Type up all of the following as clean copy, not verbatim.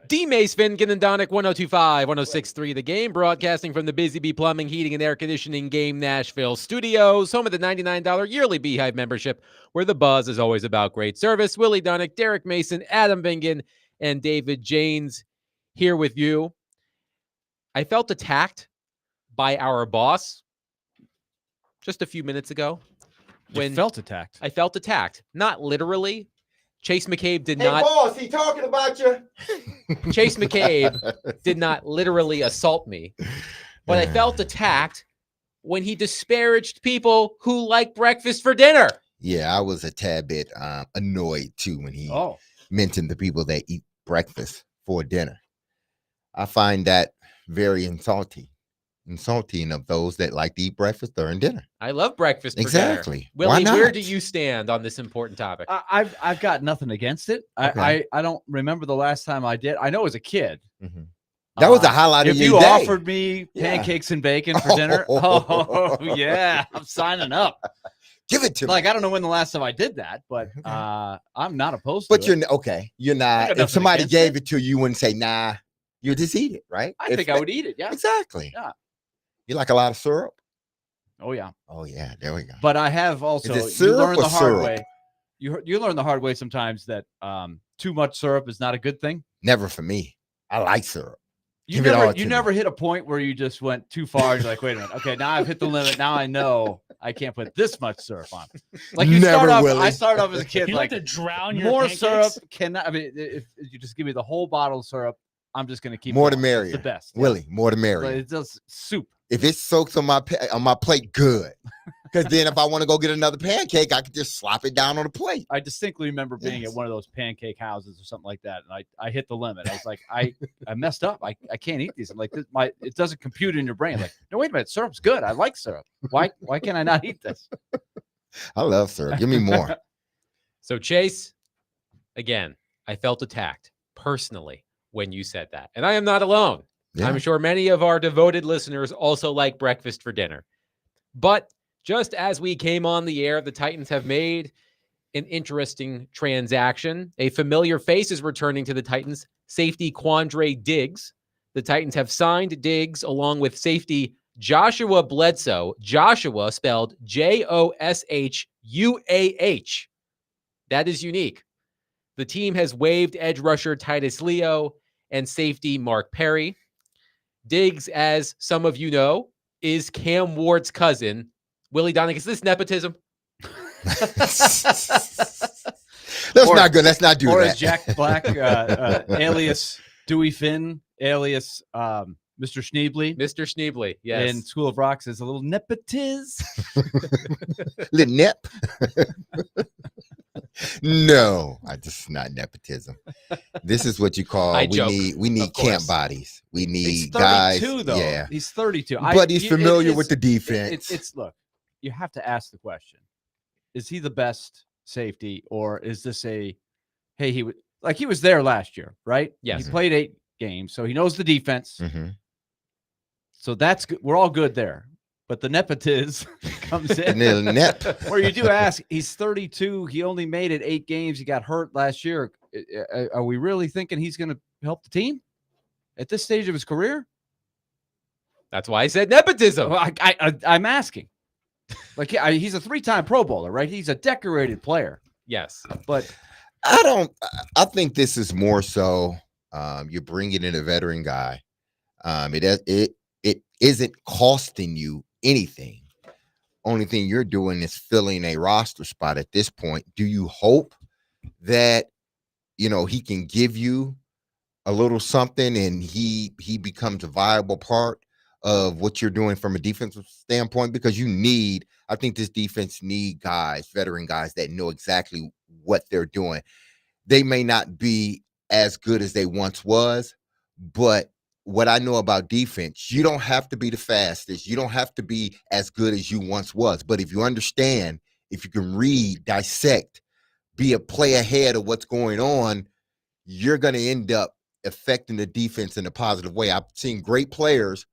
D. Mace, Finken, and Donick, 102.5, 106.3 The Game, broadcasting from the Busy Bee Plumbing, Heating, and Air Conditioning Game Nashville studios, home of the $99 yearly Beehive membership, where the buzz is always about great service. Willie Donick, Derek Mason, Adam Vingan, and David Janes here with you. I felt attacked by our boss just a few minutes ago. You felt attacked. I felt attacked. Not literally. Chase McCabe did Hey, not. boss, he talking about you. Chase McCabe did not literally assault me, but I felt attacked when he disparaged people who like breakfast for dinner. Yeah, I was a tad bit annoyed too when he mentioned the people that eat breakfast for dinner. I find that very insulting of those that like to eat breakfast during dinner. I love breakfast for dinner. Exactly. Willie, where do you stand on this important topic? I've got nothing against it. Okay. I don't remember the last time I did. I know as a kid. Mm-hmm. That was the highlight of your day. If you offered me pancakes and bacon for dinner, oh yeah, I'm signing up. Give it to me. Like, I don't know when the last time I did that, but I'm not opposed to but it. You're okay. You're not. If somebody gave it to you, you wouldn't say, nah, you just eat it, right? I think I would eat it, yeah. Exactly. Yeah. You like a lot of syrup? Oh, yeah. Oh, yeah. There we go. But I have also, you learn the hard way. You learn the hard way sometimes that too much syrup is not a good thing. Never for me. I like syrup. You never hit a point where you just went too far. You're like, wait a minute. Okay, now I've hit the limit. Now I know I can't put this much syrup on. Like I started off as a kid, you like to drown your more pancakes? syrup cannot. I mean, if you just give me the whole bottle of syrup, I'm just going to keep more going. the merrier. It's the best, Willie. More the merrier. But it's just soup. If it soaks on my plate, good. Because then if I want to go get another pancake, I could just slop it down on the plate. I distinctly remember being at one of those pancake houses or something like that, and I hit the limit. I was like, I messed up. I can't eat these. I'm like, it doesn't compute in your brain. Like, no, wait a minute, syrup's good. I like syrup. Why can't I not eat this? I love syrup. Give me more. So Chase, again, I felt attacked personally when you said that, and I am not alone. Yeah. I'm sure many of our devoted listeners also like breakfast for dinner. But just as we came on the air, the Titans have made an interesting transaction. A familiar face is returning to the Titans, safety Quandre Diggs. The Titans have signed Diggs along with safety Joshua Bledsoe. Joshua spelled Joshuah. That is unique. The team has waived edge rusher Titus Leo and safety Mark Perry. Diggs, as some of you know, is Cam Ward's cousin. Willie Donick, is this nepotism? That's not good. Let's not do that. Or as Jack Black, alias Dewey Finn, alias Mr. Schneebly. Mr. Schneebly, yes. In School of Rock says a little nepotism. Little nep. No, I just not nepotism. This is what you call we need camp bodies. We need he's 32, guys. Though. Yeah, he's 32. But he's familiar with the defense. It's look, you have to ask the question: is he the best safety, or is this he was there last year, right? Yes, he played 8 games, so he knows the defense. Mm-hmm. So that's good. We're all good there. But the nepotism comes in. Where you do ask, he's 32. He only made it 8 games. He got hurt last year. Are we really thinking he's going to help the team at this stage of his career? That's why I said nepotism. Well, I'm asking. Like, he's a 3-time Pro Bowler, right? He's a decorated player. Yes. But I think this is more so you're bringing in a veteran guy. It isn't costing you anything. Only thing you're doing is filling a roster spot at this point. Do you hope that he can give you a little something and he becomes a viable part of what you're doing from a defensive standpoint? Because I think this defense need guys, veteran guys that know exactly what they're doing. They may not be as good as they once was, but what I know about defense, you don't have to be the fastest. You don't have to be as good as you once was. But if you understand, if you can read, dissect, be a play ahead of what's going on, you're going to end up affecting the defense in a positive way. I've seen great players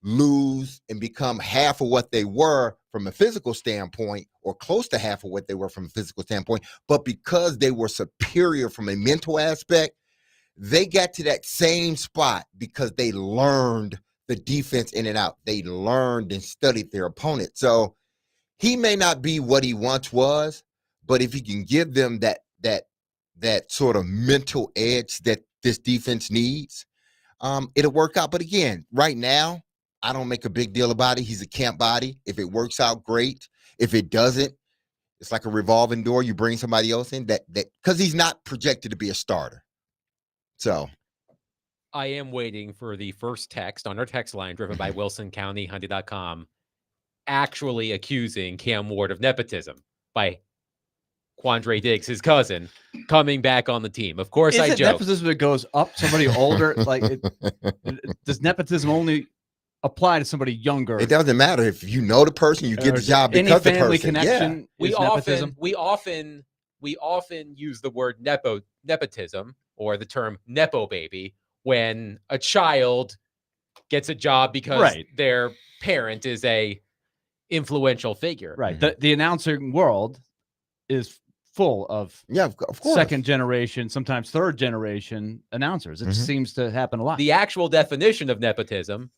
lose and become half of what they were from a physical standpoint, or close to half of what they were from a physical standpoint. But because they were superior from a mental aspect, They got to that same spot because they learned the defense in and out. They learned and studied their opponent. So he may not be what he once was, but if he can give them that sort of mental edge that this defense needs, it'll work out. But again, right now, I don't make a big deal about it. He's a camp body. If it works out, great. If it doesn't, it's like a revolving door. You bring somebody else in that because he's not projected to be a starter. So I am waiting for the first text on our text line driven by WilsonCountyHunted.com actually accusing Cam Ward of nepotism by Quandre Diggs, his cousin, coming back on the team. Of course, I joke. Nepotism that goes up somebody older? Does nepotism only apply to somebody younger? It doesn't matter if you know the person, you get the job because any the family person. connection. Yeah. We often use the word nepotism or the term nepo baby when a child gets a job because their parent is a influential figure. Right. The announcing world is full of of course, second generation, sometimes third generation announcers. It seems to happen a lot. The actual definition of nepotism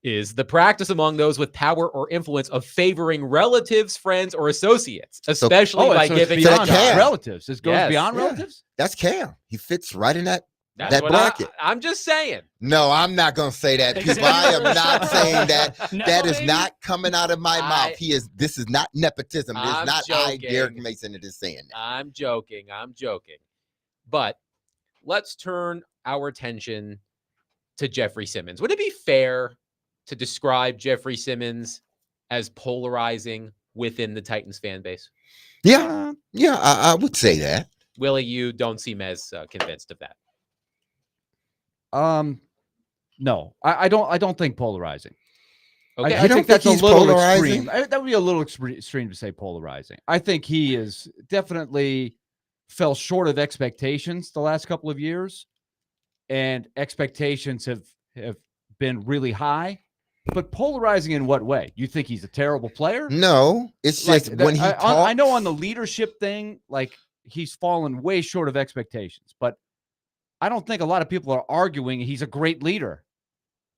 is the practice among those with power or influence of favoring relatives, friends, or associates, especially by giving beyond relatives. It goes beyond relatives. That's Cam. He fits right in that bracket. I'm just saying. No, I'm not going to say that. People, I am not saying that. That is not coming out of my mouth. This is not nepotism. It is not Derek Mason that is saying that. I'm joking. But let's turn our attention to Jeffrey Simmons. Would it be fair to describe Jeffrey Simmons as polarizing within the Titans fan base? Yeah, I would say that. Willie, you don't seem as convinced of that. No, I don't think polarizing. Okay. I think that's a little extreme. That would be a little extreme to say polarizing. I think he is definitely fell short of expectations the last couple of years, and expectations have been really high. But polarizing in what way? You think he's a terrible player? No, it's just when he talks. I know on the leadership thing, like he's fallen way short of expectations, but I don't think a lot of people are arguing he's a great leader.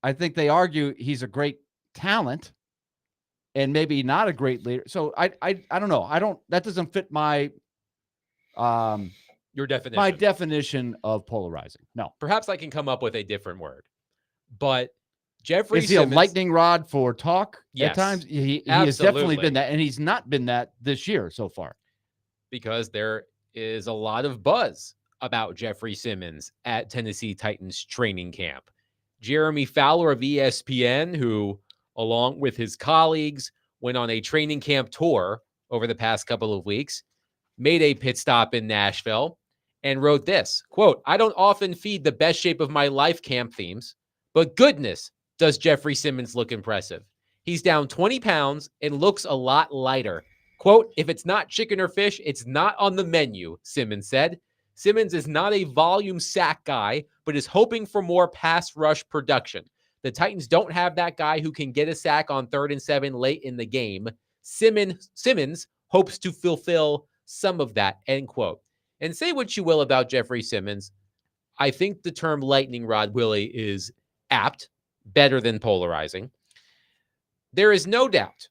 I think they argue he's a great talent and maybe not a great leader. So I don't know. That doesn't fit my your definition. My definition of polarizing. No. Perhaps I can come up with a different word. But Jeffrey Is he Simmons, a lightning rod for talk yes, at times? He has definitely been that, and he's not been that this year so far. Because there is a lot of buzz about Jeffrey Simmons at Tennessee Titans training camp. Jeremy Fowler of ESPN, who, along with his colleagues, went on a training camp tour over the past couple of weeks, made a pit stop in Nashville, and wrote this, quote, "I don't often feed the best shape of my life camp themes, but goodness, does Jeffrey Simmons look impressive. He's down 20 pounds and looks a lot lighter. Quote, if it's not chicken or fish, it's not on the menu," Simmons said. Simmons is not a volume sack guy, but is hoping for more pass rush production. The Titans don't have that guy who can get a sack on 3rd and 7 late in the game. Simmons hopes to fulfill some of that, end quote. And say what you will about Jeffrey Simmons, I think the term lightning rod, Willie, is apt, better than polarizing. There is no doubt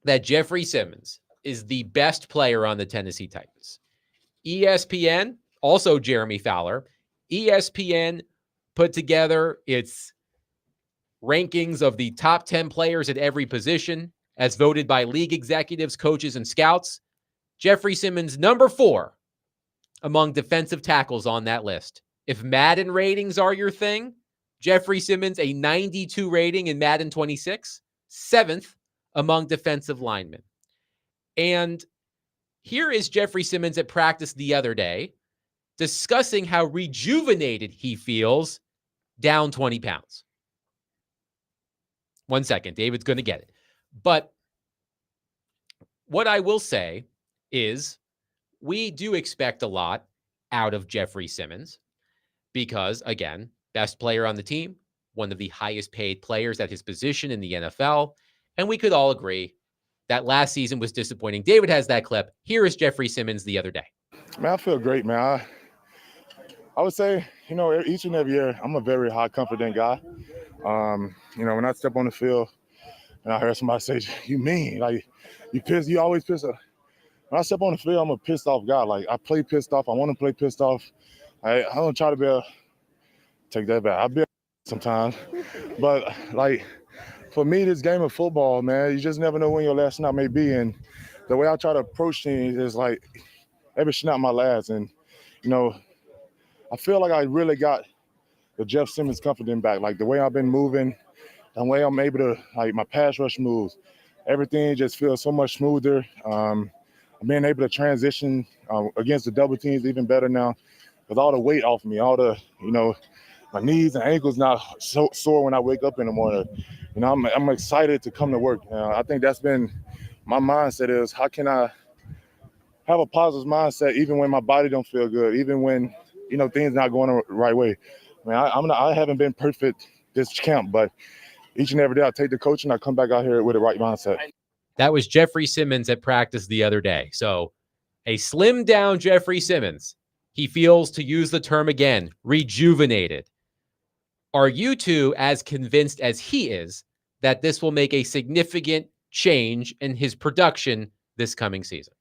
that Jeffrey Simmons is the best player on the Tennessee Titans. ESPN, also Jeremy Fowler, ESPN put together its rankings of the top 10 players at every position as voted by league executives, coaches, and scouts. Jeffrey Simmons, number 4 among defensive tackles on that list. If Madden ratings are your thing, Jeffrey Simmons, a 92 rating in Madden 26, 7th among defensive linemen. And here is Jeffrey Simmons at practice the other day discussing how rejuvenated he feels down 20 pounds. 1 second, David's going to get it. But what I will say is we do expect a lot out of Jeffrey Simmons because, again, best player on the team, one of the highest paid players at his position in the NFL, and we could all agree that last season was disappointing. David has that clip. Here is Jeffrey Simmons the other day. Man, I feel great, man. I would say each and every year, I'm a very high confident guy. When I step on the field and I heard somebody say, "You mean like you pissed? You always piss off." When I step on the field, I'm a pissed off guy. Like I play pissed off. I want to play pissed off. I don't try to be take that back. I be sometimes, but like for me, this game of football, man, you just never know when your last snap may be. And the way I try to approach things is like every snap my last. And I feel like I really got the Jeff Simmons confidence back. Like the way I've been moving, the way I'm able to, like my pass rush moves, everything just feels so much smoother. I'm being able to transition against the double teams even better now with all the weight off me, all the, my knees and ankles not so sore when I wake up in the morning. I'm excited to come to work. I think that's been my mindset is how can I have a positive mindset even when my body don't feel good, even when, things not going the right way. I haven't been perfect this camp, but each and every day I take the coaching, I come back out here with the right mindset. That was Jeffrey Simmons at practice the other day. So a slimmed down Jeffrey Simmons. He feels, to use the term again, rejuvenated. Are you two as convinced as he is that this will make a significant change in his production this coming season?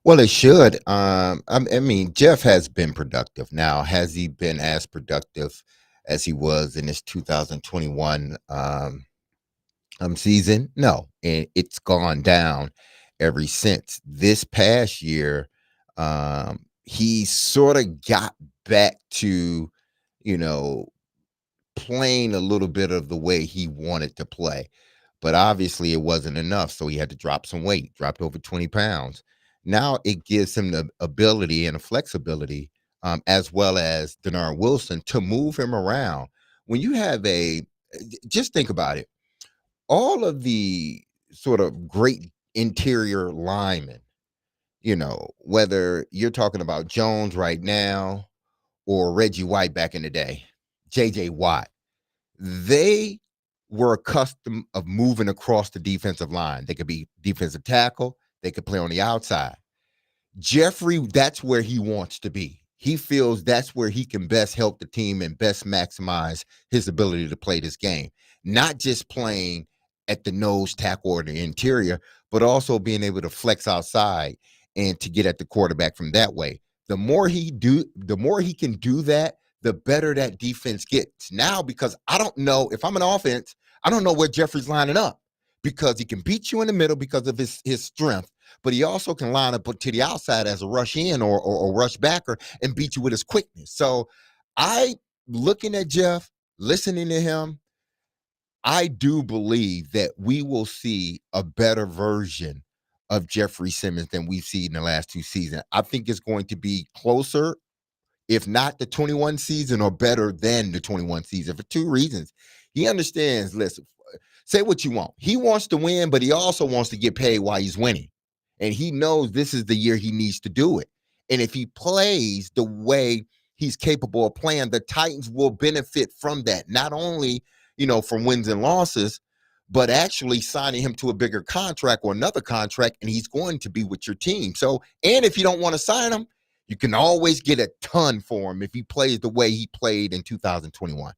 Well, it should. I mean, Jeff has been productive. Now, has he been as productive as he was in his 2021 season? No, and it's gone down ever since. This past year, he sort of got back to, playing a little bit of the way he wanted to play. But obviously it wasn't enough. So he had to drop some weight, dropped over 20 pounds. Now it gives him the ability and a flexibility, as well as Denard Wilson, to move him around. When you have just think about it, all of the sort of great interior linemen, whether you're talking about Jones right now or Reggie White back in the day, J.J. Watt, they were accustomed of moving across the defensive line. They could be defensive tackle. They could play on the outside. Jeffrey, that's where he wants to be. He feels that's where he can best help the team and best maximize his ability to play this game. Not just playing at the nose tackle or the interior, but also being able to flex outside and to get at the quarterback from that way. The more he can do that, the better that defense gets. Now, because I don't know, if I'm an offense, I don't know where Jeffrey's lining up, because he can beat you in the middle because of his strength, but he also can line up to the outside as a rush in or rush backer and beat you with his quickness. So looking at Jeff, listening to him, I do believe that we will see a better version of Jeffrey Simmons than we've seen in the last two seasons. I think it's going to be closer, if not the 21 season, or better than the 21 season, for two reasons. He understands, listen, say what you want. He wants to win, but he also wants to get paid while he's winning. And he knows this is the year he needs to do it. And if he plays the way he's capable of playing, the Titans will benefit from that. Not only, from wins and losses, but actually signing him to a bigger contract or another contract, and he's going to be with your team. So, and if you don't want to sign him, you can always get a ton for him if he plays the way he played in 2021.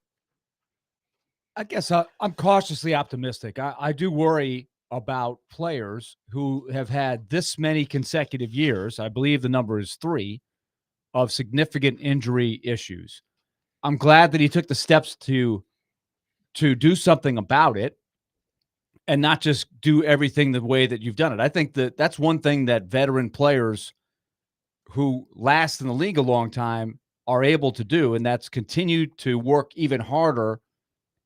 I guess I'm cautiously optimistic. I do worry about players who have had this many consecutive years, I believe the number is 3, of significant injury issues. I'm glad that he took the steps to do something about it and not just do everything the way that you've done it. I think that that's one thing that veteran players who last in the league a long time are able to do, and that's continue to work even harder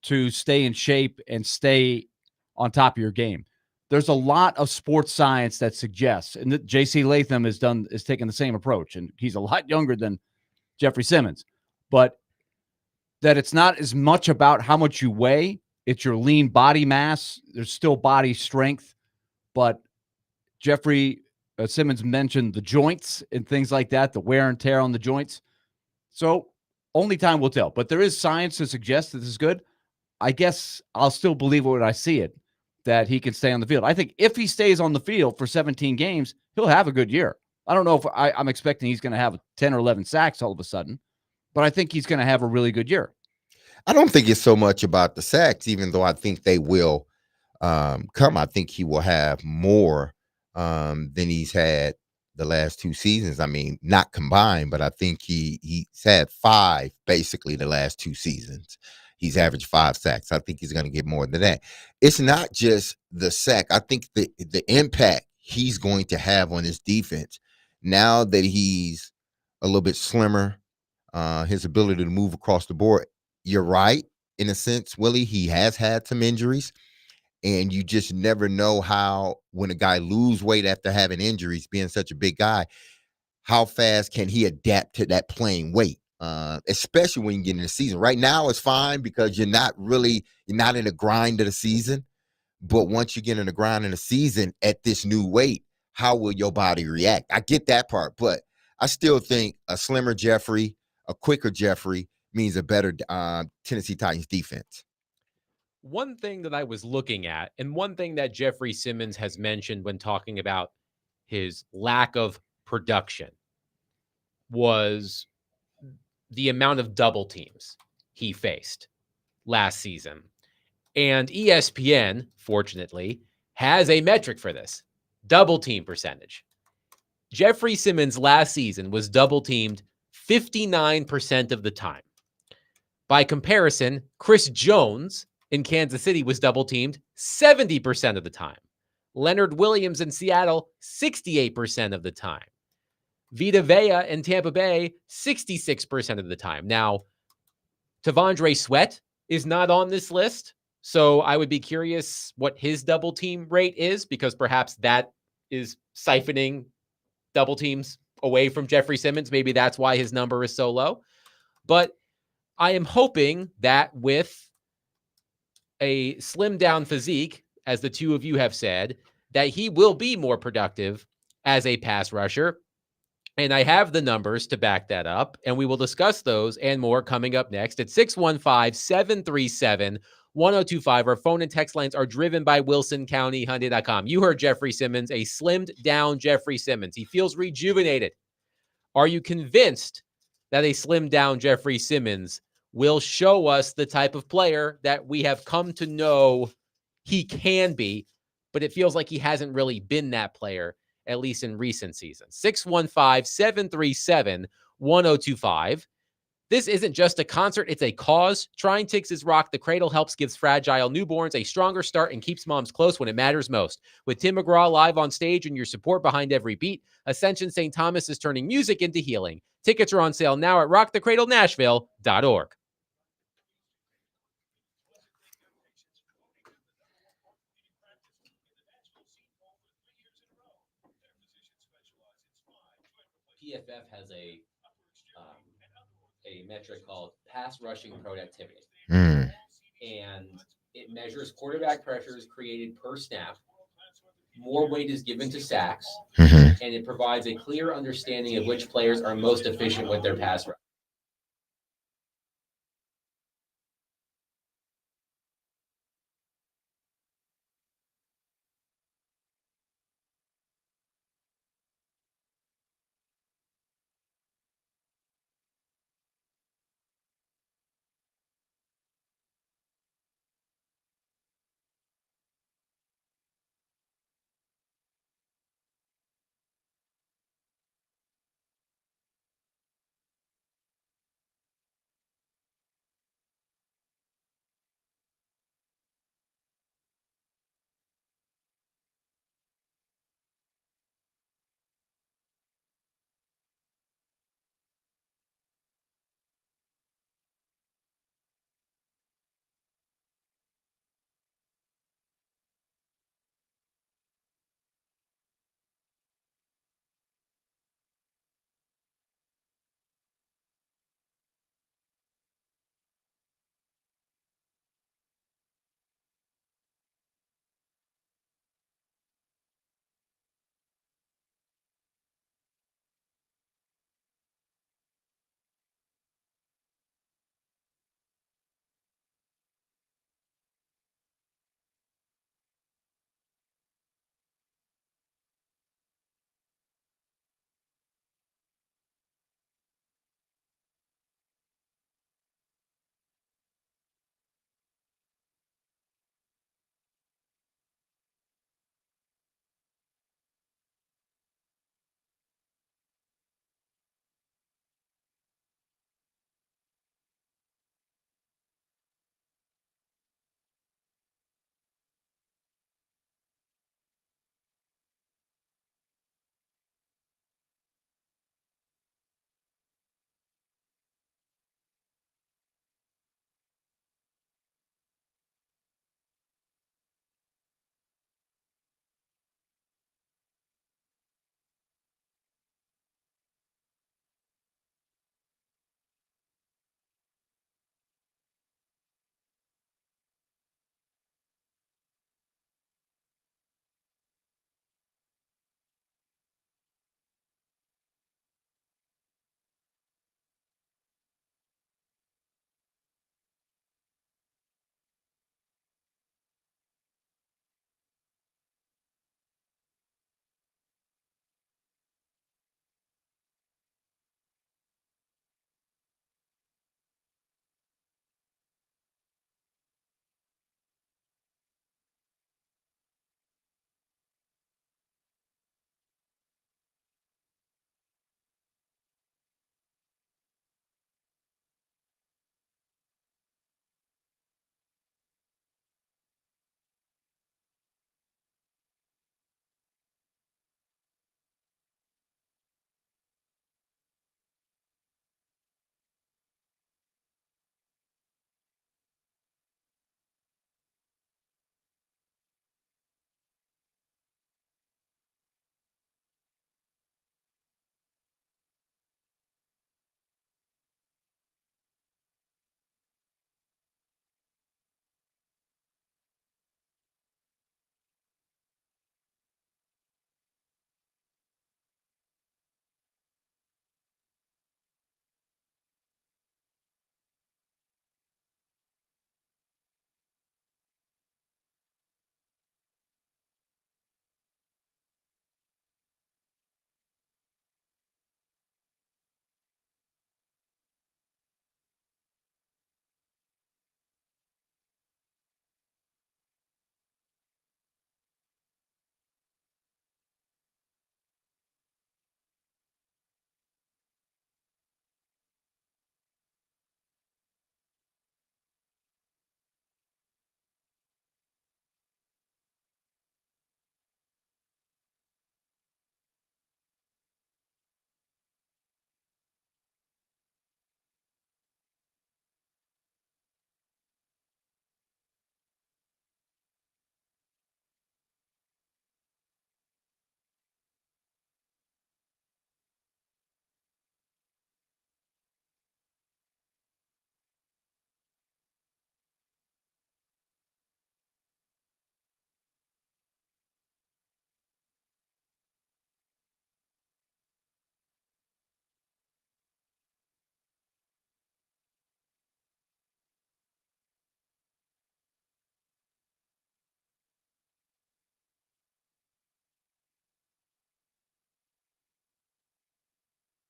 to stay in shape and stay on top of your game. There's a lot of sports science that suggests, and J.C. Latham is taking the same approach, and he's a lot younger than Jeffrey Simmons, but that it's not as much about how much you weigh. It's your lean body mass. There's still body strength, but Jeffrey Simmons mentioned the joints and things like that, the wear and tear on the joints. So only time will tell, but there is science to suggest that this is good. I guess I'll still believe it when I see it, that he can stay on the field. I think if he stays on the field for 17 games, he'll have a good year. I don't know if I'm expecting he's going to have 10 or 11 sacks all of a sudden, but I think he's going to have a really good year. I don't think it's so much about the sacks, even though I think they will come. I think he will have more than he's had the last 2 seasons. I mean, not combined, but I think he's had 5 basically the last 2 seasons. He's averaged 5 sacks. I think he's going to get more than that. It's not just the sack. I think the impact he's going to have on his defense now that he's a little bit slimmer, his ability to move across the board. You're right in a sense, Willie. He has had some injuries. And you just never know how, when a guy lose weight after having injuries, being such a big guy, how fast can he adapt to that playing weight? Especially when you get in the season. Right now, it's fine because you're not in the grind of the season. But once you get in the grind of the season at this new weight, how will your body react? I get that part, but I still think a slimmer Jeffrey, a quicker Jeffrey means a better Tennessee Titans defense. One thing that I was looking at, and one thing that Jeffrey Simmons has mentioned when talking about his lack of production, was the amount of double teams he faced last season. And ESPN, fortunately, has a metric for this: double team percentage. Jeffrey Simmons last season was double teamed 59% of the time. By comparison, Chris Jones in Kansas City was double teamed 70% of the time. Leonard Williams in Seattle, 68% of the time. Vita Vea in Tampa Bay, 66% of the time. Now, Tavondre Sweat is not on this list, so I would be curious what his double team rate is, because perhaps that is siphoning double teams away from Jeffrey Simmons. Maybe that's why his number is so low. But I am hoping that with a slimmed down physique, as the two of you have said, that he will be more productive as a pass rusher. And I have the numbers to back that up, and we will discuss those and more coming up next at 615-737-1025. Our phone and text lines are driven by WilsonCountyHyundai.com. You heard Jeffrey Simmons, a slimmed down Jeffrey Simmons. He feels rejuvenated. Are you convinced that a slimmed down Jeffrey Simmons will show us the type of player that we have come to know he can be, but it feels like he hasn't really been that player, at least in recent seasons? 615-737-1025. This isn't just a concert, it's a cause. Trying Tix's Rock the Cradle helps gives fragile newborns a stronger start and keeps moms close when it matters most. With Tim McGraw live on stage and your support behind every beat, Ascension St. Thomas is turning music into healing. Tickets are on sale now at rockthecradlenashville.org. PFF has a metric called pass rushing productivity. And it measures quarterback pressures created per snap. More weight is given to sacks, and it provides a clear understanding of which players are most efficient with their pass rush.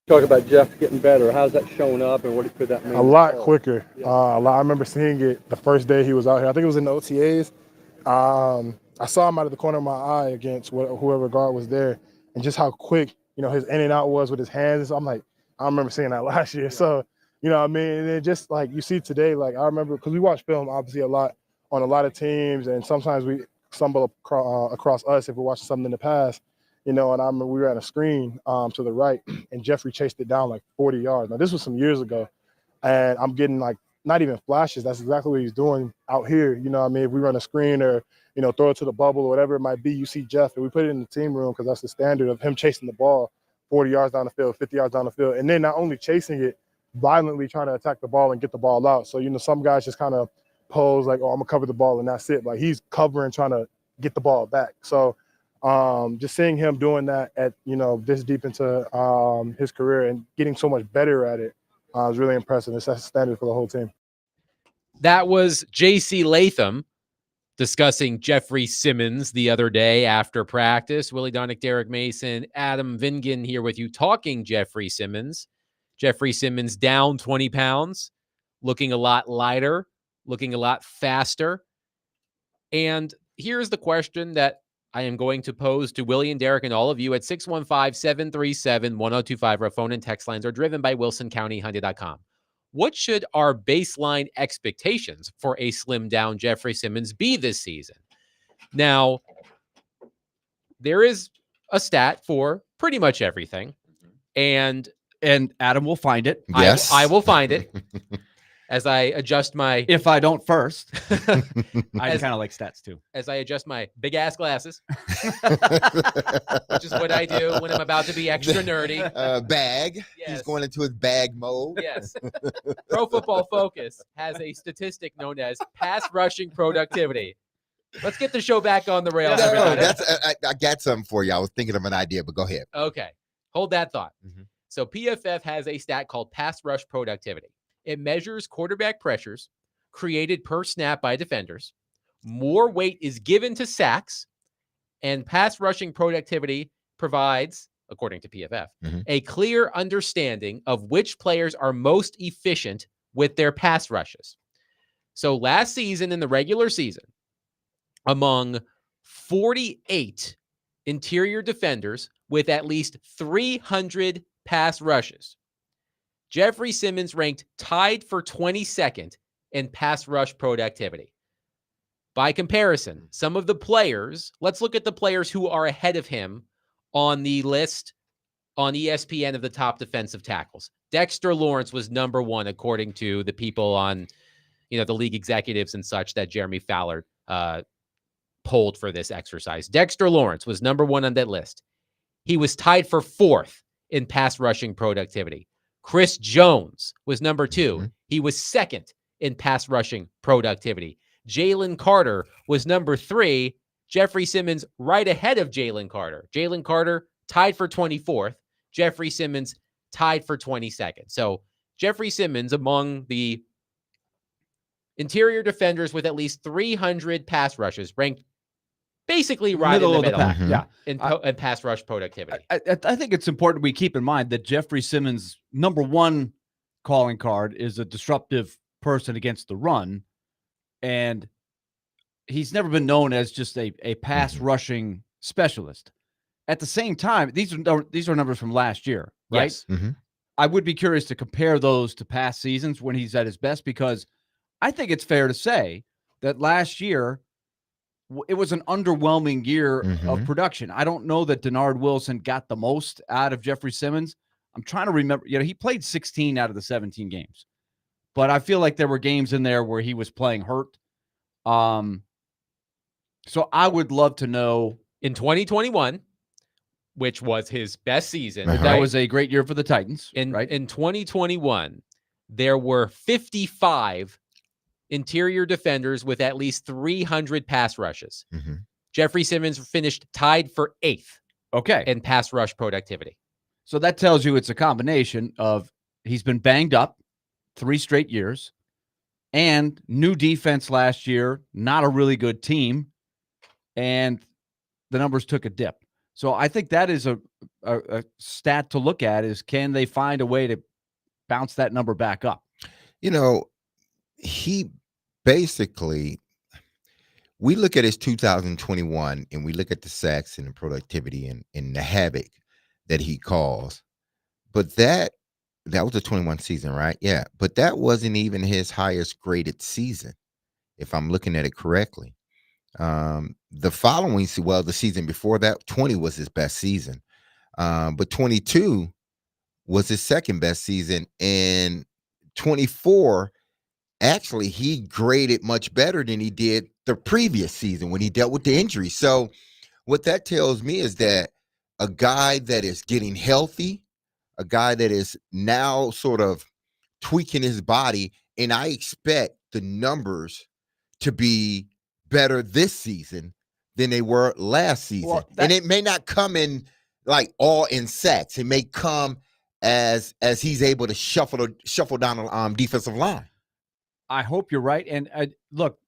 Talk about Jeff getting better. How's that showing up, and what could that mean? A lot quicker. I remember seeing it the first day he was out here. I think it was in the OTAs. I saw him out of the corner of my eye against whoever guard was there, and just how quick, his in and out was with his hands. I'm like, I remember seeing that last year. So, what I mean? And then just like you see today, like I remember, because we watch film obviously a lot on a lot of teams, and sometimes we stumble across us if we're watching something in the past. And I remember we were at a screen to the right, and Jeffrey chased it down like 40 yards. Now, this was some years ago, and I'm getting like not even flashes. That's exactly what he's doing out here. If we run a screen or, throw it to the bubble or whatever it might be, you see Jeff, and we put it in the team room because that's the standard of him chasing the ball 40 yards down the field, 50 yards down the field, and then not only chasing it, violently trying to attack the ball and get the ball out. So, some guys just kind of pose like, oh, I'm going to cover the ball, and that's it. Like, he's covering, trying to get the ball back. So, just seeing him doing that at, this deep into his career and getting so much better at it is really impressive. It's a standard for the whole team. That was J.C. Latham discussing Jeffrey Simmons the other day after practice. Willie Donick, Derek Mason, Adam Vingan here with you talking Jeffrey Simmons. Jeffrey Simmons down 20 pounds, looking a lot lighter, looking a lot faster. And here's the question that I am going to pose to Willie and Derek and all of you at 615-737-1025. Our phone and text lines are driven by WilsonCountyHyundai.com. What should our baseline expectations for a slimmed down Jeffrey Simmons be this season? Now, there is a stat for pretty much everything. And Adam will find it. Yes. I will find it. As I adjust my... If I don't first. I kind of like stats too. As I adjust my big-ass glasses, which is what I do when I'm about to be extra nerdy. Bag. Yes. He's going into his bag mode. Yes. Pro Football Focus has a statistic known as pass rushing productivity. Let's get the show back on the rails. No, I got something for you. I was thinking of an idea, but go ahead. Okay. Hold that thought. Mm-hmm. So PFF has a stat called pass rush productivity. It measures quarterback pressures created per snap by defenders. More weight is given to sacks, and pass rushing productivity provides, according to PFF, a clear understanding of which players are most efficient with their pass rushes. So last season in the regular season, among 48 interior defenders with at least 300 pass rushes, Jeffrey Simmons ranked tied for 22nd in pass rush productivity. By comparison, some of the players, let's look at the players who are ahead of him on the list on ESPN of the top defensive tackles. Dexter Lawrence was number one, according to the people on, the league executives and such that Jeremy Fowler polled for this exercise. Dexter Lawrence was number one on that list. He was tied for fourth in pass rushing productivity. Chris Jones was number two. He was second in pass rushing productivity. Jalen Carter was number three. Jeffrey Simmons right ahead of Jalen Carter. Jalen Carter tied for 24th. Jeffrey Simmons tied for 22nd. So Jeffrey Simmons among the interior defenders with at least 300 pass rushes, ranked basically right in the middle. Pack. Yeah. In pass rush productivity. I think it's important we keep in mind that Jeffrey Simmons' number one calling card is a disruptive person against the run. And he's never been known as just a pass rushing specialist. At the same time, these are numbers from last year, right? Yes. I would be curious to compare those to past seasons when he's at his best, because I think it's fair to say that last year it was an underwhelming year of production. I don't know that Denard Wilson got the most out of Jeffrey Simmons. I'm trying to remember, he played 16 out of the 17 games, but I feel like there were games in there where he was playing hurt. So I would love to know in 2021, which was his best season. That was a great year for the Titans. In 2021, there were 55 interior defenders with at least 300 pass rushes. Jeffrey Simmons finished tied for 8th. In pass rush productivity. So that tells you it's a combination of he's been banged up 3 straight years, and new defense last year, not a really good team, and the numbers took a dip. So I think that is a stat to look at, is can they find a way to bounce that number back up? He basically, we look at his 2021 and we look at the sacks and the productivity and the havoc that he caused. But that was a 21 season, right? Yeah. But that wasn't even his highest graded season, if I'm looking at it correctly. The following, the season before that, 20 was his best season. But 22 was his second best season. And 24, actually, he graded much better than he did the previous season when he dealt with the injury. So what that tells me is that a guy that is getting healthy, a guy that is now sort of tweaking his body, and I expect the numbers to be better this season than they were last season. Well, and it may not come in like all in sacks. It may come as he's able to shuffle down the defensive line. I hope you're right. And look,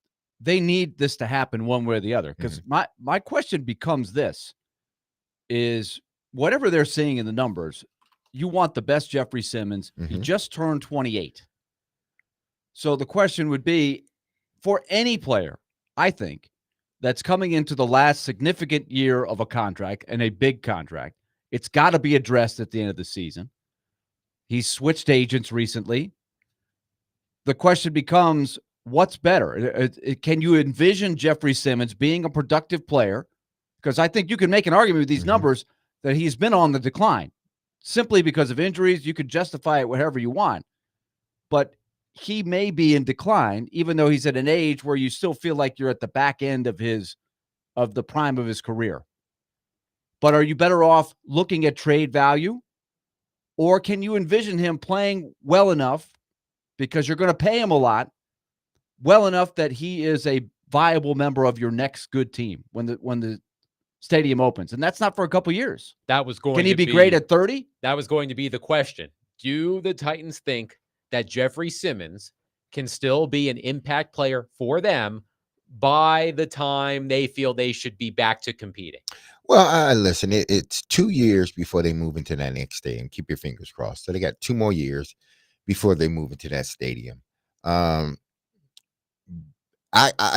they need this to happen one way or the other, because my question becomes this, is whatever they're seeing in the numbers, you want the best Jeffrey Simmons. He just turned 28. So the question would be, for any player, I think, that's coming into the last significant year of a contract, and a big contract, it's got to be addressed at the end of the season. He's switched agents recently. The question becomes, what's better? Can you envision Jeffrey Simmons being a productive player? Because I think you can make an argument with these numbers that he's been on the decline simply because of injuries. You could justify it whatever you want, but he may be in decline, even though he's at an age where you still feel like you're at the back end of the prime of his career. But are you better off looking at trade value, or can you envision him playing well enough, because you're going to pay him a lot, well enough that he is a viable member of your next good team when the stadium opens? And that's not for a couple years. Can he be great at 30? That was going to be the question. Do the Titans think that Jeffrey Simmons can still be an impact player for them by the time they feel they should be back to competing? Well, listen, it's 2 years before they move into that next stadium. Keep your fingers crossed. So they got 2 more years before they move into that stadium. I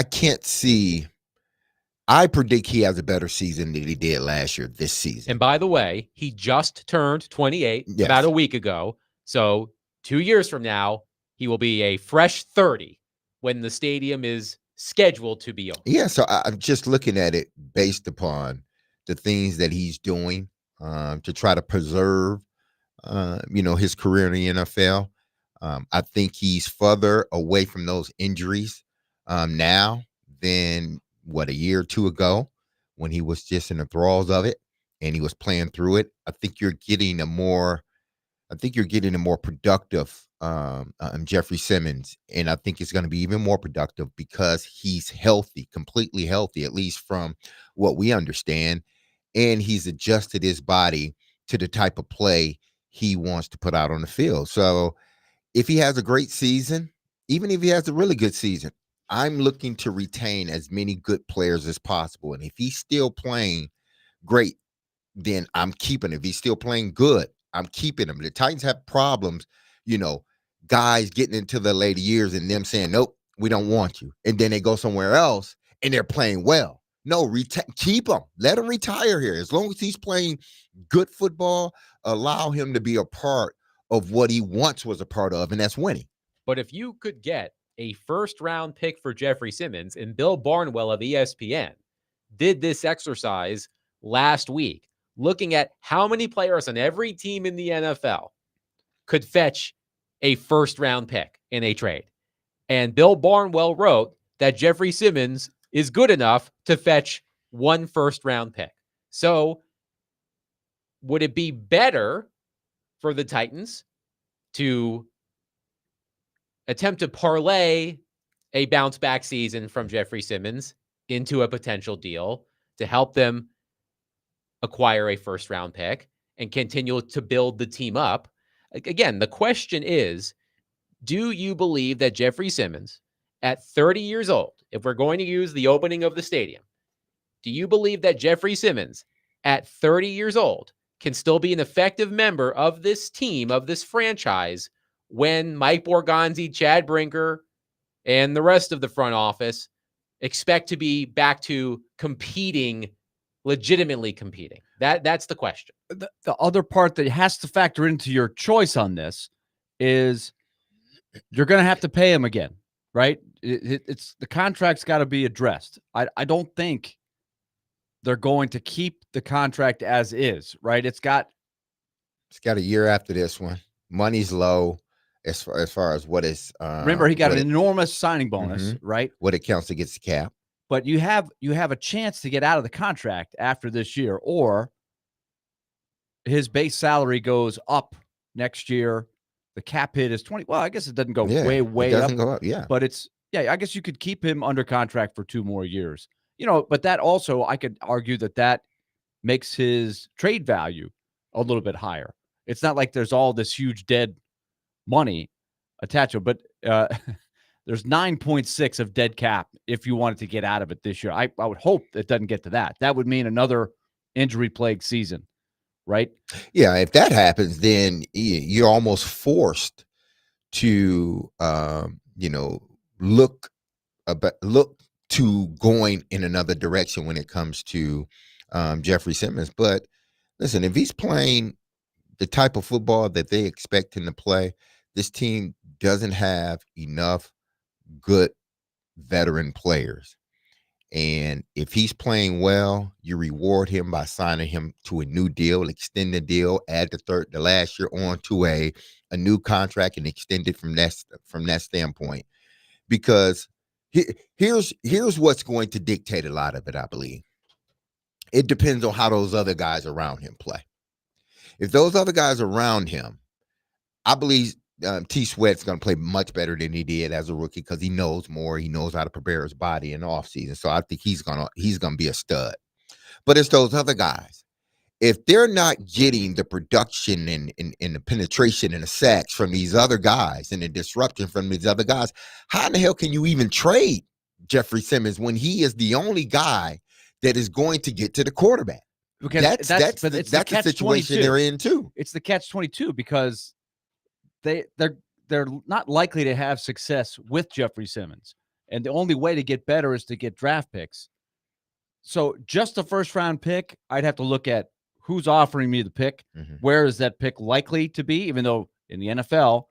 can't see. I predict he has a better season than he did last year this season. And by the way, he just turned 28 about a week ago. So 2 years from now, he will be a fresh 30 when the stadium is scheduled to be open. Yeah, so I'm just looking at it based upon the things that he's doing to try to preserve, his career in the NFL. I think he's further away from those injuries now than a year or 2 ago when he was just in the thralls of it and he was playing through it. I think you're getting a more productive Jeffrey Simmons, and I think it's going to be even more productive because he's healthy, completely healthy, at least from what we understand, and he's adjusted his body to the type of play he wants to put out on the field. So if he has a great season, even if he has a really good season, I'm looking to retain as many good players as possible. And if he's still playing great, then I'm keeping him. If he's still playing good, I'm keeping him. The Titans have problems, guys getting into the later years and them saying, nope, we don't want you. And then they go somewhere else and they're playing well. No, keep him. Let him retire here. As long as he's playing good football, allow him to be a part of what he once was a part of, and that's winning. But if you could get a first-round pick for Jeffrey Simmons, and Bill Barnwell of ESPN did this exercise last week, looking at how many players on every team in the NFL could fetch a first-round pick in a trade. And Bill Barnwell wrote that Jeffrey Simmons is good enough to fetch 1 first-round pick. So would it be better for the Titans to attempt to parlay a bounce-back season from Jeffrey Simmons into a potential deal to help them acquire a first-round pick and continue to build the team up? Again, the question is, do you believe that Jeffrey Simmons, at 30 years old, if we're going to use the opening of the stadium, do you believe that Jeffrey Simmons at 30 years old can still be an effective member of this team, of this franchise, when Mike Borgonzi, Chad Brinker, and the rest of the front office expect to be back to competing, legitimately competing? That's the question. The other part that has to factor into your choice on this is you're going to have to pay him again, right? It's the contract's got to be addressed. I don't think they're going to keep the contract as is, right? It's got a year after this one. Money's low as far as what is. Remember, he got an enormous signing bonus, right? What it counts against the cap. But you have a chance to get out of the contract after this year, or his base salary goes up next year. The cap hit is 20. Well, I guess it doesn't go way it doesn't up. Go up. Yeah, but it's I guess you could keep him under contract for 2 more years. But that also, I could argue that makes his trade value a little bit higher. It's not like there's all this huge dead money attached to it, but there's 9.6 of dead cap if you wanted to get out of it this year. I would hope it doesn't get to that. That would mean another injury-plagued season, right? Yeah, if that happens, then you're almost forced to, look to going in another direction when it comes to Jeffrey Simmons. But listen, if he's playing the type of football that they expect him to play, this team doesn't have enough good veteran players. And if he's playing well, you reward him by signing him to a new deal, extend the deal, add the last year on to a new contract and extend it from that standpoint. Because here's what's going to dictate a lot of it, I believe. It depends on how those other guys around him play. If those other guys around him, I believe T. Sweat's going to play much better than he did as a rookie because he knows more. He knows how to prepare his body in the offseason. So I think he's gonna be a stud. But it's those other guys. If they're not getting the production and the penetration and the sacks from these other guys and the disruption from these other guys, how in the hell can you even trade Jeffrey Simmons when he is the only guy that is going to get to the quarterback? Because that's the situation they're in too. It's the catch-22 because they're not likely to have success with Jeffrey Simmons, and the only way to get better is to get draft picks. So just a first-round pick, I'd have to look at who's offering me the pick. Where is that pick likely to be? Even though in the NFL,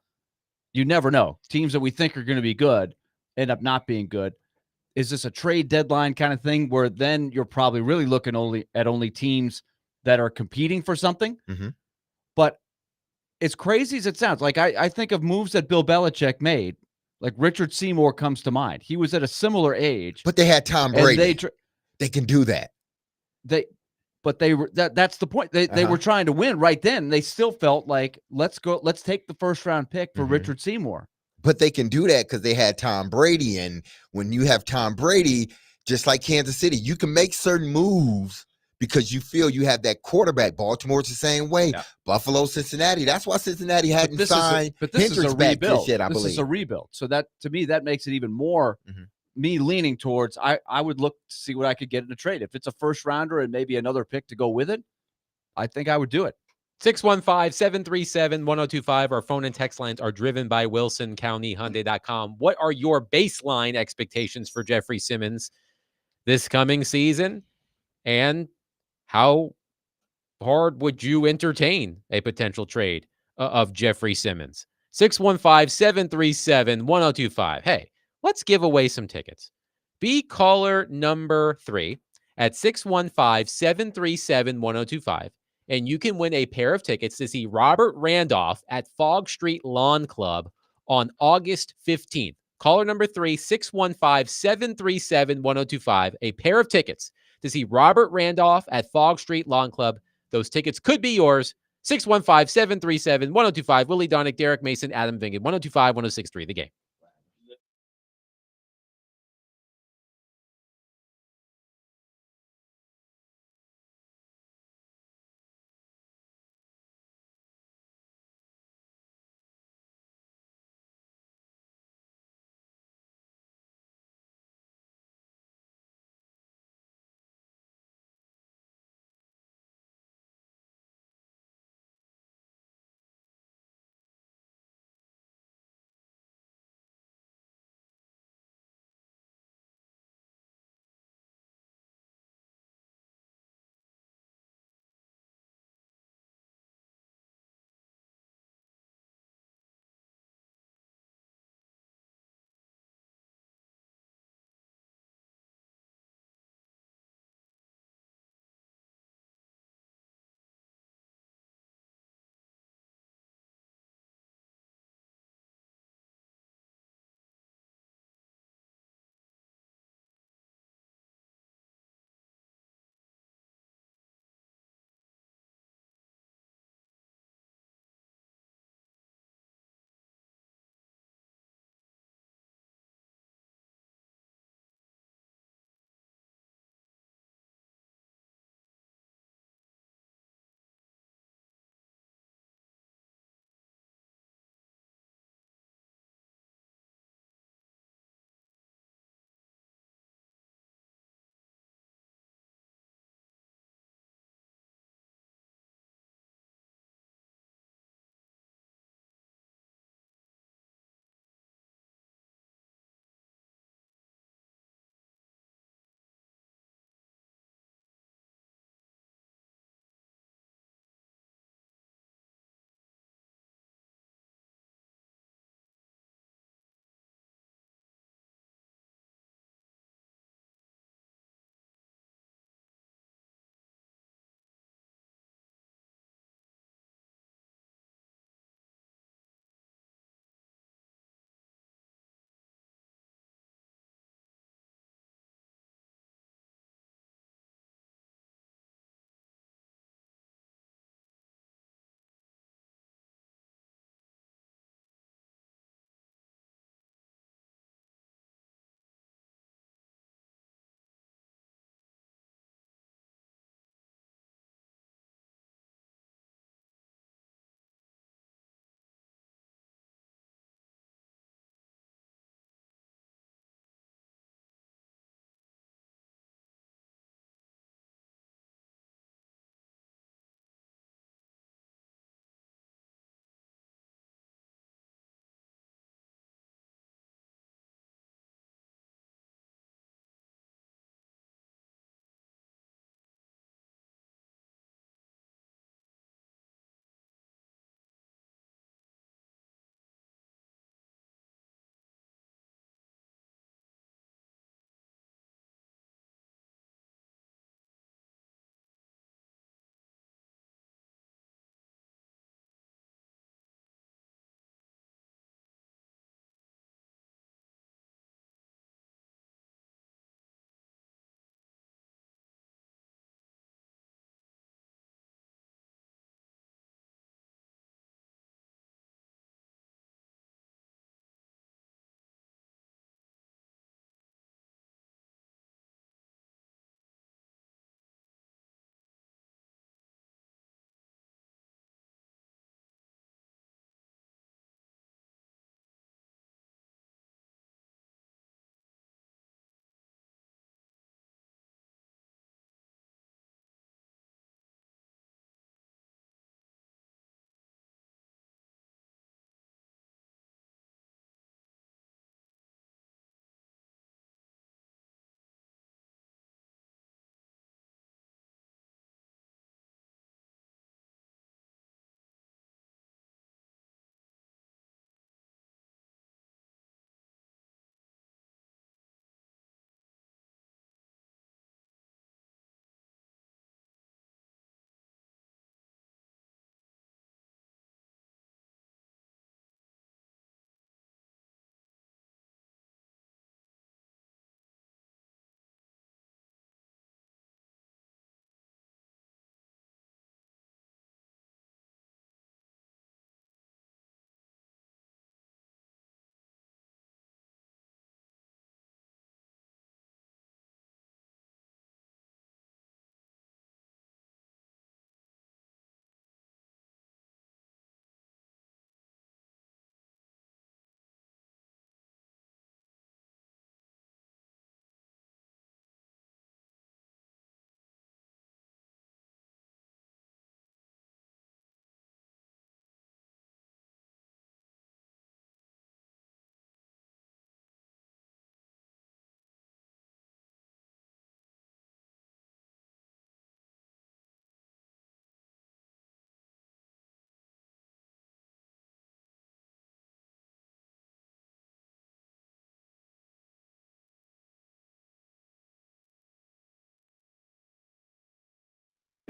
you never know. Teams that we think are going to be good end up not being good. Is this a trade deadline kind of thing where then you're probably really looking only teams that are competing for something? But as crazy as it sounds, like I think of moves that Bill Belichick made, like Richard Seymour comes to mind. He was at a similar age. But they had Tom Brady. They can do that. That's the point. They were trying to win right then. They still felt like, let's take the first round pick for Richard Seymour. But they can do that because they had Tom Brady. And when you have Tom Brady, just like Kansas City, you can make certain moves because you feel you have that quarterback. Baltimore's the same way. Yeah. Buffalo, Cincinnati. That's why Cincinnati hadn't signed Hendricks back just yet, I believe. This is a rebuild. So that, to me, that makes it even more me leaning towards I would look to see what I could get in a trade. If it's a first rounder and maybe another pick to go with it, I think I would do it. 615-737-1025. Our phone and text lines are driven by WilsonCountyHyundai.com. What are your baseline expectations for Jeffrey Simmons this coming season? And how hard would you entertain a potential trade of Jeffrey Simmons? 615-737-1025. Hey, let's give away some tickets. Be caller number 3 at 615-737-1025. And you can win a pair of tickets to see Robert Randolph at Fog Street Lawn Club on August 15th. Caller number 3, 615-737-1025. A pair of tickets to see Robert Randolph at Fog Street Lawn Club. Those tickets could be yours. 615-737-1025. Willie Donick, Derek Mason, Adam Vingan. 102.5, 106.3 The Game.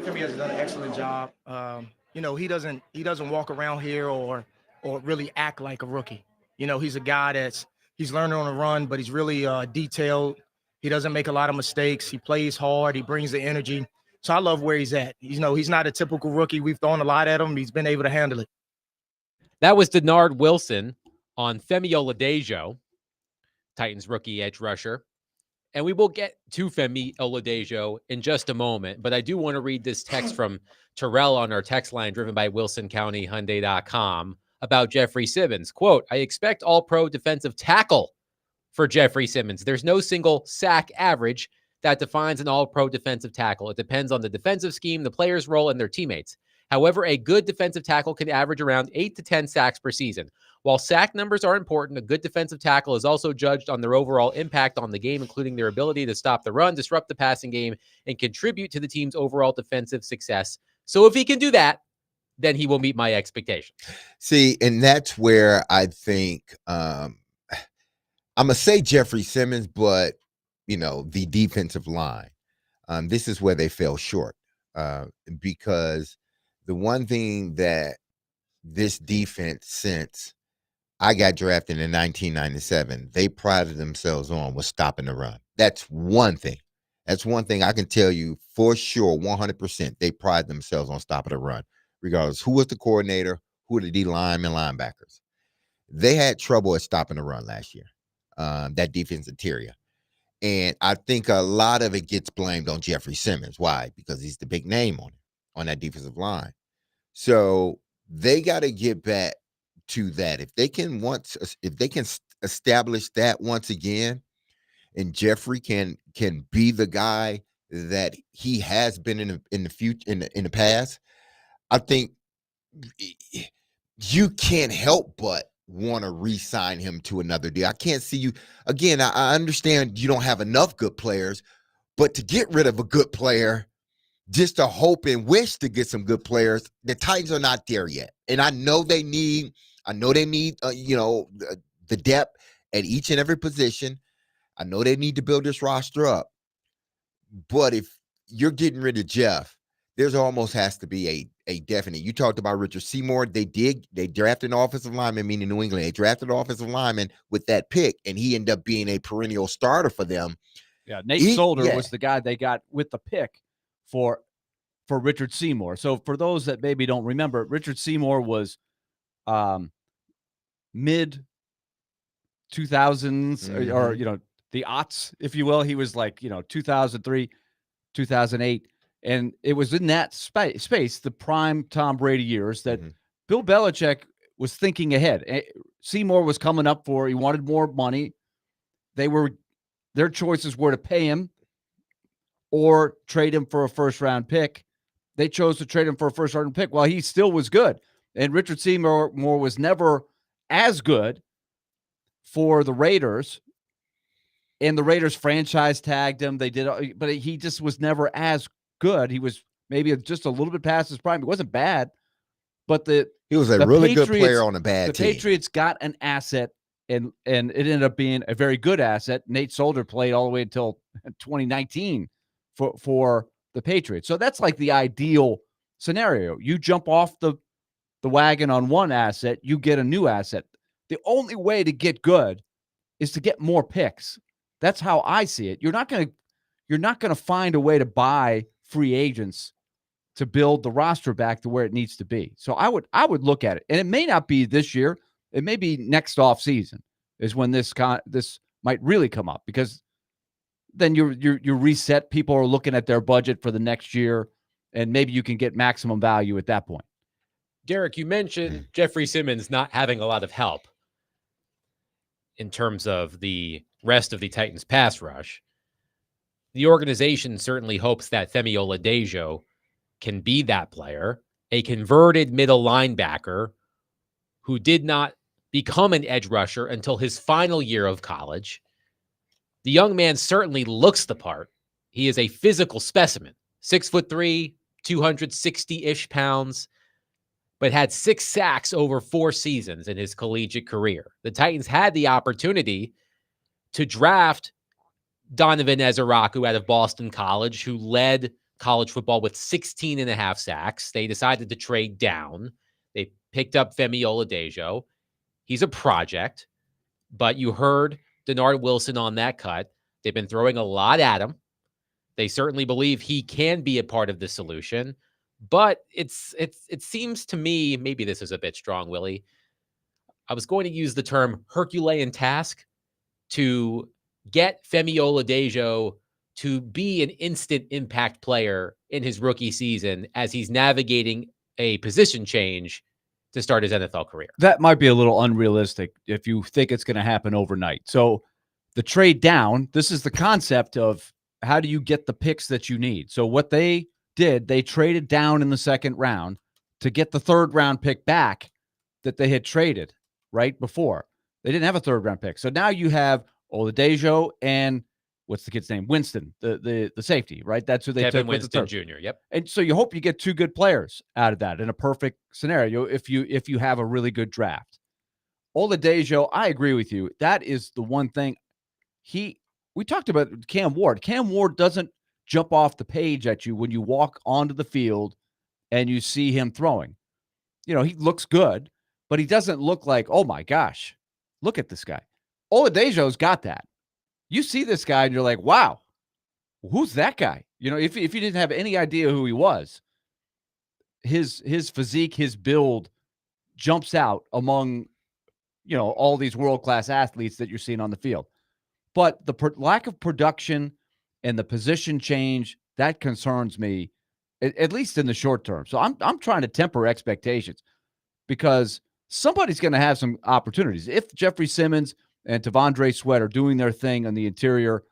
Femi has done an excellent job. He doesn't walk around here or really act like a rookie. He's a guy he's learning on the run, but he's really detailed. He doesn't make a lot of mistakes. He plays hard. He brings the energy. So I love where he's at. He's not a typical rookie. We've thrown a lot at him. He's been able to handle it. That was Denard Wilson on Femi Ola Dejo, Titans rookie edge rusher. And we will get to Femi Ola Dejo in just a moment. But I do want to read this text from Terrell on our text line driven by WilsonCountyHyundai.com about Jeffrey Simmons. Quote, I expect all-pro defensive tackle for Jeffrey Simmons. There's no single sack average that defines an all-pro defensive tackle. It depends on the defensive scheme, the player's role, and their teammates. However, a good defensive tackle can average around 8 to 10 sacks per season. While sack numbers are important, a good defensive tackle is also judged on their overall impact on the game, including their ability to stop the run, disrupt the passing game, and contribute to the team's overall defensive success. So if he can do that, then he will meet my expectations. See, and that's where I think I'm going to say Jeffrey Simmons, but, the defensive line. This is where they fell short because the one thing that this defense, since I got drafted in 1997, they prided themselves on was stopping the run. That's one thing. That's one thing I can tell you for sure, 100%. They pride themselves on stopping the run, regardless who was the coordinator, who were the D linemen, linebackers. They had trouble at stopping the run last year, that defense interior. And I think a lot of it gets blamed on Jeffrey Simmons. Why? Because he's the big name on that defensive line. So they got to get back to that. If they can establish that once again, and Jeffrey can be the guy that he has been in the future in the past, I think you can't help but want to re-sign him to another deal. I can't see you again. I understand you don't have enough good players, but to get rid of a good player, just to hope and wish to get some good players, the Titans are not there yet. And I know they need the depth at each and every position. I know they need to build this roster up. But if you're getting rid of Jeff, there's almost has to be a definite. You talked about Richard Seymour. They drafted an offensive lineman, meaning New England. They drafted an offensive lineman with that pick, and he ended up being a perennial starter for them. Yeah, Nate Solder was the guy they got with the pick for Richard Seymour. So for those that maybe don't remember, Richard Seymour was mid 2000s or the aughts, if you will. He was like 2003, 2008. And it was in that space, the prime Tom Brady years, that Bill Belichick was thinking ahead. Seymour was coming up he wanted more money. Their choices were to pay him or trade him for a first-round pick. They chose to trade him for a first-round pick while he still was good. And Richard Seymour was never as good for the Raiders. And the Raiders franchise tagged him. They did, but he just was never as good. He was maybe just a little bit past his prime. He wasn't bad, but he was a really good player on a bad team. The Patriots got an asset, and it ended up being a very good asset. Nate Solder played all the way until 2019 for the Patriots. So that's like the ideal scenario. You jump off the wagon on one asset, you get a new asset. The only way to get good is to get more picks. That's how I see it. You're not going to find a way to buy free agents to build the roster back to where it needs to be. So I would look at it, and it may not be this year. It may be next off season is when this might really come up, because then you reset. People are looking at their budget for the next year, and maybe you can get maximum value at that point. Derek, you mentioned Jeffrey Simmons not having a lot of help in terms of the rest of the Titans pass rush. The organization certainly hopes that Femi Ola Dejo can be that player, a converted middle linebacker who did not become an edge rusher until his final year of college. The young man certainly looks the part. He is a physical specimen, 6'3", 260-ish pounds, but had 6 sacks over 4 seasons in his collegiate career. The Titans had the opportunity to draft Donovan Ezeraku out of Boston College, who led college football with 16 and a half sacks. They decided to trade down. They picked up Femi Ola Dejo. He's a project, but you heard Denard Wilson on that cut. They've been throwing a lot at him. They certainly believe he can be a part of the solution, but it seems to me, maybe this is a bit strong, Willie. I was going to use the term Herculean task to get Femi Ola Dejo to be an instant impact player in his rookie season as he's navigating a position change to start his NFL career. That might be a little unrealistic if you think it's going to happen overnight. So the trade down, this is the concept of how do you get the picks that you need? So what they did, they traded down in the second round to get the third round pick back that they had traded right before. They didn't have a third round pick. So now you have Ola Dejo and what's the kid's name? Winston, the safety, right? That's who they Kevin took with Winston the third. Jr. Yep. And so you hope you get two good players out of that in a perfect scenario if you have a really good draft. Ola Dejo, I agree with you. That is the one thing we talked about Cam Ward. Cam Ward doesn't jump off the page at you when you walk onto the field and you see him throwing. You know, he looks good, but he doesn't look like, oh my gosh, look at this guy. Ola Dejo's got that. You see this guy and you're like, wow, who's that guy? You know, if you didn't have any idea who he was, his physique, his build jumps out among, you know, all these world-class athletes that you're seeing on the field. But the lack of production and the position change, that concerns me, at least in the short term. So I'm trying to temper expectations because somebody's going to have some opportunities. If Jeffrey Simmons and Tavondre Sweat are doing their thing on the interior,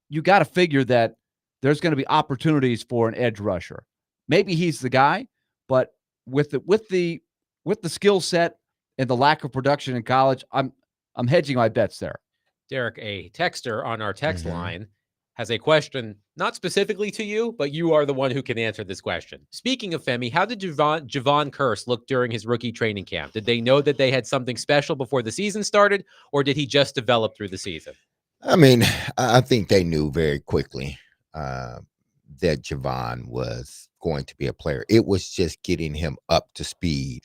you got to figure that there's going to be opportunities for an edge rusher. Maybe he's the guy, but with the skill set and the lack of production in college, I'm hedging my bets there. Derek, a texter on our text line has a question, not specifically to you, but you are the one who can answer this question. Speaking of Femi, how did Javon Curse look during his rookie training camp? Did they know that they had something special before the season started, or did he just develop through the season? I mean, I think they knew very quickly that Javon was going to be a player. It was just getting him up to speed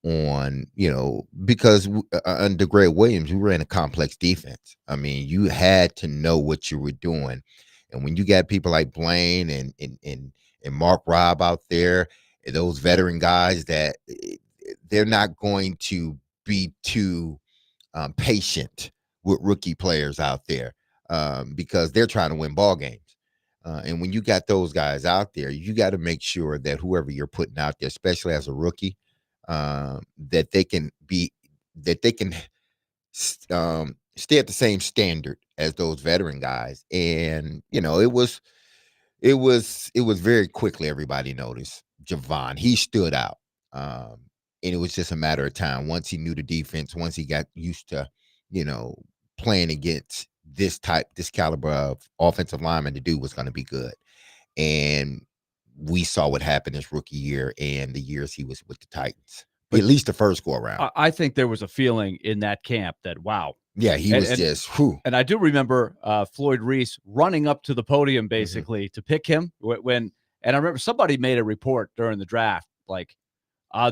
on, you know, because under Greg Williams, we ran a complex defense. I mean, you had to know what you were doing. And when you got people like Blaine and Mark Robb out there, and those veteran guys that they're not going to be too patient with rookie players out there because they're trying to win ball games. And when you got those guys out there, you got to make sure that whoever you're putting out there, especially as a rookie, that they can stay at the same standard as those veteran guys. And you know, it was very quickly everybody noticed Javon. He stood out, and it was just a matter of time. Once he knew the defense, once he got used to, you know, playing against this caliber of offensive lineman, the dude was going to be good. And we saw what happened his rookie year and the years he was with the Titans. But at least the first go around. I think there was a feeling in that camp that, wow. Yeah, he was just, whew. And I do remember Floyd Reese running up to the podium basically to pick him and I remember somebody made a report during the draft, like,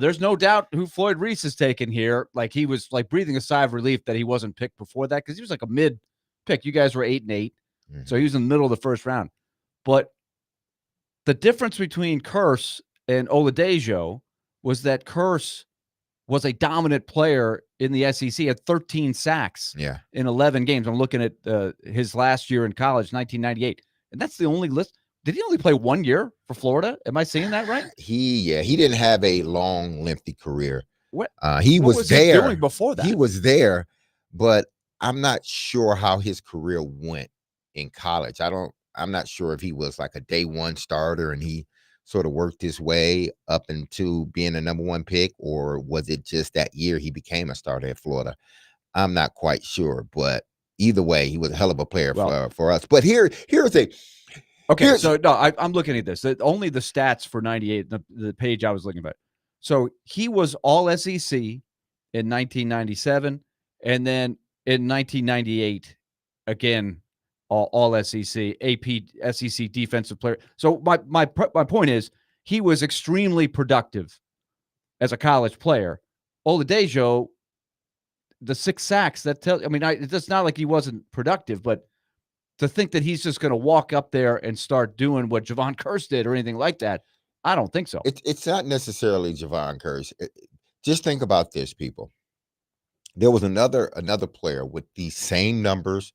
there's no doubt who Floyd Reese is taking here. Like he was like breathing a sigh of relief that he wasn't picked before that because he was like a mid pick. You guys were 8-8. So he was in the middle of the first round. But the difference between Curse and Ola Dejo was that Curse was a dominant player in the SEC, had 13 sacks in 11 games. I'm looking at his last year in college, 1998. And that's the only list. Did he only play 1 year for Florida? Am I seeing that right? He didn't have a long, lengthy career. What he was there. He doing before that? He was there, but I'm not sure how his career went in college. I'm not sure if he was like a day one starter and he sort of worked his way up into being a number one pick, or was it just that year he became a starter at Florida? I'm not quite sure, but either way, he was a hell of a player for us. But here's a okay. So no, I'm looking at this. Only the stats for 98, the page I was looking at. So he was all SEC in 1997, and then in 1998, again, all SEC, AP SEC defensive player. So my point is he was extremely productive as a college player. Ola Dejo, the 6 sacks, that tells. I mean, it's not like he wasn't productive, but to think that he's just going to walk up there and start doing what Javon Curse did or anything like that, I don't think so. It's not necessarily Javon Curse. Just think about this, people. There was another player with these same numbers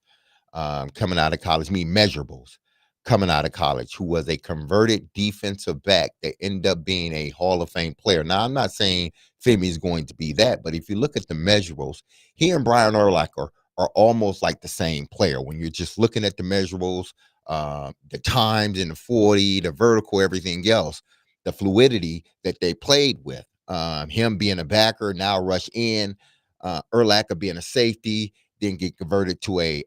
coming out of college, measurables coming out of college, who was a converted defensive back that ended up being a Hall of Fame player. Now, I'm not saying Femi is going to be that, but if you look at the measurables, he and Brian Urlacher are almost like the same player. When you're just looking at the measurables, the times in the 40, the vertical, everything else, the fluidity that they played with, him being a backer, now rush in, Urlacher being a safety, then get converted to I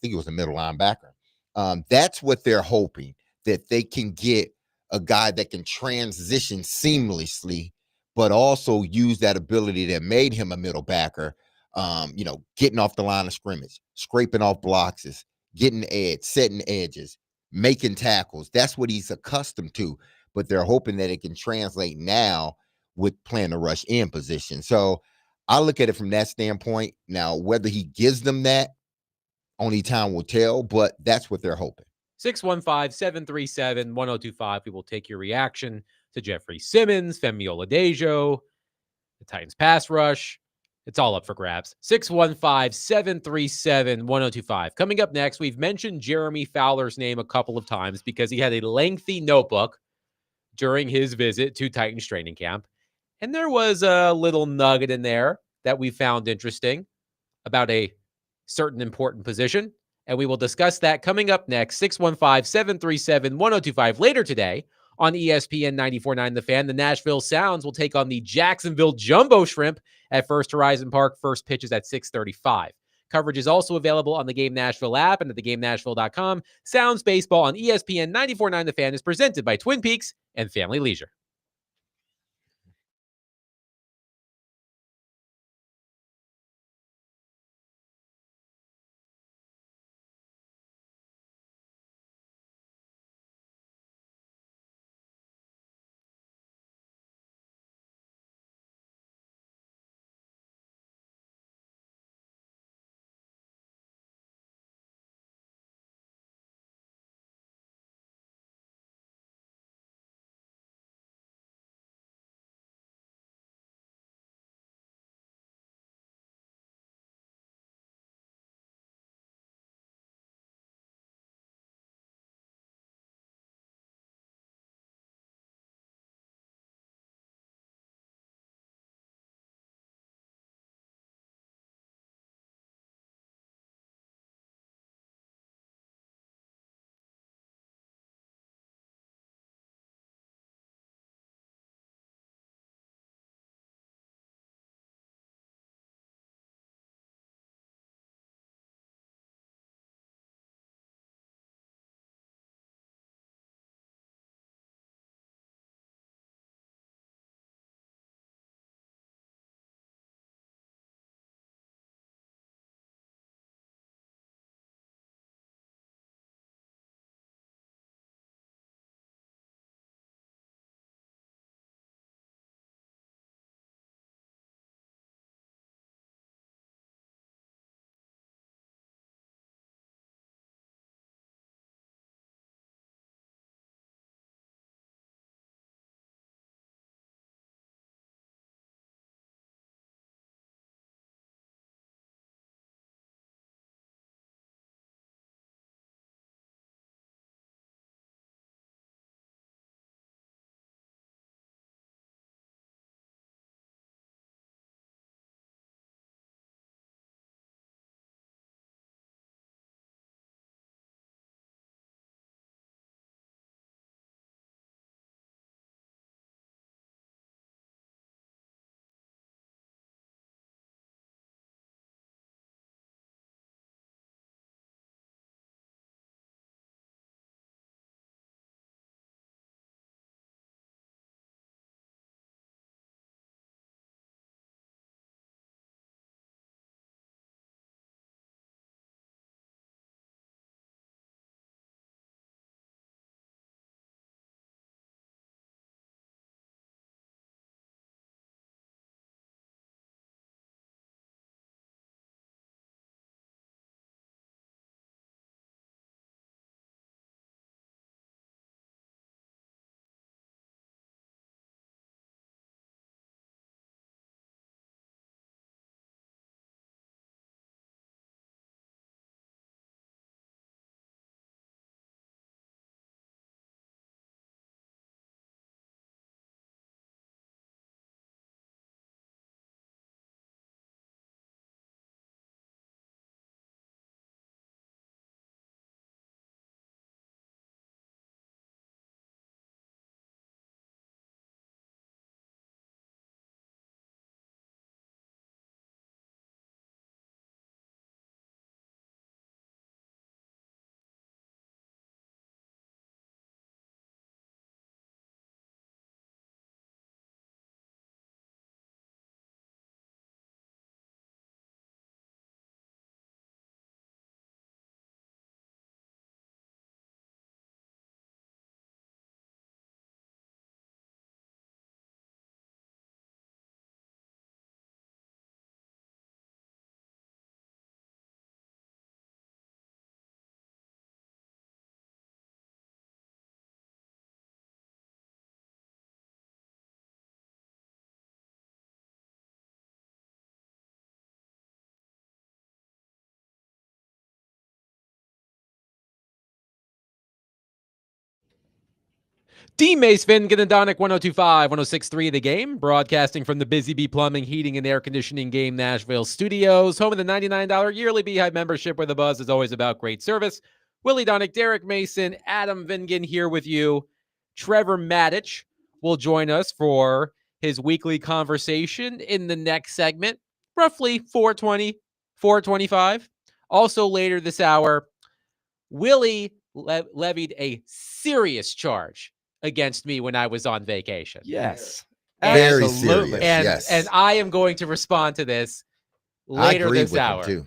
think it was a middle linebacker. That's what they're hoping, that they can get a guy that can transition seamlessly, but also use that ability that made him a middle backer. Getting off the line of scrimmage, scraping off blocks, getting edge, setting edges, making tackles. That's what he's accustomed to, but they're hoping that it can translate now with playing the rush in position. So I look at it from that standpoint. Now, whether he gives them that, only time will tell, but that's what they're hoping. 615-737-1025. We will take your reaction to Jeffrey Simmons, Femi Ola Dejo, the Titans pass rush. It's all up for grabs. 615-737-1025. Coming up next, we've mentioned Jeremy Fowler's name a couple of times because he had a lengthy notebook during his visit to Titans training camp. And there was a little nugget in there that we found interesting about a certain important position. And we will discuss that coming up next. 615-737-1025. Later today on ESPN 94.9 The Fan, the Nashville Sounds will take on the Jacksonville Jumbo Shrimp at First Horizon Park. First pitch is at 6:35. Coverage is also available on the Game Nashville app and at theGameNashville.com. Sounds Baseball on ESPN 94.9 The Fan is presented by Twin Peaks and Family Leisure. D. Mace Finn, Ganadonic 1025, 1063 The Game, broadcasting from the Busy Bee Plumbing, Heating, and Air Conditioning Game Nashville studios, home of the $99 yearly Beehive membership where the buzz is always about great service. Willie Donick, Derek Mason, Adam Vingan here with you. Trevor Maddich will join us for his weekly conversation in the next segment, roughly 4:20, 4:25. Also later this hour, Willie levied a serious charge against me when I was on vacation. Yes. Very Absolutely. serious. And, yes. and I am going to respond to this later I agree this with hour. him too.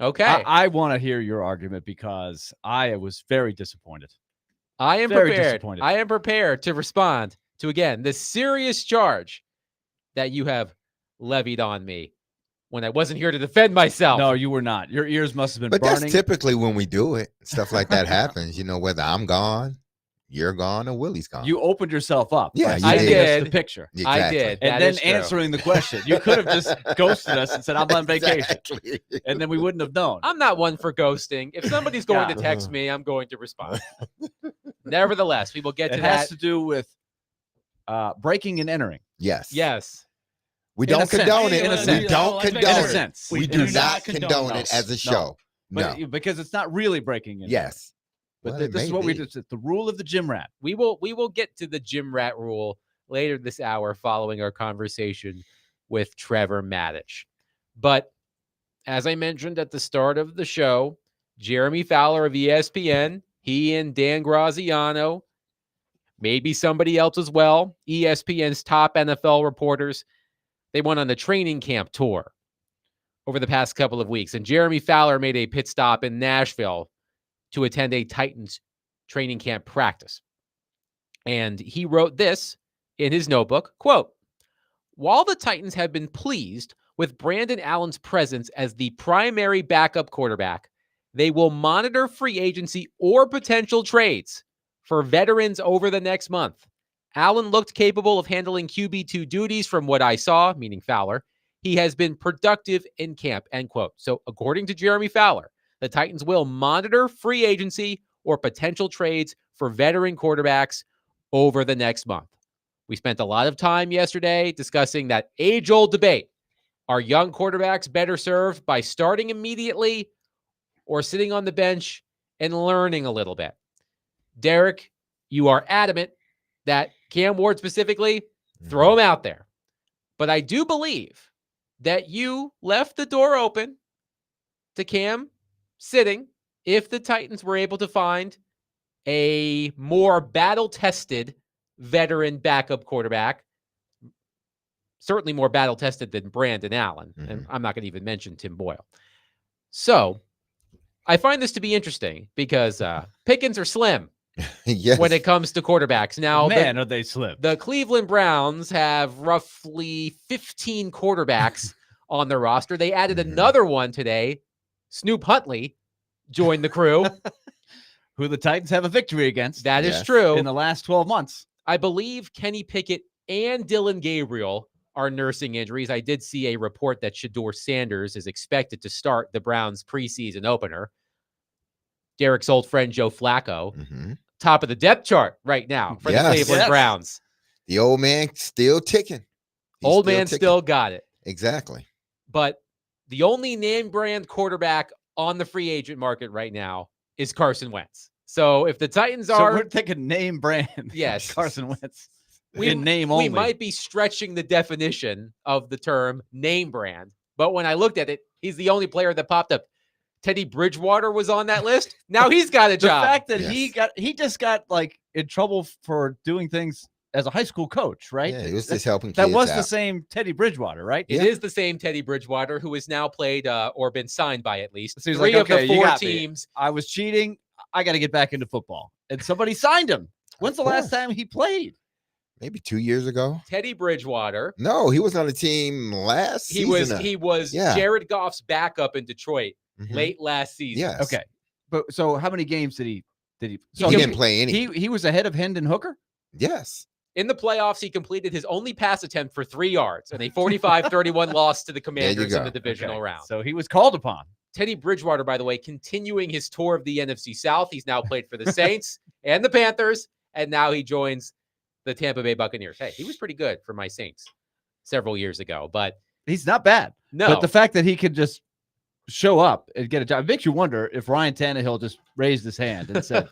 Okay. I want to hear your argument because I was very disappointed. I am very prepared. disappointed. I am prepared to respond to, again, the serious charge that you have levied on me when I wasn't here to defend myself. No, you were not. Your ears must have been But burning. that's typically when we do it. Stuff like that happens. Whether I'm gone, you're gone, or Willie's gone. You opened yourself up. Yeah, by you sending us did. the picture. Exactly. I did. And That then is true. answering the question. You could have just ghosted us and said, I'm on vacation. Exactly. And then we wouldn't have known. I'm not one for ghosting. If somebody's going Yeah. to text me, I'm going to respond. Nevertheless, we will get It to has that. to do with breaking and entering. Yes. Yes. We In a don't sense. condone it. In a We sense. don't Let's make condone sure. In a it. sense. We do not condone it as a show. But, No. because it's not really breaking and entering. Yes. But Well, this it is may what we be. did. The rule of the gym rat. We will get to the gym rat rule later this hour following our conversation with Trevor Maddich. But as I mentioned at the start of the show, Jeremy Fowler of ESPN, he and Dan Graziano, maybe somebody else as well, ESPN's top NFL reporters, they went on a training camp tour over the past couple of weeks. And Jeremy Fowler made a pit stop in Nashville to attend a Titans training camp practice. And he wrote this in his notebook, quote, "While the Titans have been pleased with Brandon Allen's presence as the primary backup quarterback, they will monitor free agency or potential trades for veterans over the next month. Allen looked capable of handling QB2 duties from what I saw," meaning Fowler. "He has been productive in camp," end quote. So according to Jeremy Fowler, the Titans will monitor free agency or potential trades for veteran quarterbacks over the next month. We spent a lot of time yesterday discussing that age-old debate. Are young quarterbacks better served by starting immediately or sitting on the bench and learning a little bit? Derek, you are adamant that Cam Ward specifically, throw him out there. But I do believe that you left the door open to Cam sitting if the Titans were able to find a more battle-tested veteran backup quarterback, certainly more battle-tested than Brandon Allen. And I'm not going to even mention Tim Boyle. So I find this to be interesting because pickings are slim Yes. when it comes to quarterbacks. Now, Man, are they slim. the Cleveland Browns have roughly 15 quarterbacks on their roster. They added another one today. Snoop Huntley joined the crew. Who the Titans have a victory against That is Yes. true. in the last 12 months. I believe Kenny Pickett and Dylan Gabriel are nursing injuries. I did see a report that Shedeur Sanders is expected to start the Browns preseason opener. Derek's old friend Joe Flacco, top of the depth chart right now for the Yes. Cleveland Yes. Browns. The old man still ticking. He's Old man ticking. still got it. Exactly. But the only name brand quarterback on the free agent market right now is Carson Wentz. So if the Titans So are, we're thinking name brand. Yes. Carson Wentz. we, in name only. we might be stretching the definition of the term name brand. But when I looked at it, he's the only player that popped up. Teddy Bridgewater was on that list. Now he's got a the job. fact that Yes. he just got like in trouble for doing things as a high school coach, right? Yeah, he was just helping That kids was the out. same Teddy Bridgewater, right? It is the same Teddy Bridgewater who has now played or been signed by at least So he's three like, of "Okay, the you 4 got me. teams. I was cheating. I got to get back into football. And somebody signed him. When's the last time he played? Maybe 2 years ago. Teddy Bridgewater. No, he was on the team last He season. was Yeah. Jared Goff's backup in Detroit Mhm. late last season. Yes. Okay. But so how many games did he So he didn't play any. he was ahead of Hendon Hooker? Yes. In the playoffs, he completed his only pass attempt for 3 yards and a 45-31 loss to the Commanders in go. the divisional Okay. round. So he was called upon. Teddy Bridgewater, by the way, continuing his tour of the NFC South. He's now played for the Saints and the Panthers and now he joins the Tampa Bay Buccaneers. Hey, he was pretty good for my Saints several years ago, but he's not bad. no. But the fact that he could just show up and get a job, it makes you wonder if Ryan Tannehill just raised his hand and said,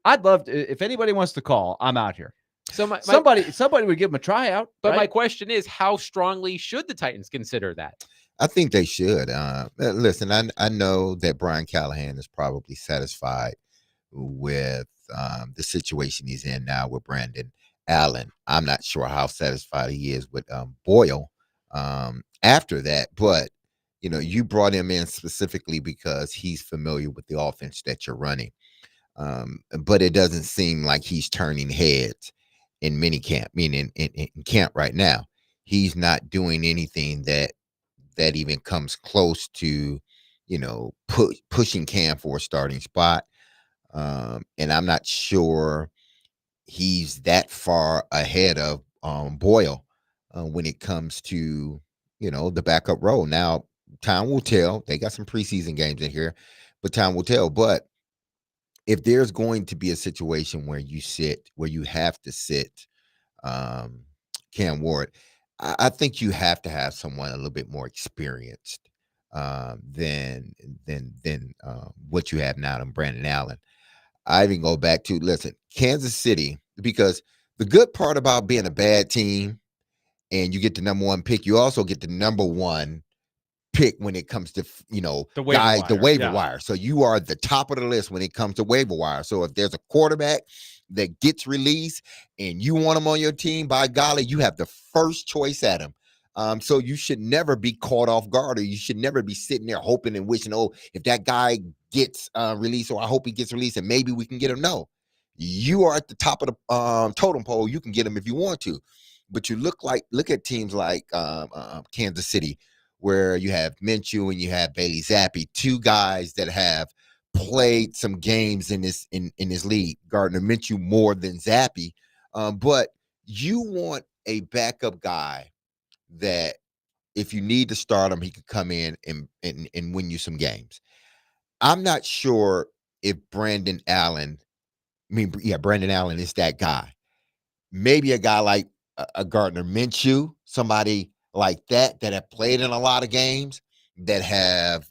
I'd love to, if anybody wants to call, I'm out here. So somebody would give him a tryout. But right? my question is, how strongly should the Titans consider that? I think they should. Listen, I know that Brian Callahan is probably satisfied with the situation he's in now with Brandon Allen. I'm not sure how satisfied he is with Boyle after that, but you brought him in specifically because he's familiar with the offense that you're running. But it doesn't seem like he's turning heads in minicamp, meaning in camp right now. He's not doing anything that even comes close to, pushing Cam for a starting spot. And I'm not sure he's that far ahead of Boyle when it comes to, the backup role. Now, time will tell. They got some preseason games in here, but time will tell. But if there's going to be a situation where you have to sit Cam Ward, I think you have to have someone a little bit more experienced than what you have now in Brandon Allen. I even go back to, listen, Kansas City, because the good part about being a bad team and you get the number one pick, you also get the number one pick when it comes to, the waiver wire. So you are at the top of the list when it comes to waiver wire. So if there's a quarterback that gets released and you want him on your team, by golly, you have the first choice at him. So you should never be caught off guard, or you should never be sitting there hoping and wishing, if that guy gets released, or I hope he gets released and maybe we can get him. No, you are at the top of the totem pole. You can get him if you want to, but you look at teams like Kansas City, where you have Minshew and you have Bailey Zappi, two guys that have played some games in this league. Gardner Minshew more than Zappi, but you want a backup guy that if you need to start him, he could come in and win you some games. I'm not sure if Brandon Allen is that guy. Maybe a guy like a Gardner Minshew, somebody like that have played in a lot of games, that have,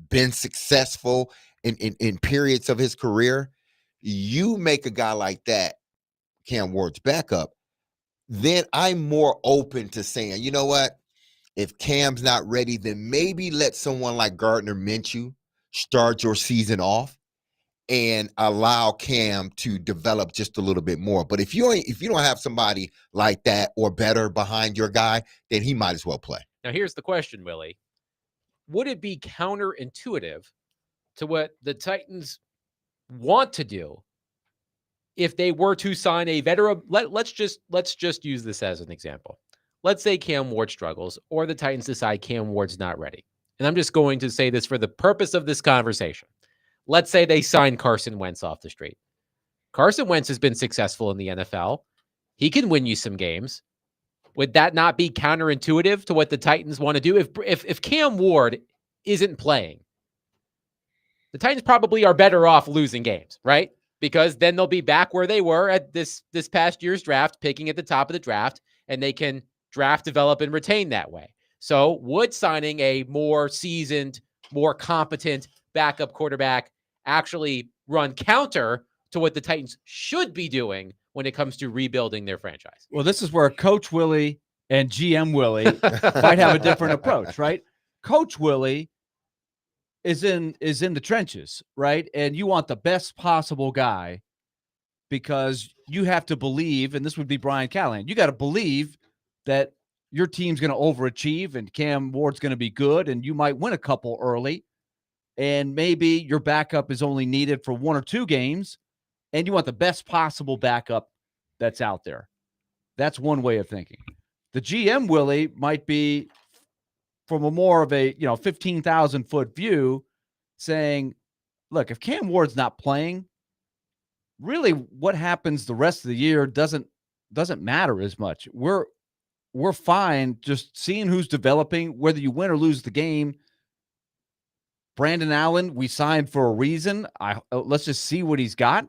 been successful in periods of his career. You make a guy like that Cam Ward's backup, then I'm more open to saying, you know what? If Cam's not ready, then maybe let someone like Gardner Minshew start your season off and allow Cam to develop just a little bit more. But if you don't have somebody like that or better behind your guy, then he might as well play. Now, here's the question, Willie. Would it be counterintuitive to what the Titans want to do if they were to sign a veteran? Let's just use this as an example. Let's say Cam Ward struggles, or the Titans decide Cam Ward's not ready. And I'm just going to say this for the purpose of this conversation. Let's say they sign Carson Wentz off the street. Carson Wentz has been successful in the NFL. He can win you some games. Would that not be counterintuitive to what the Titans want to do? If Cam Ward isn't playing, the Titans probably are better off losing games, right? Because then they'll be back where they were at this past year's draft, picking at the top of the draft, and they can draft, develop, and retain that way. So would signing a more seasoned, more competent backup quarterback actually run counter to what the Titans should be doing when it comes to rebuilding their franchise? Well, this is where Coach Willie and GM Willie might have a different approach, right? Coach Willie is in the trenches, right? And you want the best possible guy because you have to believe, and this would be Brian Callahan, you got to believe that your team's going to overachieve and Cam Ward's going to be good and you might win a couple early. And maybe your backup is only needed for one or two games, and you want the best possible backup that's out there. That's one way of thinking. The GM Willie might be from a more of a 15,000-foot view, saying, "Look, if Cam Ward's not playing, really, what happens the rest of the year doesn't matter as much. We're fine just seeing who's developing, whether you win or lose the game." Brandon Allen, we signed for a reason. Let's just see what he's got.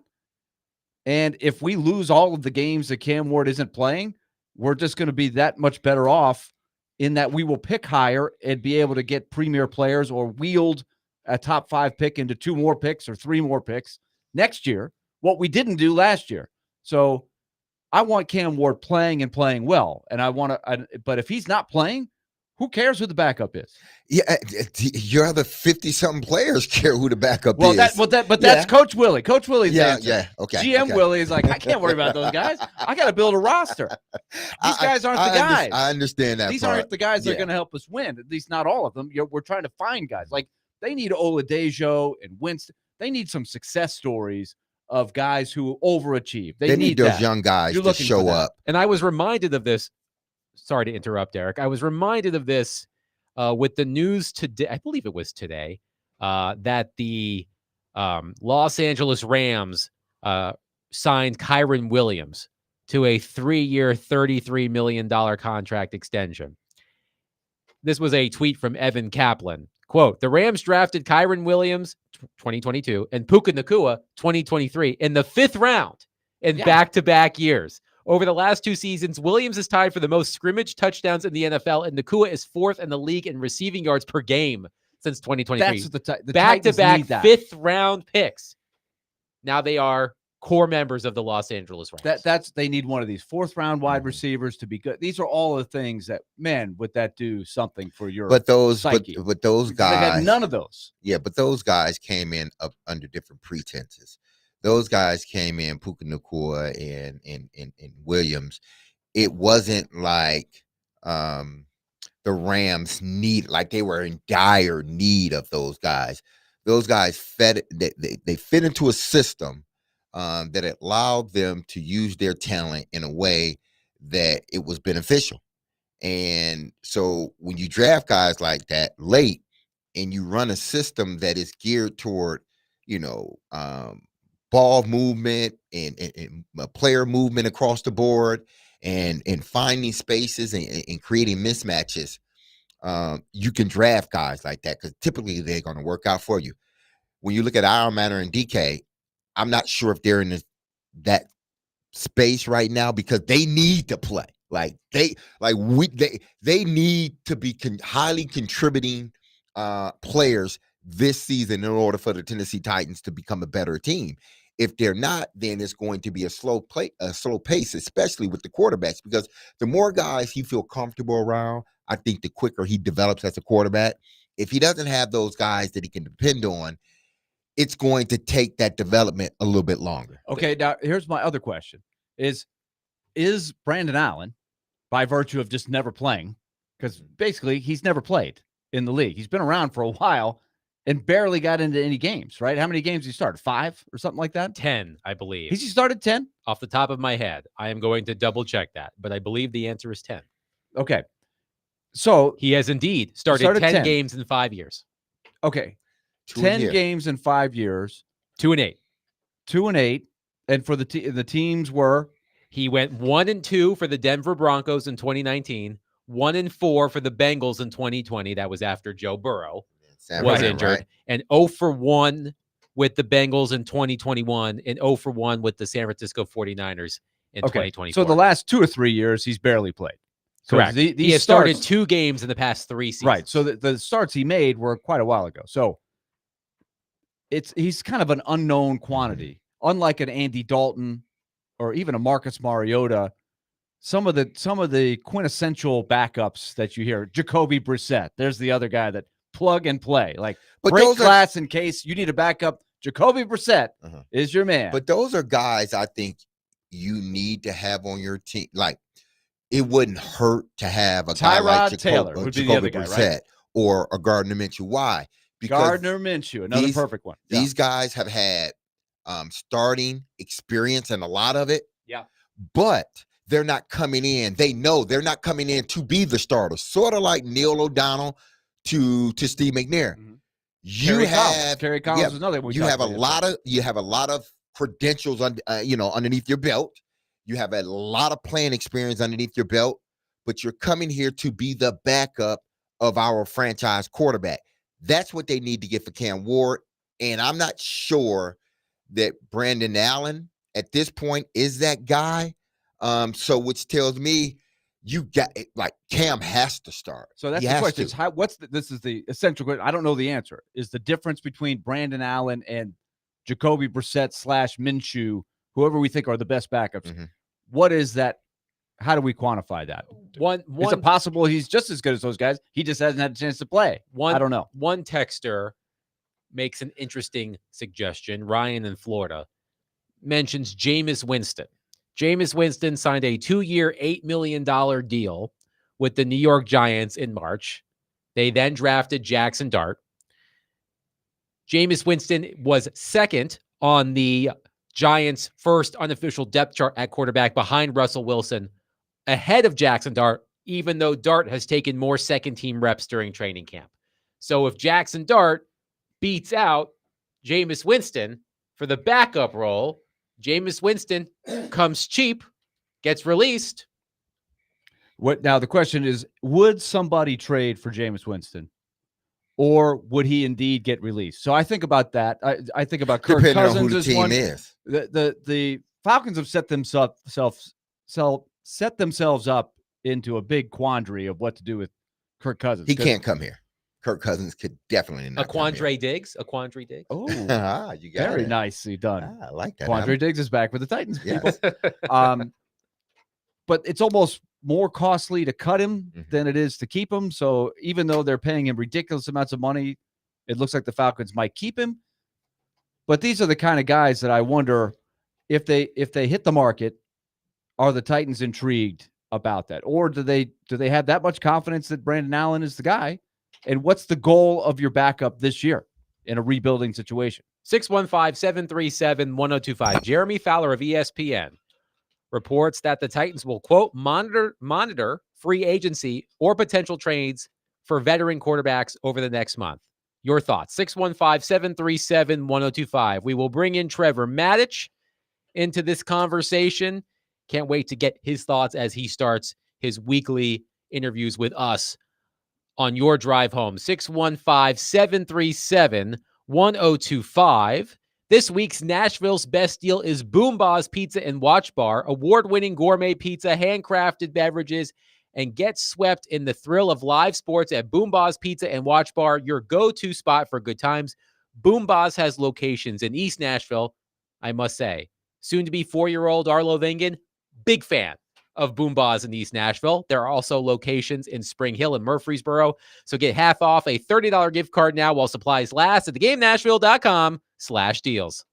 And if we lose all of the games that Cam Ward isn't playing, we're just going to be that much better off in that we will pick higher and be able to get premier players or wield a top 5 pick into 2 more picks or 3 more picks next year, what we didn't do last year. So I want Cam Ward playing and playing well. And I want to, but if he's not playing, who cares who the backup is? Yeah, your other 50-something players care who the backup Well, is. That's Coach Willie. Coach Willie's answer. Yeah, okay. GM okay. Willie is like, I can't worry about those guys. I got to build a roster. These guys aren't the guys. I understand that. These part. aren't the guys that are going to help us win. At least not all of them. We're trying to find guys. Like they need Ola Dejo and Winston. They need some success stories of guys who overachieve. They need those that. young guys to show up. And I was reminded of this. Sorry to interrupt, Eric. I was reminded of this with the news today. I believe it was today that the Los Angeles Rams signed Kyron Williams to a 3-year, $33 million contract extension. This was a tweet from Evan Kaplan. Quote, the Rams drafted Kyron Williams, 2022, and Puka Nacua, 2023, in the 5th round in back-to-back years. Over the last 2 seasons, Williams is tied for the most scrimmage touchdowns in the NFL, and Nacua is 4th in the league in receiving yards per game since 2023. That's the back-to-back 5th-round picks. Now they are core members of the Los Angeles Rams. They need one of these 4th-round wide receivers to be good. These are all the things that, man, would that do something for your psyche? But those guys, they got none of those. Yeah, but those guys came in up under different pretenses. Those guys came in, Puka Nacua and Williams. It wasn't like the Rams they were in dire need of those guys. Those guys they fit into a system that allowed them to use their talent in a way that it was beneficial. And so when you draft guys like that late and you run a system that is geared toward, ball movement and player movement across the board and finding spaces and creating mismatches, you can draft guys like that because typically they're going to work out for you. When you look at Iron Manor and DK, I'm not sure if they're in that space right now because they need to play. They need to be highly contributing players this season in order for the Tennessee Titans to become a better team. If they're not, then it's going to be a slow pace, especially with the quarterbacks, because the more guys he feel comfortable around, I think the quicker he develops as a quarterback. If he doesn't have those guys that he can depend on, it's going to take that development a little bit longer. Okay, now here's my other question. Is Brandon Allen, by virtue of just never playing, because basically he's never played in the league. He's been around for a while and barely got into any games, right? How many games he started? 5 or something like that? 10, I believe. He started 10? Off the top of my head. I am going to double check that, but I believe the answer is 10. Okay. So he has indeed started 10 games in 5 years. Okay. 10 games in 5 years. 2-8. 2-8. And for the teams were? He went 1-2 for the Denver Broncos in 2019, 1-4 for the Bengals in 2020. That was after Joe Burrow was injured, and 0-1 with the Bengals in 2021, and 0-1 with the San Francisco 49ers in 2024. So the last 2 or 3 years, he's barely played. Correct. He has started 2 games in the past 3 seasons. Right. So the starts he made were quite a while ago. So he's kind of an unknown quantity, unlike an Andy Dalton or even a Marcus Mariota. Some of the quintessential backups that you hear, Jacoby Brissett. There's the other guy that plug and play, break glass in case you need a backup. Jacoby Brissett is your man. But those are guys I think you need to have on your team. It wouldn't hurt to have a guy like Taylor would be the other guy, Brissett, right? Or a Gardner Minshew. Why? Because Gardner Minshew, another perfect one. These guys have had starting experience and a lot of it. Yeah. But they're not coming in. They know they're not coming in to be the starter. Sort of like Neil O'Donnell to Steve McNair. Mm-hmm. Kerry Collins is another one. You have a lot of credentials underneath your belt. You have a lot of playing experience underneath your belt, but you're coming here to be the backup of our franchise quarterback. That's what they need to get for Cam Ward. And I'm not sure that Brandon Allen at this point is that guy. So which tells me you got like Cam has to start. So that's the question. Is this is the essential question. I don't know the answer. Is the difference between Brandon Allen and Jacoby Brissett / Minshew, whoever we think are the best backups? Mm-hmm. What is that? How do we quantify that? Is it possible he's just as good as those guys? He just hasn't had a chance to play. I don't know. One texter makes an interesting suggestion. Ryan in Florida mentions Jameis Winston. Jameis Winston signed a 2-year, $8 million deal with the New York Giants in March. They then drafted Jackson Dart. Jameis Winston was second on the Giants' first unofficial depth chart at quarterback behind Russell Wilson, ahead of Jackson Dart, even though Dart has taken more second-team reps during training camp. So if Jackson Dart beats out Jameis Winston for the backup role, Jameis Winston comes cheap, gets released. Now the question is, would somebody trade for Jameis Winston? Or would he indeed get released? So I think about that. I think about Kirk Depending Cousins on who the team one. is. The Falcons have set themselves up into a big quandary of what to do with Kirk Cousins. He can't come here. Kirk Cousins could definitely not. A Quandre Diggs. Oh, you got very it. nicely done. I like that. Quandre Diggs is back with the Titans, people. Yes. But it's almost more costly to cut him than it is to keep him. So even though they're paying him ridiculous amounts of money, it looks like the Falcons might keep him. But these are the kind of guys that I wonder if they hit the market, are the Titans intrigued about that? Or do they have that much confidence that Brandon Allen is the guy? And what's the goal of your backup this year in a rebuilding situation? 615-737-1025. Jeremy Fowler of ESPN reports that the Titans will, quote, monitor free agency or potential trades for veteran quarterbacks over the next month. Your thoughts? 615-737-1025. We will bring in Trevor Maddich into this conversation. Can't wait to get his thoughts as he starts his weekly interviews with us on your drive home. 615-737-1025. This week's Nashville's best deal is Boomba's Pizza and Watch Bar, award-winning gourmet pizza, handcrafted beverages, and get swept in the thrill of live sports at Boomba's Pizza and Watch Bar, your go-to spot for good times. Boomba's has locations in East Nashville, I must say. Soon-to-be 4-year-old Arlo Vengan, big fan of Boomba's in East Nashville. There are also locations in Spring Hill and Murfreesboro. So get half off a $30 gift card now while supplies last at thegamenashville.com/deals.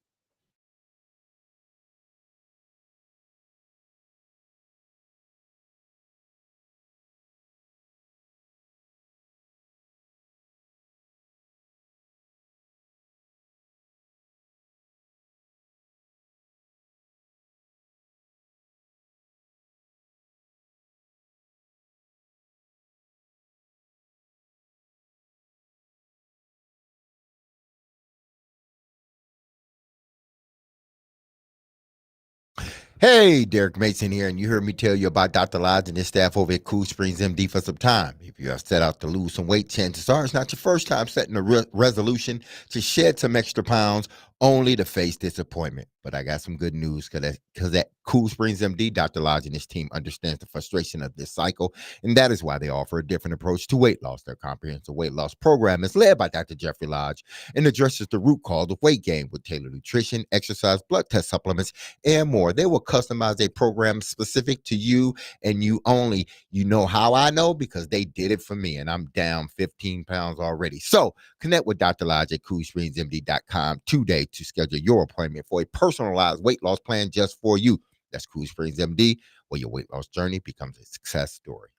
Hey, Derek Mason here, and you heard me tell you about Dr. Lodge and his staff over at Cool Springs MD for some time. If you have set out to lose some weight, chances are it's not your first time setting a resolution to shed some extra pounds only to face disappointment. But I got some good news because at Cool Springs MD, Dr. Lodge and his team understands the frustration of this cycle, and that is why they offer a different approach to weight loss. Their comprehensive weight loss program is led by Dr. Jeffrey Lodge and addresses the root cause of weight gain with tailored nutrition, exercise, blood test supplements, and more. They will customize a program specific to you and you only. You know how I know? Because they did it for me, and I'm down 15 pounds already. So connect with Dr. Lodge at CoolSpringsMD.com today to schedule your appointment for a personalized weight loss plan just for you. That's Cool Springs MD, where your weight loss journey becomes a success story.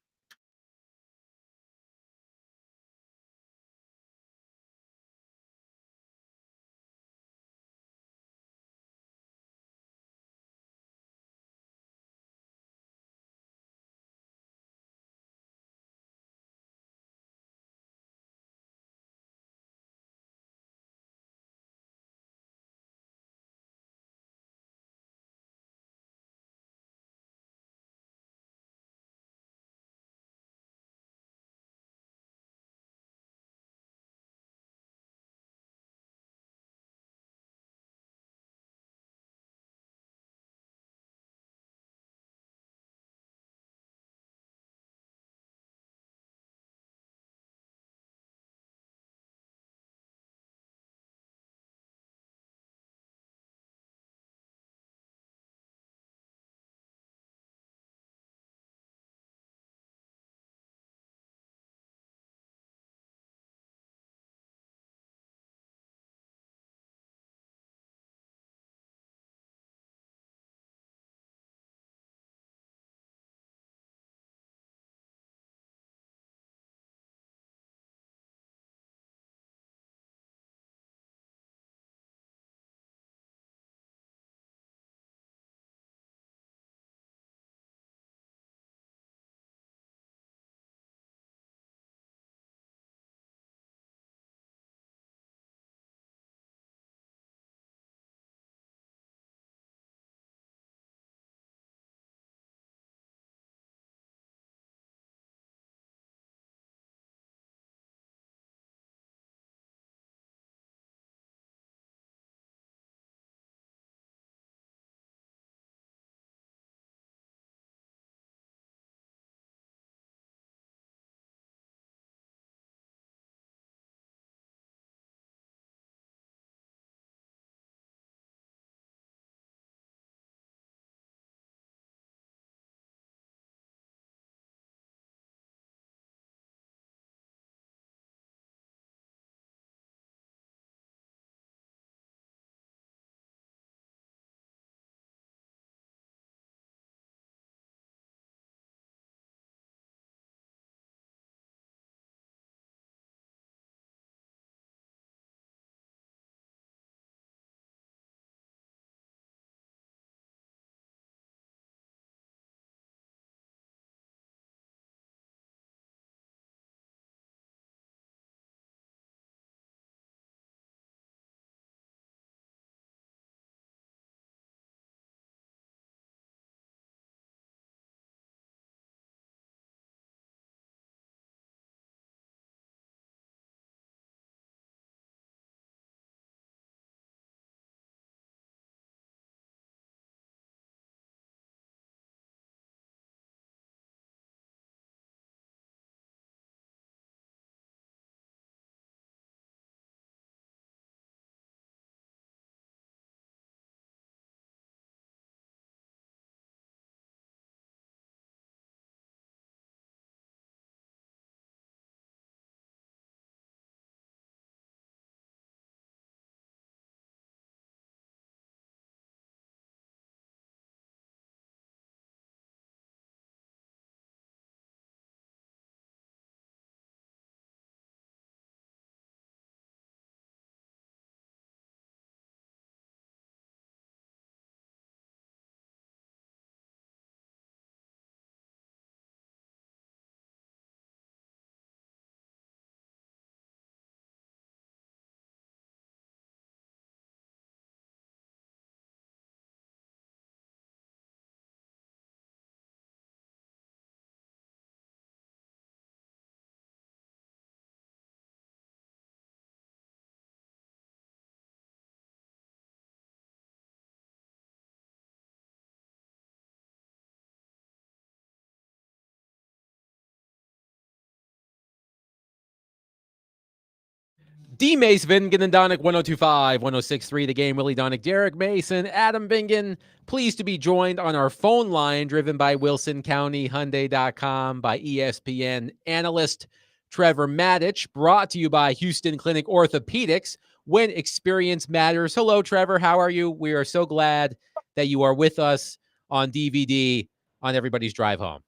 D. Mace, Vingan and Donick, 1025, 1063, The Game, Willie Donick, Derek Mason, Adam Vingan. Pleased to be joined on our phone line, driven by WilsonCountyHyundai.com, by ESPN analyst Trevor Maddich, brought to you by Houston Clinic Orthopedics, when experience matters. Hello, Trevor. How are you? We are so glad that you are with us on DVD on everybody's drive home.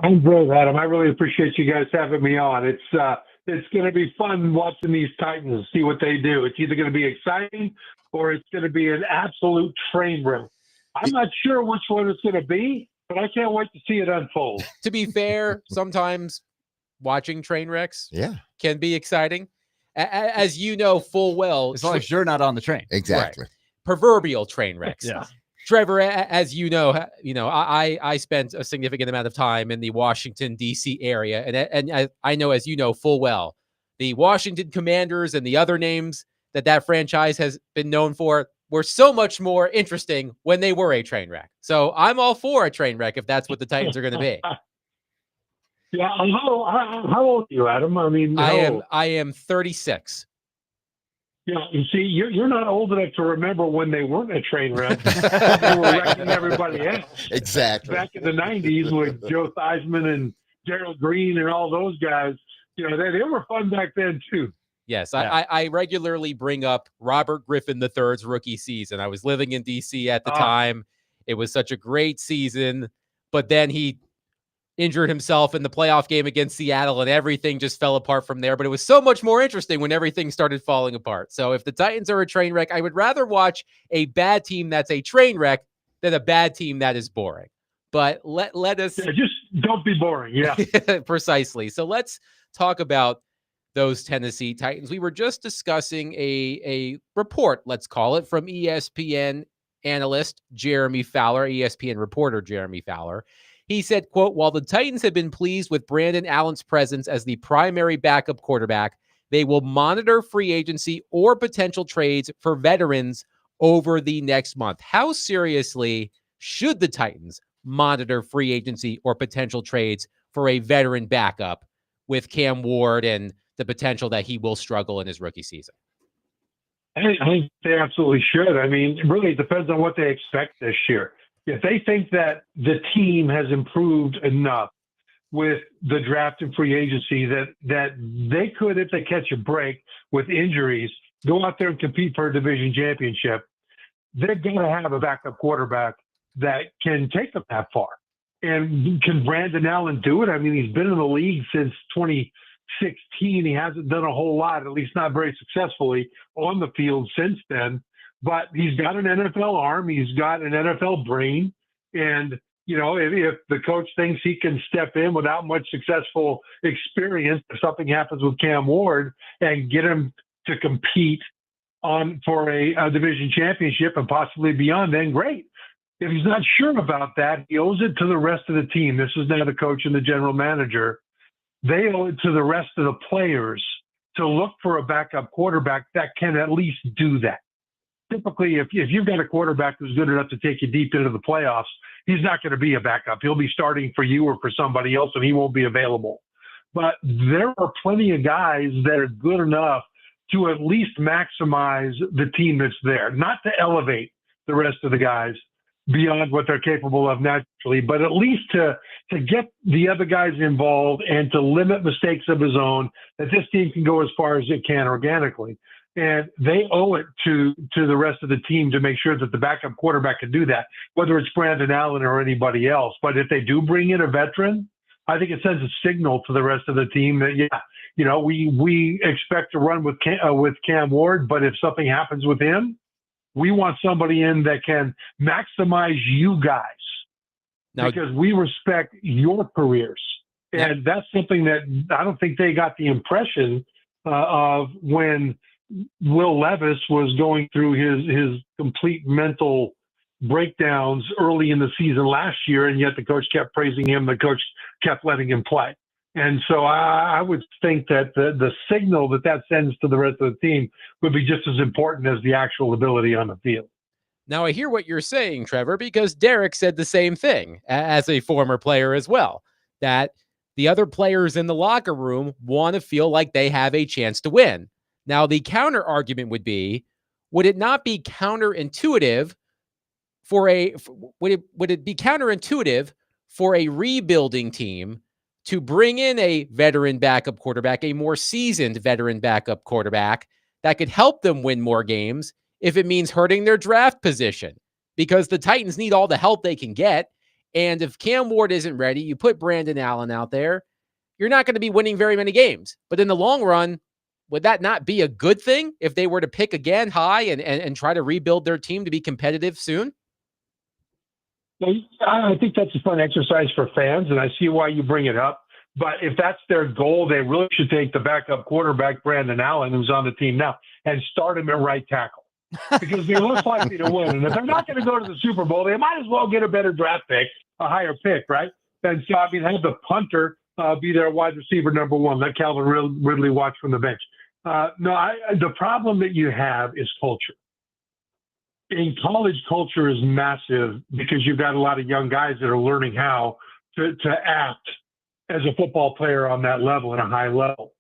I'm great, Adam. I really appreciate you guys having me on. It's going to be fun watching these Titans, see what they do. It's either going to be exciting or it's going to be an absolute train wreck. I'm not sure which one it's going to be, but I can't wait to see it unfold. To be fair, sometimes watching train wrecks can be exciting. As you know full well. As long as you're not on the train. Exactly. Right. Proverbial train wrecks. Yeah. Trevor, as you know, I spent a significant amount of time in the Washington, D.C. area. And I know, as you know full well, the Washington Commanders and the other names that franchise has been known for were so much more interesting when they were a train wreck. So I'm all for a train wreck if that's what the Titans are going to be. Yeah. How old are you, Adam? I mean, I am 36. Yeah, you see, you're not old enough to remember when they weren't a train wreck. They were wrecking everybody else. Exactly. Back in the 90s with Joe Theismann and Gerald Green and all those guys, they were fun back then too. Yes, yeah. I regularly bring up Robert Griffin III's rookie season. I was living in D.C. at the time. It was such a great season, but then he injured himself in the playoff game against Seattle, and everything just fell apart from there. But it was so much more interesting when everything started falling apart. So if the Titans are a train wreck, I would rather watch a bad team that's a train wreck than a bad team that is boring. But let us just don't be boring. Yeah, precisely. So let's talk about those Tennessee Titans. We were just discussing a report, let's call it, from ESPN analyst Jeremy Fowler, ESPN reporter Jeremy Fowler. He said, quote, while the Titans have been pleased with Brandon Allen's presence as the primary backup quarterback, they will monitor free agency or potential trades for veterans over the next month. How seriously should the Titans monitor free agency or potential trades for a veteran backup with Cam Ward and the potential that he will struggle in his rookie season? I think they absolutely should. I mean, it really depends on what they expect this year. If they think that the team has improved enough with the draft and free agency that they could, if they catch a break with injuries, go out there and compete for a division championship, they're going to have a backup quarterback that can take them that far. And can Brandon Allen do it? I mean, he's been in the league since 2016. He hasn't done a whole lot, at least not very successfully, on the field since then. But he's got an NFL arm. He's got an NFL brain. And, if the coach thinks he can step in without much successful experience, if something happens with Cam Ward, and get him to compete for a division championship and possibly beyond, then great. If he's not sure about that, he owes it to the rest of the team. This is now the coach and the general manager. They owe it to the rest of the players to look for a backup quarterback that can at least do that. Typically, if you've got a quarterback who's good enough to take you deep into the playoffs, he's not going to be a backup. He'll be starting for you or for somebody else, and he won't be available. But there are plenty of guys that are good enough to at least maximize the team that's there, not to elevate the rest of the guys beyond what they're capable of naturally, but at least to get the other guys involved and to limit mistakes of his own, that this team can go as far as it can organically. And they owe it to the rest of the team to make sure that the backup quarterback can do that, whether it's Brandon Allen or anybody else. But if they do bring in a veteran, I think it sends a signal to the rest of the team that, we expect to run with Cam Ward, but if something happens with him, we want somebody in that can maximize you guys because we respect your careers. And that's something that I don't think they got the impression of when Will Levis was going through his complete mental breakdowns early in the season last year, and yet the coach kept praising him. The coach kept letting him play. And so I would think that the signal that sends to the rest of the team would be just as important as the actual ability on the field. Now, I hear what you're saying, Trevor, because Derek said the same thing as a former player as well, that The other players in the locker room want to feel like they have a chance to win. Now, the counter argument would it not be counterintuitive would it be counterintuitive for a rebuilding team to bring in a veteran backup quarterback, a more seasoned veteran backup quarterback that could help them win more games if it means hurting their draft position? Because the Titans need all the help they can get. And if Cam Ward isn't ready, you put Brandon Allen out there, you're not going to be winning very many games. But in the long run, would that not be a good thing if they were to pick again high and try to rebuild their team to be competitive soon? I think that's a fun exercise for fans, and I see why you bring it up. But if that's their goal, they really should take the backup quarterback, Brandon Allen, who's on the team now, and start him at right tackle. Because they're less likely to win. And if they're not going to go to the Super Bowl, they might as well get a better draft pick, a higher pick, right? And so, I mean, have the punter be their wide receiver number one. Let Calvin Ridley watch from the bench. The problem that you have is culture. In college, culture is massive because you've got a lot of young guys that are learning how to act as a football player on that level, at a high level.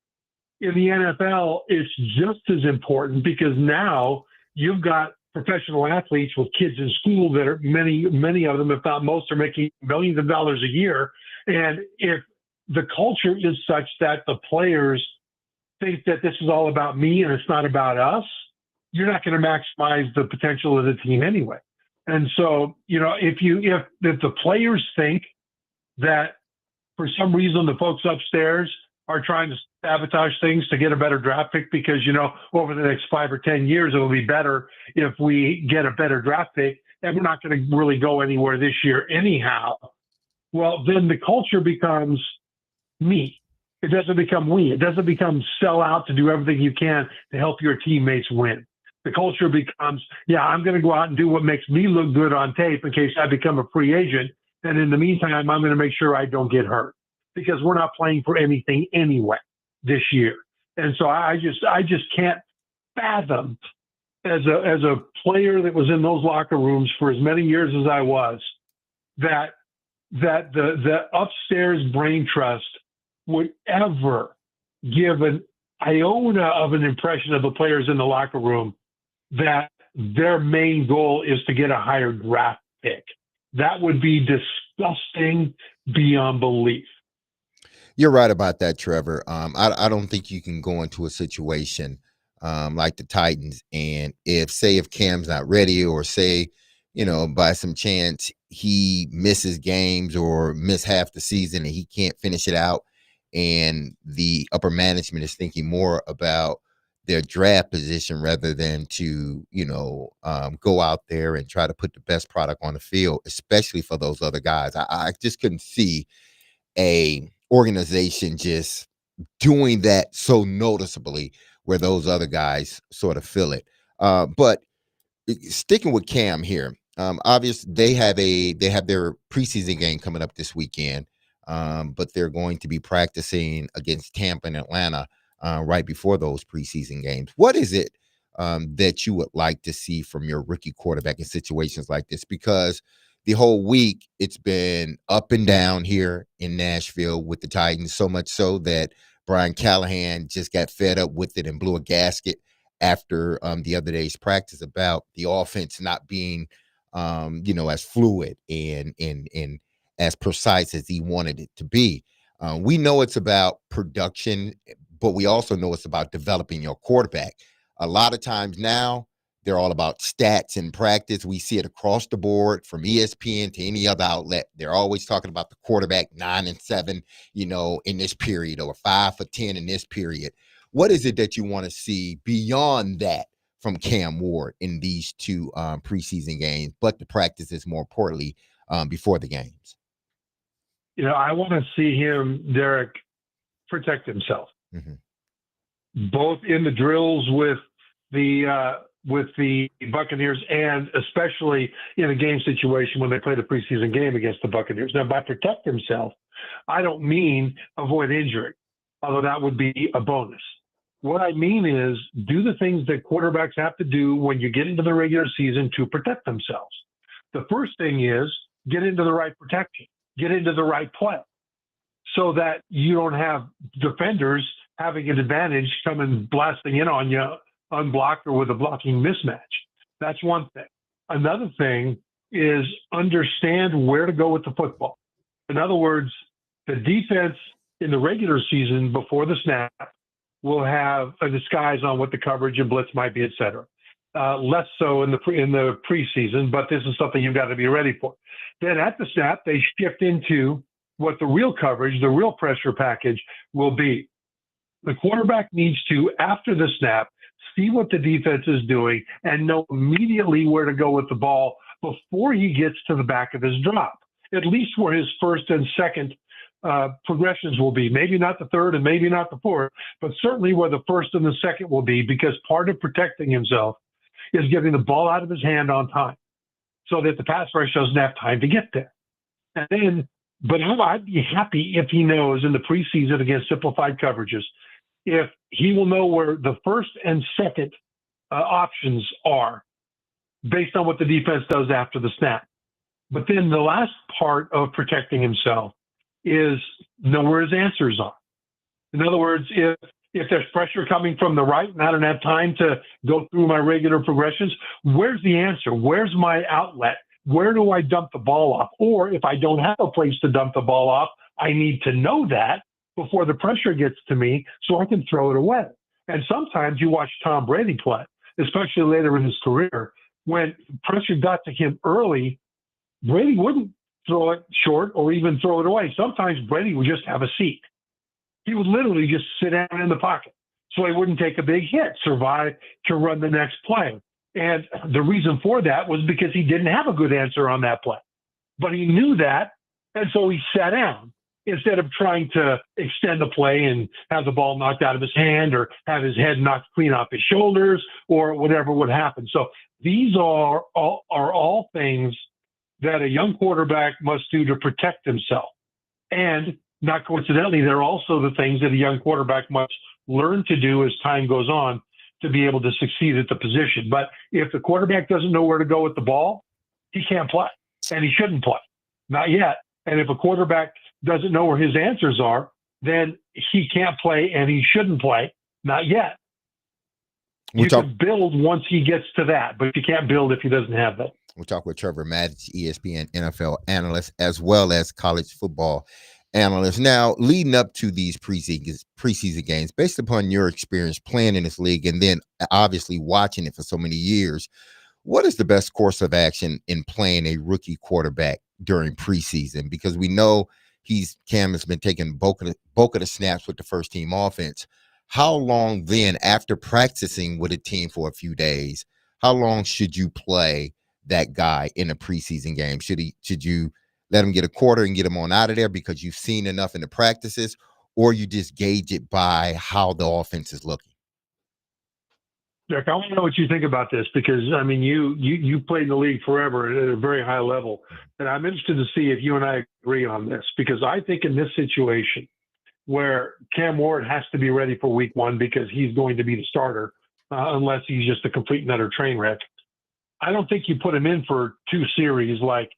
In the NFL, it's just as important because now you've got professional athletes with kids in school that are many of them, if not most, are making millions of dollars a year. And if the culture is such that the players think that this is all about me and it's not about us, you're not going to maximize the potential of the team anyway. And so, if the players think that for some reason the folks upstairs are trying to sabotage things to get a better draft pick because, over the next 5 or 10 years, it'll be better if we get a better draft pick and we're not going to really go anywhere this year anyhow. Well, then the culture becomes me. It doesn't become we. It doesn't become sell out to do everything you can to help your teammates win. The culture becomes, I'm going to go out and do what makes me look good on tape in case I become a free agent. And in the meantime, I'm going to make sure I don't get hurt because we're not playing for anything anyway this year. And so I just can't fathom as a player that was in those locker rooms for as many years as I was, that the upstairs brain trust would ever give an iota of an impression of the players in the locker room that their main goal is to get a higher draft pick. That would be disgusting beyond belief. You're right about that, Trevor. I don't think you can go into a situation like the Titans, and if Cam's not ready, or say, by some chance he misses games or miss half the season and he can't finish it out, and the upper management is thinking more about their draft position rather than to, go out there and try to put the best product on the field, especially for those other guys. I just couldn't see a organization just doing that so noticeably where those other guys sort of feel it. But sticking with Cam here, obviously they have their preseason game coming up this weekend, but they're going to be practicing against Tampa and Atlanta right before those preseason games. What is it that you would like to see from your rookie quarterback in situations like this? Because the whole week it's been up and down here in Nashville with the Titans, so much so that Brian Callahan just got fed up with it and blew a gasket after the other day's practice about the offense not being, as fluid and as precise as he wanted it to be. We know it's about production, but we also know it's about developing your quarterback. A lot of times now, they're all about stats in practice. We see it across the board from ESPN to any other outlet. They're always talking about the quarterback 9 and 7, in this period, or 5 for 10 in this period. What is it that you want to see beyond that from Cam Ward in these two preseason games, but the practices more importantly before the games? I want to see him, Derek, protect himself, both in the drills with the Buccaneers and especially in a game situation when they play the preseason game against the Buccaneers. Now, by protect himself, I don't mean avoid injury, although that would be a bonus. What I mean is do the things that quarterbacks have to do when you get into the regular season to protect themselves. The first thing is get into the right protection, get into the right play. so that you don't have defenders having an advantage coming blasting in on you unblocked or with a blocking mismatch. That's one thing. Another thing is understand where to go with the football. In other words, the defense in the regular season before the snap will have a disguise on what the coverage and blitz might be, et cetera. Less so in the preseason, but this is something you've got to be ready for. Then at the snap, they shift into what the real coverage, the real pressure package will be. The quarterback needs to, after the snap, see what the defense is doing and know immediately where to go with the ball before he gets to the back of his drop, at least where his first and second progressions will be. Maybe not the third and maybe not the fourth, but certainly where the first and the second will be, because part of protecting himself is getting the ball out of his hand on time so that the pass rush doesn't have time to get there. And then, but I'd be happy if he knows in the preseason against simplified coverages, if he will know where the first and second options are based on what the defense does after the snap. But then the last part of protecting himself is know where his answers are. In other words, if there's pressure coming from the right and I don't have time to go through my regular progressions, where's the answer? Where's my outlet? Where do I dump the ball off? Or if I don't have a place to dump the ball off, I need to know that before the pressure gets to me so I can throw it away. And sometimes you watch Tom Brady play, especially later in his career, when pressure got to him early, Brady wouldn't throw it short or even throw it away. Sometimes Brady would just have a seat. He would literally just sit down in the pocket so he wouldn't take a big hit, survive to run the next play. And the reason for that was because he didn't have a good answer on that play. But he knew that, and so he sat down instead of trying to extend the play and have the ball knocked out of his hand or have his head knocked clean off his shoulders or whatever would happen. So these are all things that a young quarterback must do to protect himself. And not coincidentally, they're also the things that a young quarterback must learn to do as time goes on to be able to succeed at the position. But if the quarterback doesn't know where to go with the ball, he can't play, and he shouldn't play. Not yet. And if a quarterback doesn't know where his answers are, then he can't play and he shouldn't play. Not yet. You can build once he gets to that, but you can't build if he doesn't have that. We'll talk with Trevor Maddox, ESPN NFL analyst, as well as college football analyst. Now, leading up to these preseason games, based upon your experience playing in this league and then obviously watching it for so many years, what is the best course of action in playing a rookie quarterback during preseason? Because we know Cam has been taking bulk of the snaps with the first team offense. How long then, after practicing with a team for a few days, how long should you play that guy in a preseason game? Should you let him get a quarter and get him on out of there because you've seen enough in the practices, or you just gauge it by how the offense is looking? Derek, I want to know what you think about this because, I mean, you played in the league forever at a very high level, and I'm interested to see if you and I agree on this because I think in this situation where Cam Ward has to be ready for week one because he's going to be the starter unless he's just a complete and utter train wreck, I don't think you put him in for 2 series like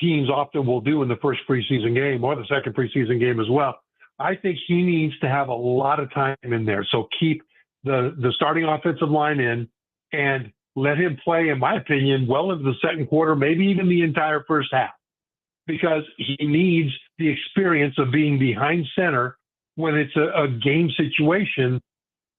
teams often will do in the first preseason game or the second preseason game as well. I think he needs to have a lot of time in there. So keep the starting offensive line in and let him play, in my opinion, well into the second quarter, maybe even the entire first half, because he needs the experience of being behind center when it's a game situation.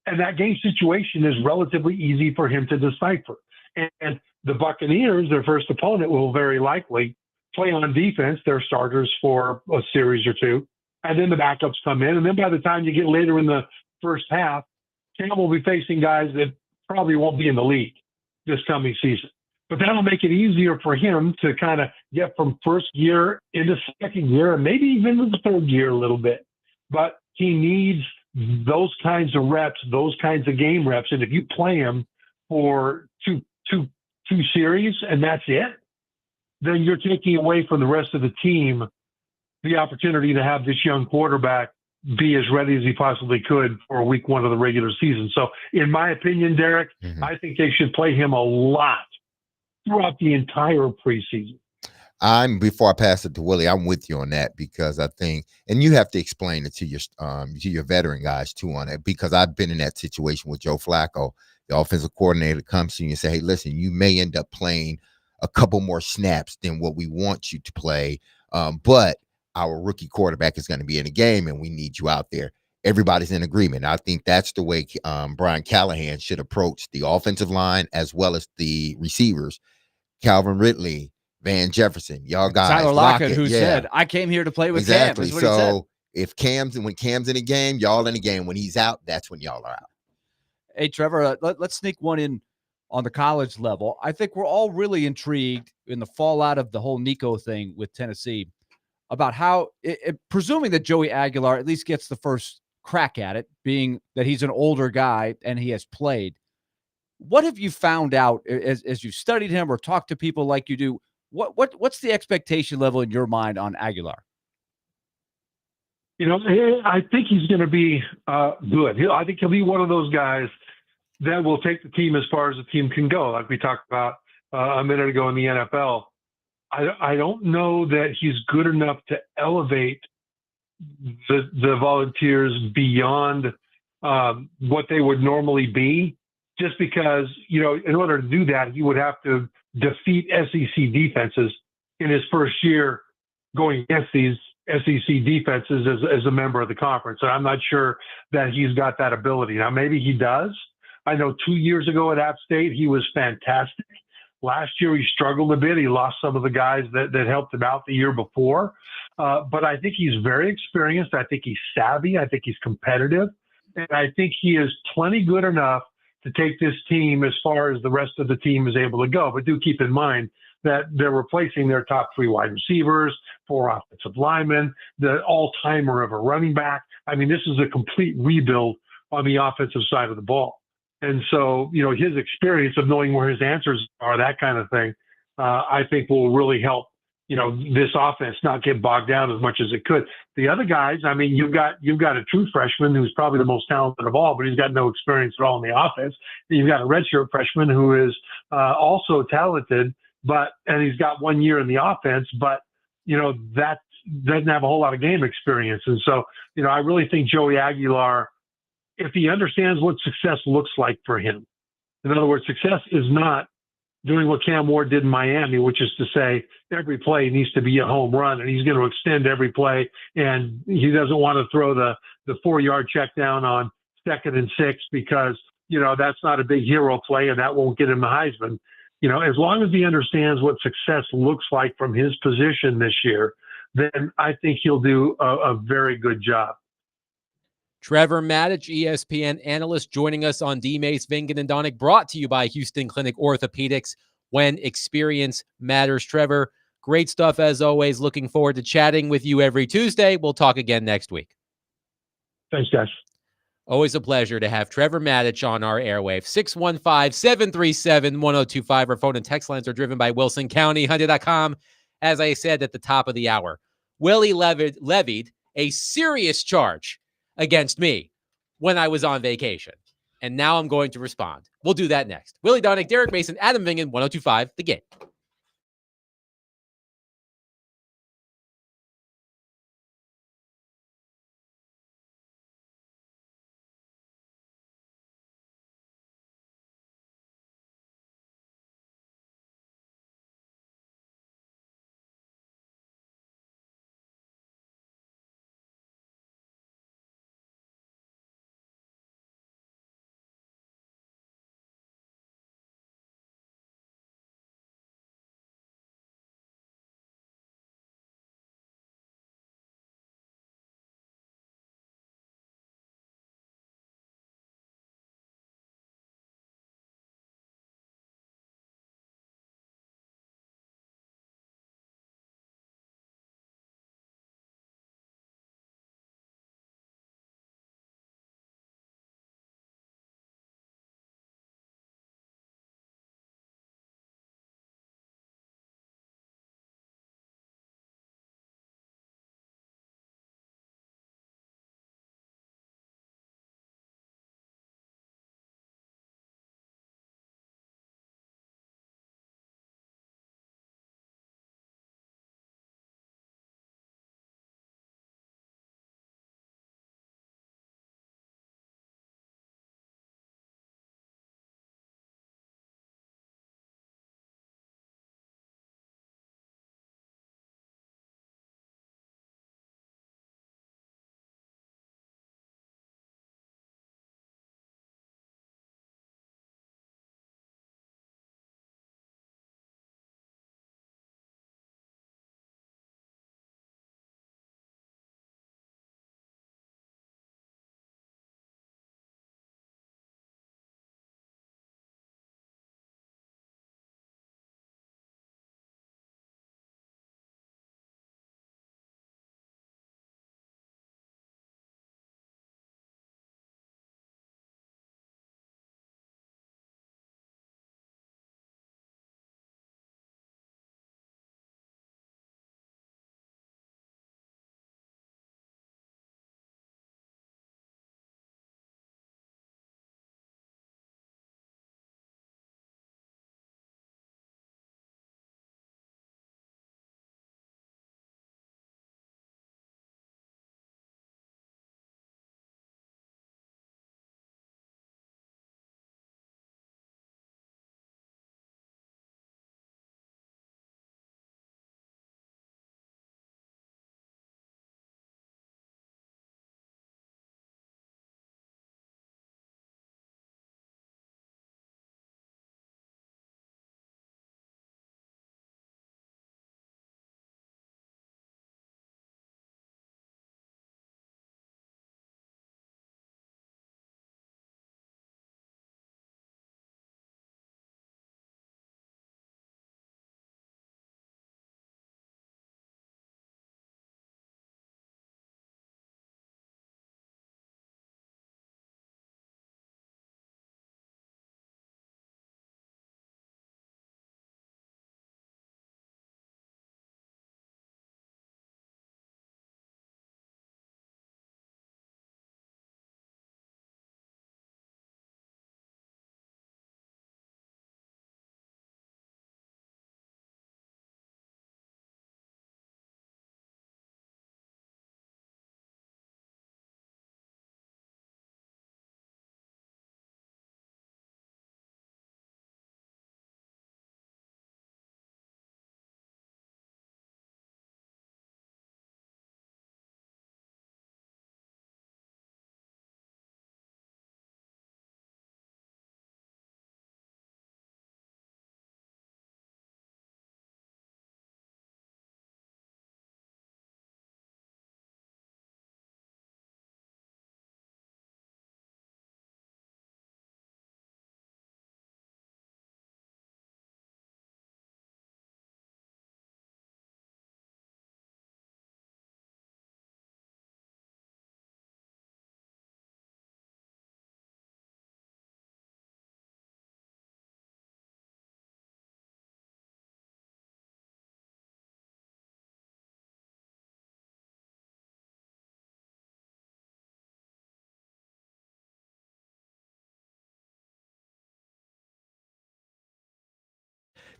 And that game situation is relatively easy for him to decipher. And the Buccaneers, their first opponent, will very likely play on defense, their starters for a series or two, and then the backups come in. And then by the time you get later in the first half, Cam will be facing guys that probably won't be in the league this coming season. But that'll make it easier for him to kind of get from first year into second year and maybe even into the third year a little bit. But he needs those kinds of reps, those kinds of game reps. And if you play him for two series and that's it, then you're taking away from the rest of the team the opportunity to have this young quarterback be as ready as he possibly could for week one of the regular season. So in my opinion, Derek, I think they should play him a lot throughout the entire preseason. Before I pass it to Willie, I'm with you on that because I think, and you have to explain it to your veteran guys too on it, because I've been in that situation with Joe Flacco. The offensive coordinator comes to you and say, "Hey, listen, you may end up playing a couple more snaps than what we want you to play, but our rookie quarterback is going to be in the game, and we need you out there." Everybody's in agreement. I think that's the way Brian Callahan should approach the offensive line as well as the receivers. Calvin Ridley, Van Jefferson, y'all guys, Tyler Lockett, who yeah, said, "I came here to play with Cam." exactly. That's what he said. So if when Cam's in the game, y'all in the game. When he's out, that's when y'all are out. Hey, Trevor, let's sneak one in on the college level. I think we're all really intrigued in the fallout of the whole Nico thing with Tennessee about how, presuming that Joey Aguilar at least gets the first crack at it, being that he's an older guy and he has played. What have you found out as you studied him or talked to people like you do? What's the expectation level in your mind on Aguilar? I think he's going to be good. I think he'll be one of those guys that will take the team as far as the team can go, like we talked about a minute ago in the NFL. I don't know that he's good enough to elevate the Volunteers beyond what they would normally be, just because, in order to do that, he would have to defeat SEC defenses in his first year going against these SEC defenses as a member of the conference. And I'm not sure that he's got that ability. Now, maybe he does. I know 2 years ago at App State, he was fantastic. Last year, he struggled a bit. He lost some of the guys that helped him out the year before. But I think he's very experienced. I think he's savvy. I think he's competitive. And I think he is plenty good enough to take this team as far as the rest of the team is able to go. But do keep in mind that they're replacing their top 3 wide receivers, 4 offensive linemen, the all-timer of a running back. I mean, this is a complete rebuild on the offensive side of the ball. And so, his experience of knowing where his answers are, that kind of thing, I think will really help, this offense not get bogged down as much as it could. The other guys, I mean, you've got a true freshman who's probably the most talented of all, but he's got no experience at all in the offense. You've got a redshirt freshman who is also talented, and he's got 1 year in the offense, but, that doesn't have a whole lot of game experience. And so, I really think Joey Aguilar, if he understands what success looks like for him. In other words, success is not doing what Cam Ward did in Miami, which is to say every play needs to be a home run, and he's going to extend every play, and he doesn't want to throw the 4-yard check down on 2nd and 6 because, that's not a big hero play, and that won't get him the Heisman. As long as he understands what success looks like from his position this year, then I think he'll do a very good job. Trevor Maddich, ESPN analyst, joining us on D. Mace, Vingan, and Donick, brought to you by Houston Clinic Orthopedics, when experience matters. Trevor, great stuff as always. Looking forward to chatting with you every Tuesday. We'll talk again next week. Thanks, guys. Always a pleasure to have Trevor Maddich on our airwave. 615-737-1025. Our phone and text lines are driven by Wilson County, Hyundai.com. As I said at the top of the hour, Willie levied a serious charge against me when I was on vacation. And now I'm going to respond. We'll do that next. Willie Donick, Derek Mason, Adam Vingan, 1025 The Game.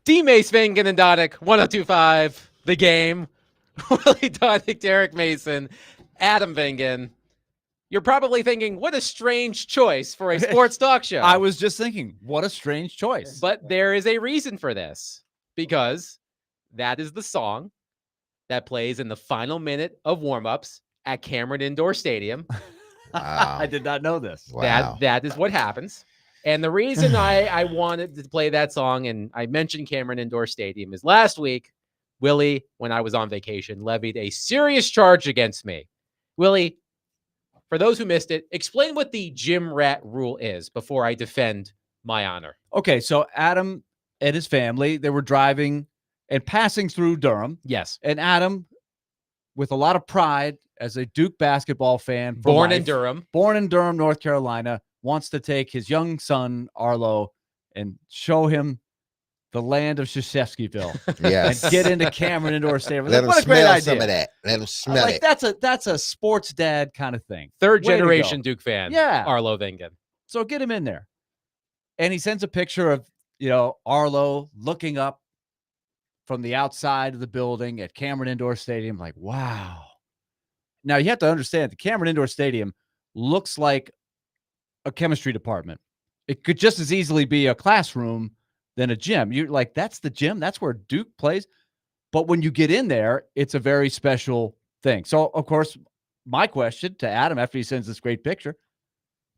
D-Mace, Vingan, and Donick, 102.5, The Game. Willie Donick, Derek Mason, Adam Vingan. You're probably thinking, what a strange choice for a sports talk show. I was just thinking, what a strange choice. But there is a reason for this, because that is the song that plays in the final minute of warm-ups at Cameron Indoor Stadium. Wow. I did not know this. Wow. That is what happens. And the reason I wanted to play that song, and I mentioned Cameron Indoor Stadium, is last week, Willie, when I was on vacation, levied a serious charge against me. Willie, for those who missed it, explain what the gym rat rule is before I defend my honor. Okay, so Adam and his family, they were driving and passing through Durham. Yes. And Adam, with a lot of pride as a Duke basketball fan, for Born in life, Durham. born in Durham, North Carolina, wants to take his young son, Arlo, and show him the land of Krzyzewskiville. Yes. And get into Cameron Indoor Stadium. Let him What a great smell idea. some of that. Let him smell Like it. that's a sports dad kind of thing. Third Way to generation go. Duke fan. Yeah. Arlo Vingan. So get him in there. And he sends a picture of, Arlo looking up from the outside of the building at Cameron Indoor Stadium. Like, wow. Now you have to understand the Cameron Indoor Stadium looks like a chemistry department. It could just as easily be a classroom than a gym. You're like, that's the gym. That's where Duke plays. But when you get in there, it's a very special thing. So, of course, my question to Adam after he sends this great picture,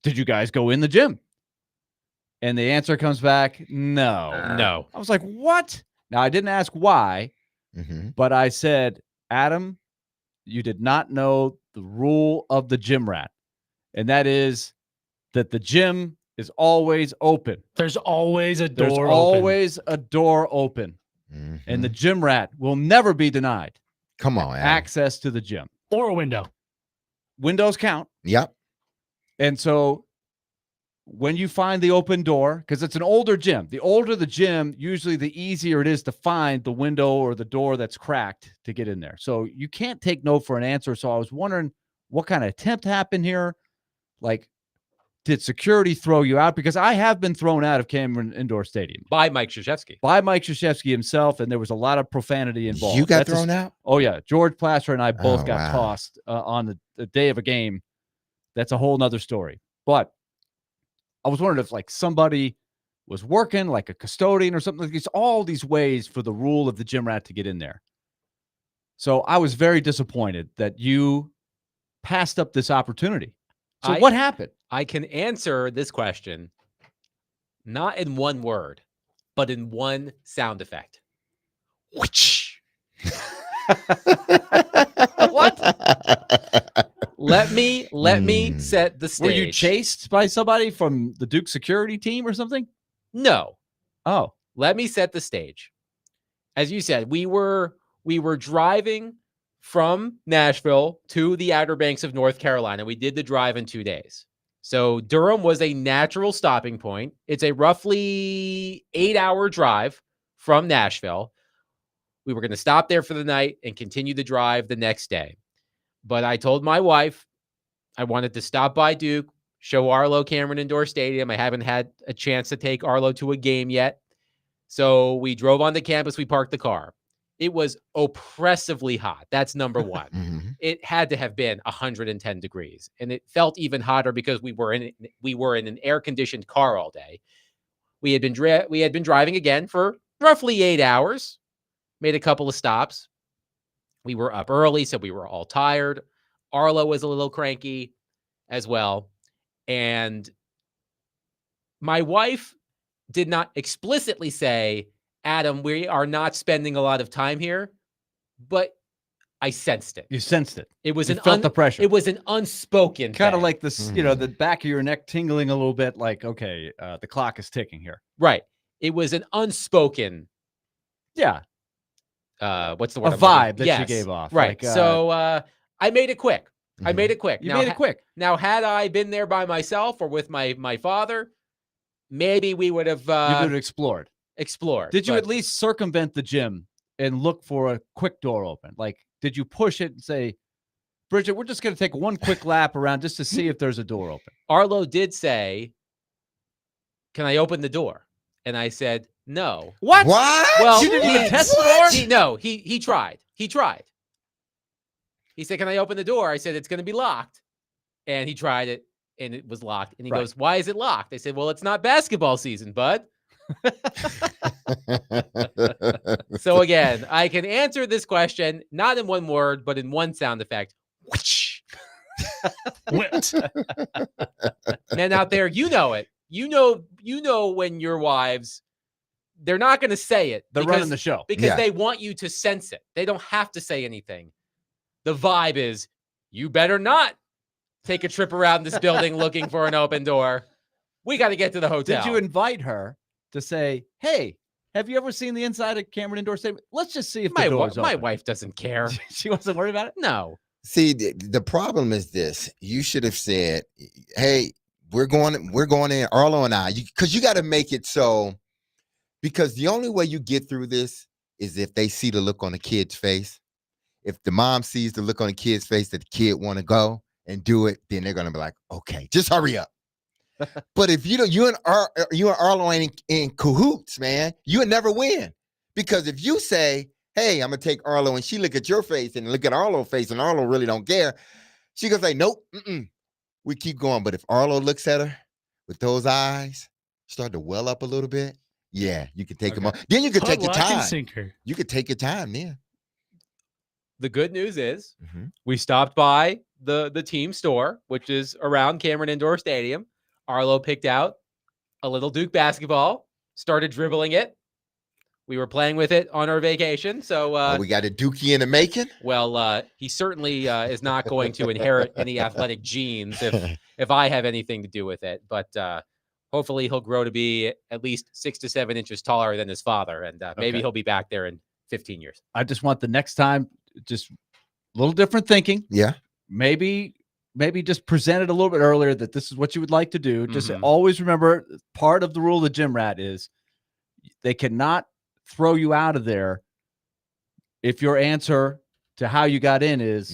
did you guys go in the gym? And the answer comes back, no. No. I was like, what? Now, I didn't ask why, but I said, Adam, you did not know the rule of the gym rat. And that is that the gym is always open. There's always a door There's open. always a door open. And the gym rat will never be denied Come on, Adam. access to the gym. Or a window. Windows count. Yep. And so when you find the open door, because it's an older gym, the older the gym, usually the easier it is to find the window or the door that's cracked to get in there. So you can't take no for an answer. So I was wondering what kind of attempt happened here. Like, did security throw you out? Because I have been thrown out of Cameron Indoor Stadium. By Mike Krzyzewski. By Mike Krzyzewski himself, and there was a lot of profanity involved. You got That's thrown out? Oh, yeah. George Plaster and I both Oh, got wow. tossed on the day of a game. That's a whole nother story. But I was wondering if, like, somebody was working, like a custodian or something. Like, it's all these ways for the rule of the gym rat to get in there. So I was very disappointed that you passed up this opportunity. So what happened? I can answer this question not in one word, but in one sound effect. Which? What? Let me set the stage. Were you chased by somebody from the Duke security team or something? No. Oh, Let me set the stage. As you said, we were driving from Nashville to the Outer Banks of North Carolina. We did the drive in 2 days. So Durham was a natural stopping point. It's a roughly 8-hour drive from Nashville. We were going to stop there for the night and continue the drive the next day. But I told my wife I wanted to stop by Duke, show Arlo Cameron Indoor Stadium. I haven't had a chance to take Arlo to a game yet. So we drove onto campus. We parked the car. It was oppressively hot. That's number one. It had to have been 110 degrees. And it felt even hotter because we were in an air-conditioned car all day. We had been driving again for roughly 8 hours. Made a couple of stops. We were up early, so we were all tired. Arlo was a little cranky as well. And my wife did not explicitly say, Adam, we are not spending a lot of time here, but I sensed it. you sensed it. It was You felt the pressure. It was an unspoken Kind of thing. like this, the back of your neck tingling a little bit, like, okay, the clock is ticking here. Right. It was an unspoken Yeah. what's the word? A I'm looking- vibe that she Yes, gave off. Right. Like, So I made it quick. I made it quick. you made it quick. Now, had I been there by myself or with my father, maybe we would have You would have explored. explored. Did you but at least circumvent the gym and look for a quick door open? Like, did you push it and say, Bridget, we're just going to take one quick lap around just to see if there's a door open? Arlo did say, can I open the door? And I said, No. What? Well, You didn't even test the door? No, he tried. He tried. He said, "Can I open the door?" I said, "It's going to be locked." And he tried it, and it was locked. And he goes, "Why is it locked?" I said, "Well, it's not basketball season, bud." So again, I can answer this question not in one word, but in one sound effect. Whoosh. Whipped. Men out there, you know it. You know when your wives, they're not going to say it. They're running the show. Because they want you to sense it. They don't have to say anything. The vibe is, you better not take a trip around this building looking for an open door. We got to get to the hotel. Did you invite her to say, hey, have you ever seen the inside of Cameron Indoor Stadium? Let's just see if the door's open. My wife doesn't care. She wasn't worried about it? No. See, the problem is this. You should have said, hey, we're going in, Arlo and I, because you got to make it so, because the only way you get through this is if they see the look on the kid's face. If the mom sees the look on the kid's face that the kid want to go and do it, then they're going to be like, okay, just hurry up. But if you and Arlo ain't in cahoots, man, you would never win. Because if you say, hey, I'm going to take Arlo, and she look at your face and look at Arlo's face, and Arlo really don't care, she going to say, nope, we keep going. But if Arlo looks at her with those eyes, start to well up a little bit, yeah, you can take them on. Then you can take your time. You could take your time then. The good news is we stopped by the team store, which is around Cameron Indoor Stadium. Arlo picked out a little Duke basketball, started dribbling it. We were playing with it on our vacation. So we got a Dookie in the making. Well, he certainly is not going to inherit any athletic genes if I have anything to do with it. But hopefully he'll grow to be at least 6 to 7 inches taller than his father. And maybe he'll be back there in 15 years. I just want the next time, just a little different thinking. Yeah. Maybe just present it a little bit earlier that this is what you would like to do. Just always remember, part of the rule of the gym rat is they cannot throw you out of there if your answer to how you got in is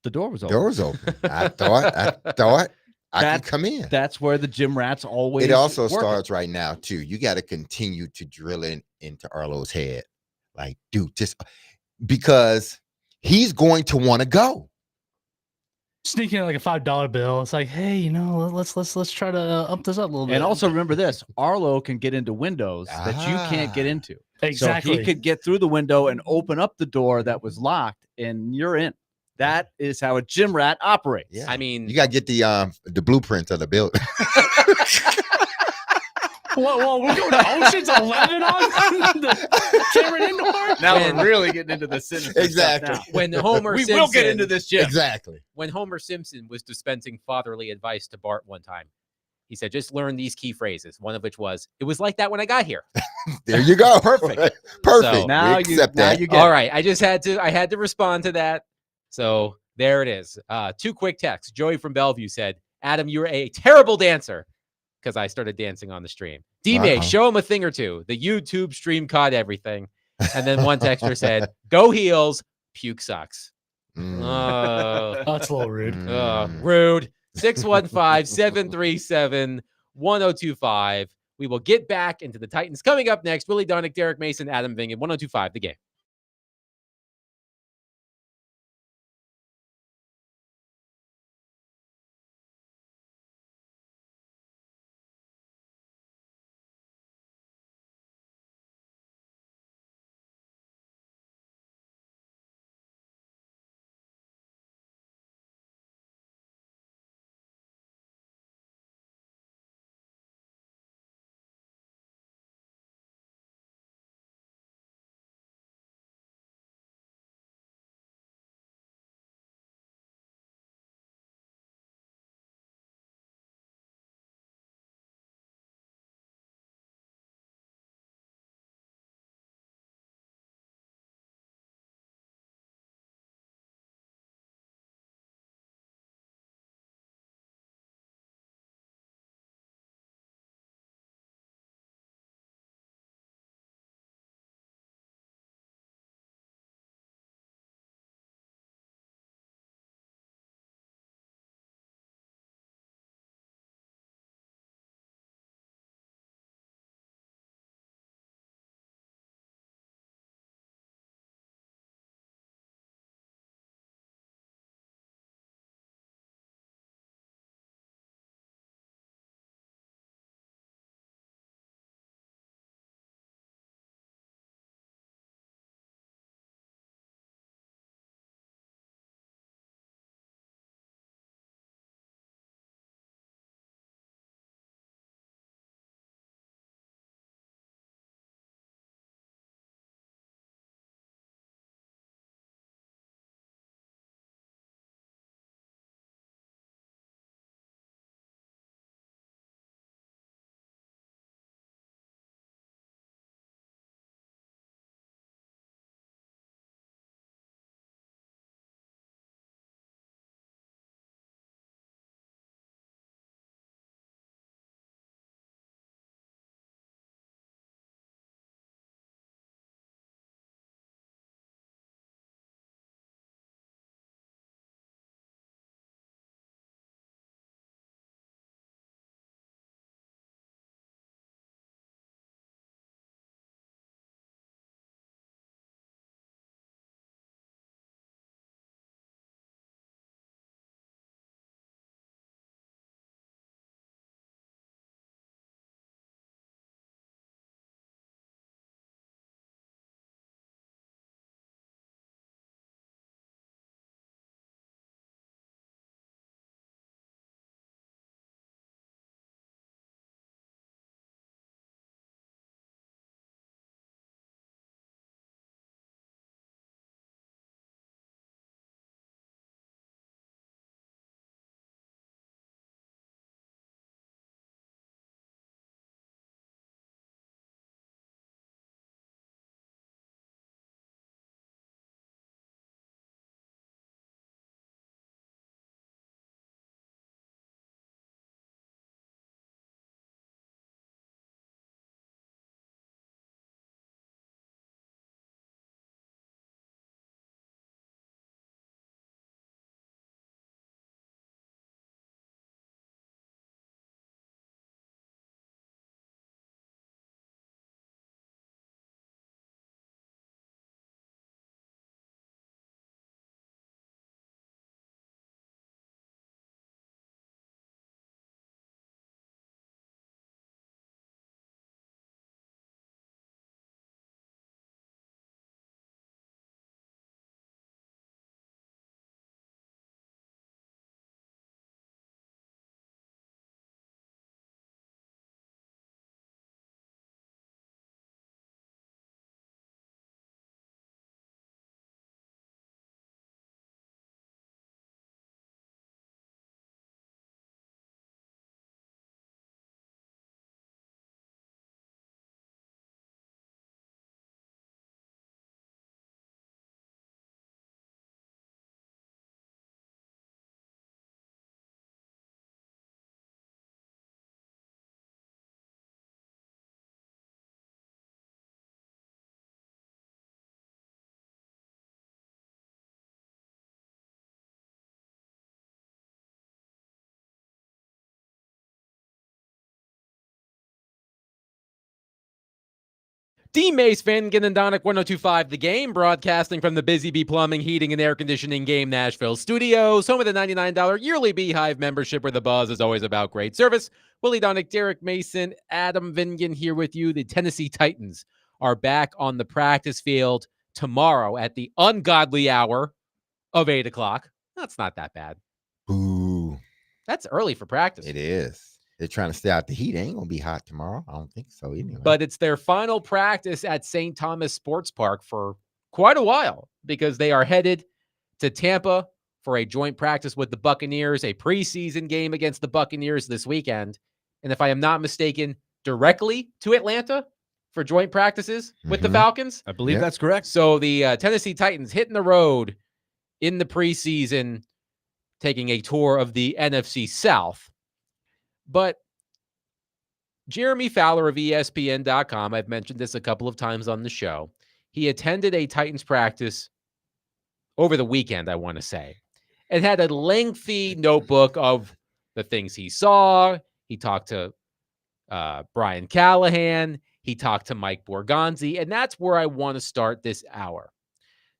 the door was open. Door was open. I thought I could come in. That's where the gym rats always. It also starts right now too. You got to continue to drill into Arlo's head, like, dude, just because he's going to want to go. Sneaking in like a $5 bill. It's like, hey, let's try to up this up a little bit. And also remember this: Arlo can get into windows that you can't get into. Exactly. So he could get through the window and open up the door that was locked, and you're in. That is how a gym rat operates. Yeah. I mean, you got to get the blueprint of the building. Well, we're going to Ocean's 11 on the Cameron Indoor. Now we're really getting into the sinister exactly. stuff now. When Homer we Simpson, will get into this, Jim. Exactly. When Homer Simpson was dispensing fatherly advice to Bart one time, he said, "Just learn these key phrases." One of which was, "It was like that when I got here." There you go. Perfect. Perfect. So, now you get all right. I had to respond to that. So there it is. 2 quick texts. Joey from Bellevue said, "Adam, you're a terrible dancer." Because I started dancing on the stream. D-May, show him a thing or two. The YouTube stream caught everything. And then one texter said, "Go heels, puke sucks." That's a little rude. Rude. 615-737-1025. We will get back into the Titans. Coming up next, Willie Donick, Derek Mason, Adam Vingan, 1025 The Game. D. Mace, Van Ginendonic, 102.5 The Game, broadcasting from the Busy Bee Plumbing, Heating, and Air Conditioning Game Nashville studios, home of the $99 yearly Beehive membership, where the buzz is always about great service. Willie Donick, Derek Mason, Adam Vingan here with you. The Tennessee Titans are back on the practice field tomorrow at the ungodly hour of 8 o'clock. That's not that bad. Ooh. That's early for practice. It is. They're trying to stay out the heat. It ain't going to be hot tomorrow. I don't think so anyway. But it's their final practice at St. Thomas Sports Park for quite a while, because they are headed to Tampa for a joint practice with the Buccaneers, a preseason game against the Buccaneers this weekend. And if I am not mistaken, directly to Atlanta for joint practices with the Falcons. I believe that's correct. So the Tennessee Titans hitting the road in the preseason, taking a tour of the NFC South. But Jeremy Fowler of ESPN.com, I've mentioned this a couple of times on the show, he attended a Titans practice over the weekend, I want to say, and had a lengthy notebook of the things he saw. He talked to Brian Callahan. He talked to Mike Borgonzi, and that's where I want to start this hour.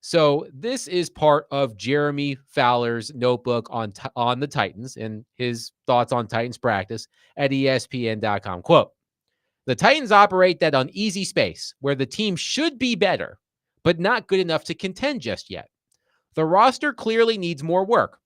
So this is part of Jeremy Fowler's notebook on the Titans and his thoughts on Titans practice at ESPN.com. Quote, "The Titans operate that uneasy space where the team should be better, but not good enough to contend just yet. The roster clearly needs more work.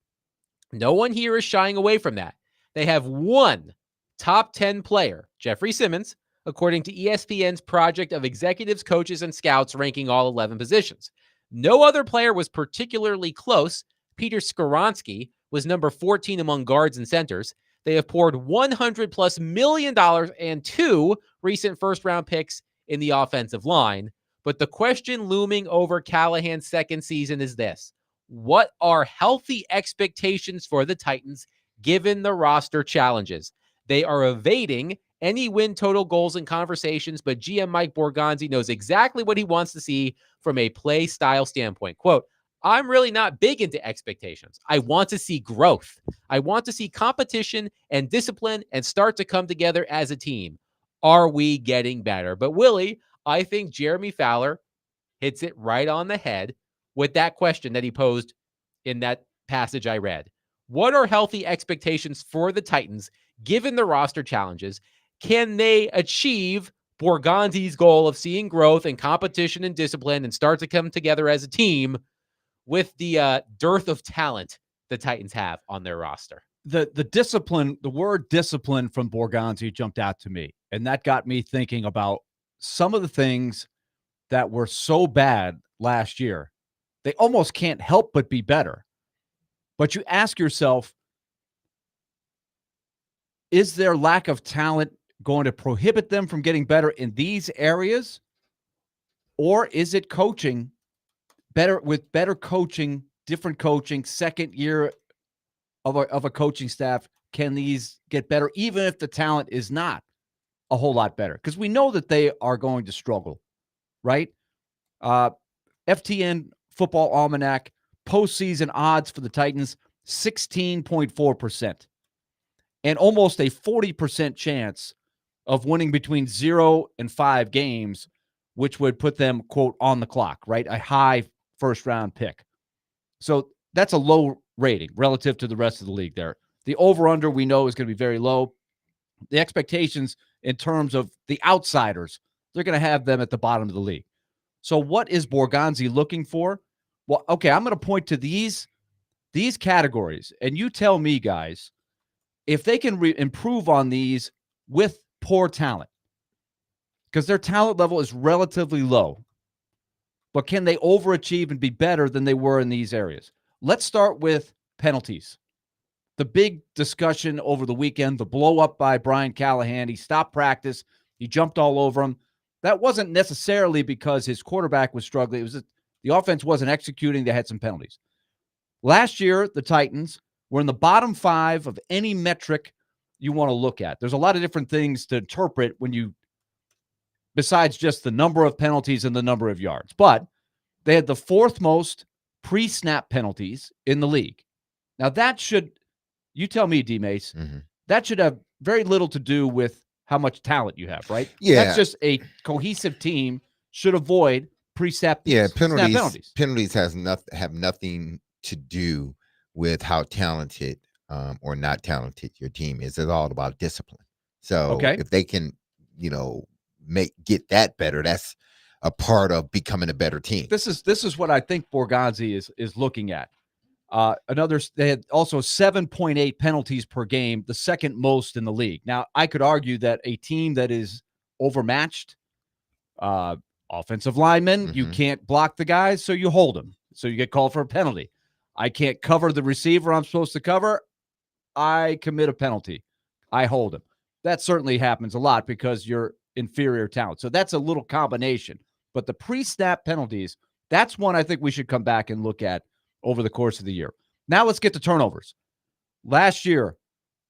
No one here is shying away from that. They have one top 10 player, Jeffrey Simmons, according to ESPN's project of executives, coaches, and scouts ranking all 11 positions. No other player was particularly close. Peter Skoronski was number 14 among guards and centers. They have poured $100+ million and 2 recent first-round picks in the offensive line. But the question looming over Callahan's second season is this: what are healthy expectations for the Titans given the roster challenges? They are evading any win total goals and conversations, but GM Mike Borgonzi knows exactly what he wants to see from a play style standpoint. Quote, I'm really not big into expectations. I want to see growth. I want to see competition and discipline and start to come together as a team. Are we getting better? But Willie, I think Jeremy Fowler hits it right on the head with that question that he posed in that passage I read. What are healthy expectations for the Titans given the roster challenges? Can they achieve Borgonzi's goal of seeing growth and competition and discipline and start to come together as a team with the dearth of talent the Titans have on their roster? The discipline, the word discipline from Borgonzi jumped out to me, and that got me thinking about some of the things that were so bad last year. They almost can't help but be better. But you ask yourself, is their lack of talent going to prohibit them from getting better in these areas? Or is it coaching better, with better coaching, different coaching, second year of a coaching staff? Can these get better, even if the talent is not a whole lot better? Because we know that they are going to struggle, right? FTN Football Almanac, postseason odds for the Titans, 16.4%. And almost a 40% chance of winning between 0 and 5 games, which would put them, quote, on the clock, right? A high first-round pick. So that's a low rating relative to the rest of the league there. The over-under we know is going to be very low. The expectations in terms of the outsiders, they're going to have them at the bottom of the league. So what is Borgonzi looking for? Well, okay, I'm going to point to these categories, and you tell me, guys, if they can improve on these with poor talent, because their talent level is relatively low, but can they overachieve and be better than they were in these areas? Let's start with penalties. The big discussion over the weekend, the blow up by Brian Callahan. He stopped practice. He jumped all over him. That wasn't necessarily because his quarterback was struggling. It was the offense wasn't executing. They had some penalties. Last year, the Titans were in the bottom 5 of any metric you want to look at. There's a lot of different things to interpret when you, besides just the number of penalties and the number of yards. But they had the 4th most pre-snap penalties in the league. Now that should, you tell me, D-Mace, that should have very little to do with how much talent you have, right? Yeah. That's just a cohesive team should avoid pre-snap snap penalties. Penalties have nothing to do with how talented or not talented your team is. It's all about discipline. So if they can, get that better, that's a part of becoming a better team. This is what I think Borgonzi is looking at. They had also 7.8 penalties per game, the second most in the league. Now, I could argue that a team that is overmatched, offensive linemen, you can't block the guys, so you hold them. So you get called for a penalty. I can't cover the receiver I'm supposed to cover. I commit a penalty. I hold him. That certainly happens a lot because you're inferior talent. So that's a little combination. But the pre-snap penalties, that's one I think we should come back and look at over the course of the year. Now let's get to turnovers. Last year,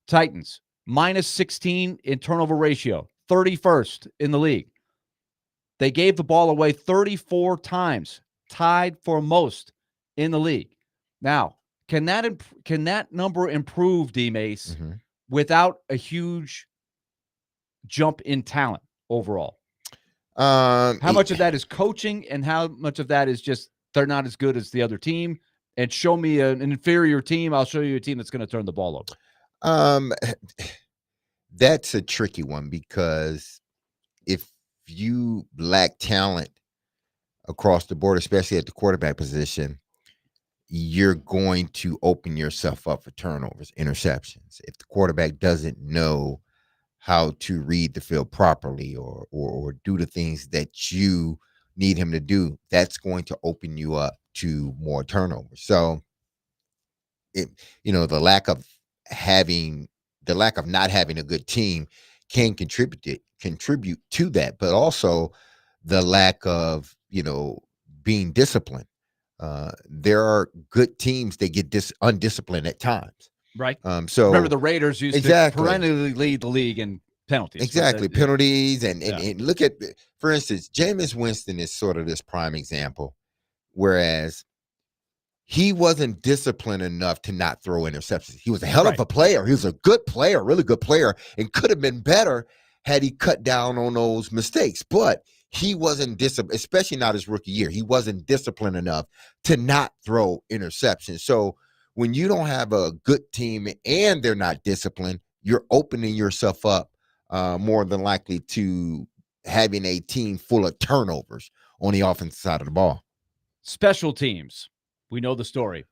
Titans, minus 16 in turnover ratio, 31st in the league. They gave the ball away 34 times, tied for most in the league. Now, can that number improve, D-Mace, without a huge jump in talent overall? How much of that is coaching and how much of that is just they're not as good as the other team? And show me an inferior team, I'll show you a team that's going to turn the ball over. That's a tricky one because if you lack talent across the board, especially at the quarterback position, you're going to open yourself up for turnovers, interceptions. If the quarterback doesn't know how to read the field properly or do the things that you need him to do, that's going to open you up to more turnovers. So, the lack of not having a good team can contribute to that, but also the lack of, being disciplined. There are good teams that get undisciplined at times. Right. So remember the Raiders used to perennially lead the league in penalties. Exactly. Penalties. And look at, for instance, Jameis Winston is sort of this prime example, whereas he wasn't disciplined enough to not throw interceptions. He was a hell of a player. He was a good player, really good player, and could have been better had he cut down on those mistakes. But he wasn't disciplined, especially not his rookie year. He wasn't disciplined enough to not throw interceptions. So when you don't have a good team and they're not disciplined, you're opening yourself up more than likely to having a team full of turnovers on the offensive side of the ball. Special teams. We know the story.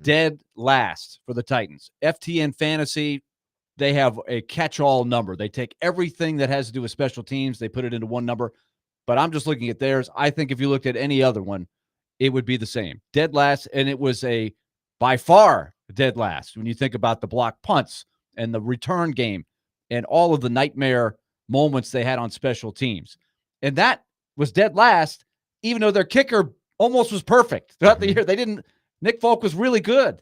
Dead last for the Titans. FTN Fantasy, they have a catch-all number. They take everything that has to do with special teams, they put it into one number. But I'm just looking at theirs. I think if you looked at any other one, it would be the same. Dead last, and it was by far dead last when you think about the block punts and the return game and all of the nightmare moments they had on special teams. And that was dead last, even though their kicker almost was perfect throughout the year. Nick Folk was really good,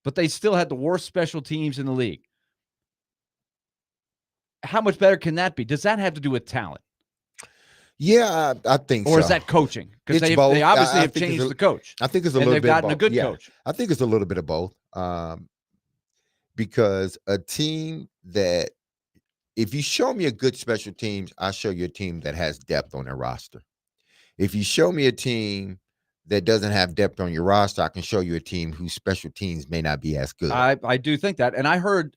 but they still had the worst special teams in the league. How much better can that be? Does that have to do with talent? Yeah, I think so. Or is that coaching? Because they obviously have changed the coach. I think it's a little bit of both. They've gotten a good coach. I think it's a little bit of both. Because a team that, if you show me a good special teams, I'll show you a team that has depth on their roster. If you show me a team that doesn't have depth on your roster, I can show you a team whose special teams may not be as good. I do think that. And I heard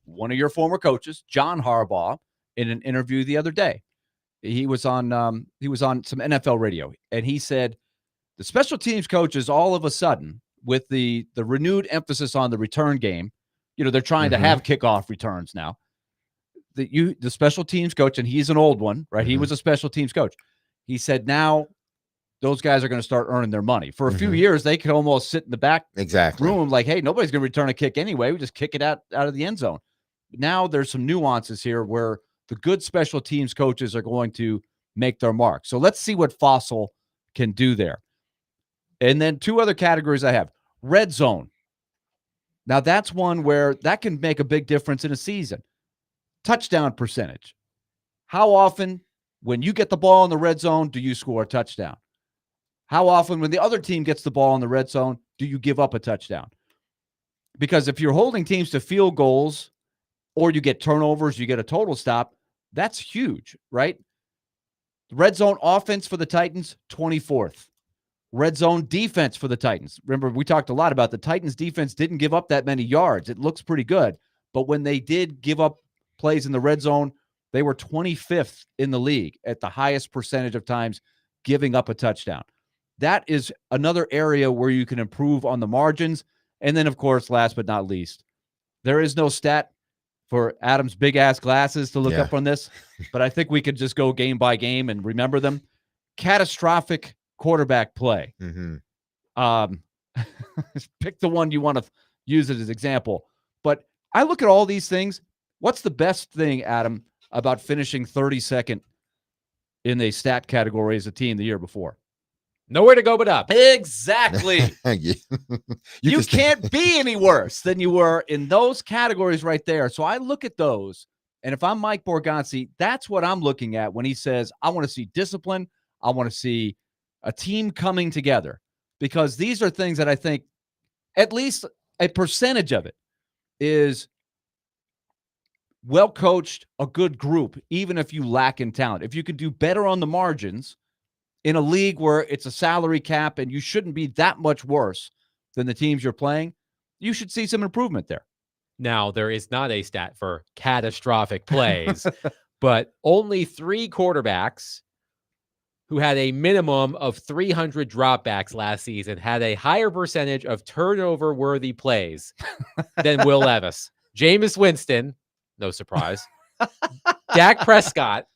one of your former coaches, John Harbaugh, in an interview the other day. He was on some NFL radio, and he said the special teams coaches all of a sudden, with the renewed emphasis on the return game, they're trying to have kickoff returns now. The special teams coach, and he's an old one, right? He was a special teams coach. He said now those guys are going to start earning their money. For a few years, they could almost sit in the back room like, hey, nobody's going to return a kick anyway. We just kick it out of the end zone. Now there's some nuances here where the good special teams coaches are going to make their mark. So let's see what Fossil can do there. And then two other categories I have. Red zone. Now that's one where that can make a big difference in a season. Touchdown percentage. How often, when you get the ball in the red zone, do you score a touchdown? How often, when the other team gets the ball in the red zone, do you give up a touchdown? Because if you're holding teams to field goals or you get turnovers, you get a total stop, that's huge, right? Red zone offense for the Titans, 24th. Red zone defense for the Titans. Remember, we talked a lot about the Titans defense didn't give up that many yards. It looks pretty good. But when they did give up plays in the red zone, they were 25th in the league at the highest percentage of times giving up a touchdown. That is another area where you can improve on the margins. And then, of course, last but not least, there is no stat for Adam's big-ass glasses to look up on this, but I think we could just go game by game and remember them. Catastrophic quarterback play. Pick the one you want to use it as example. But I look at all these things. What's the best thing, Adam, about finishing 32nd in a stat category as a team the year before? Nowhere to go but up. Exactly. You can't be any worse than you were in those categories right there. So I look at those, and if I'm Mike Borgonzi, that's what I'm looking at when he says, I want to see discipline. I want to see a team coming together, because these are things that I think at least a percentage of it is well coached, a good group, even if you lack in talent. If you can do better on the margins in a league where it's a salary cap and you shouldn't be that much worse than the teams you're playing, you should see some improvement there. Now, there is not a stat for catastrophic plays, but only 3 quarterbacks who had a minimum of 300 dropbacks last season had a higher percentage of turnover-worthy plays than Will Levis. Jameis Winston, no surprise, Dak Prescott,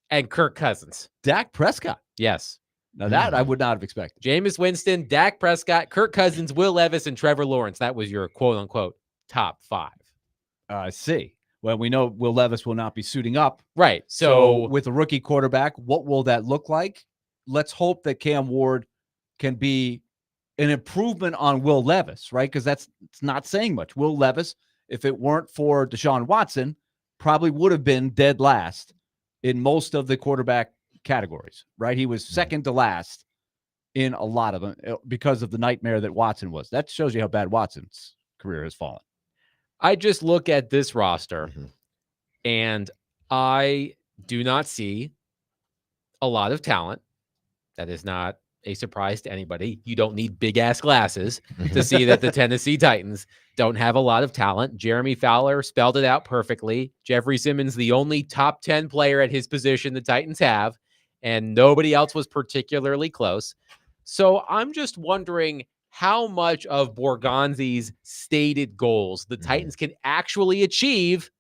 and Kirk Cousins. Dak Prescott? Yes. Now that I would not have expected. Jameis Winston, Dak Prescott, Kirk Cousins, Will Levis, and Trevor Lawrence. That was your quote-unquote top 5. I see. Well, we know Will Levis will not be suiting up. Right. So with a rookie quarterback, what will that look like? Let's hope that Cam Ward can be an improvement on Will Levis, right? Because it's not saying much. Will Levis, if it weren't for Deshaun Watson, probably would have been dead last in most of the quarterback categories, right? He was second to last in a lot of them because of the nightmare that Watson was. That shows you how bad Watson's career has fallen. I just look at this roster and I do not see a lot of talent. That is not a surprise to anybody. You don't need big ass glasses to see that the Tennessee Titans don't have a lot of talent. Jeremy Fowler spelled it out perfectly. Jeffrey Simmons, the only top 10 player at his position the Titans have, and nobody else was particularly close. So I'm just wondering how much of Borgonzi's stated goals the Titans can actually achieve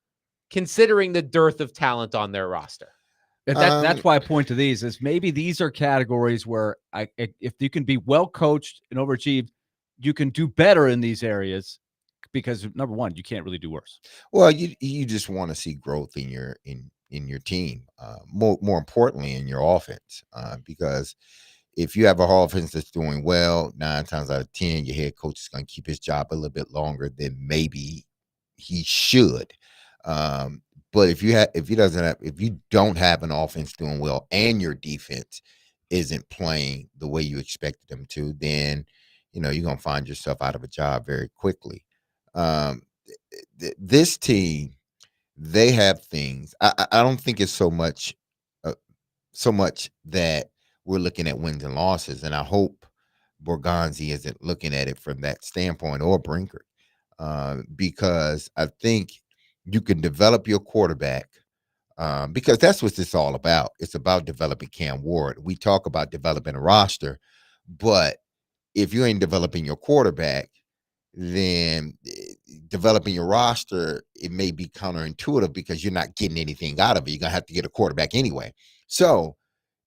considering the dearth of talent on their roster. That's why I point to these, is maybe these are categories where if you can be well coached and overachieved, you can do better in these areas, because number one, you can't really do worse. Well, you just want to see growth in your team, more importantly in your offense, because if you have a offense that's doing well, 9 times out of 10, your head coach is going to keep his job a little bit longer than maybe he should. But if you don't have an offense doing well and your defense isn't playing the way you expected them to, then you're going to find yourself out of a job very quickly. This team, they have things. I don't think it's so much that we're looking at wins and losses, and I hope Borgonzi isn't looking at it from that standpoint, or Brinker, because I think you can develop your quarterback, because that's what it's all about. It's about developing Cam Ward. We talk about developing a roster, but if you ain't developing your quarterback, then developing your roster, it may be counterintuitive because you're not getting anything out of it. You're going to have to get a quarterback anyway. So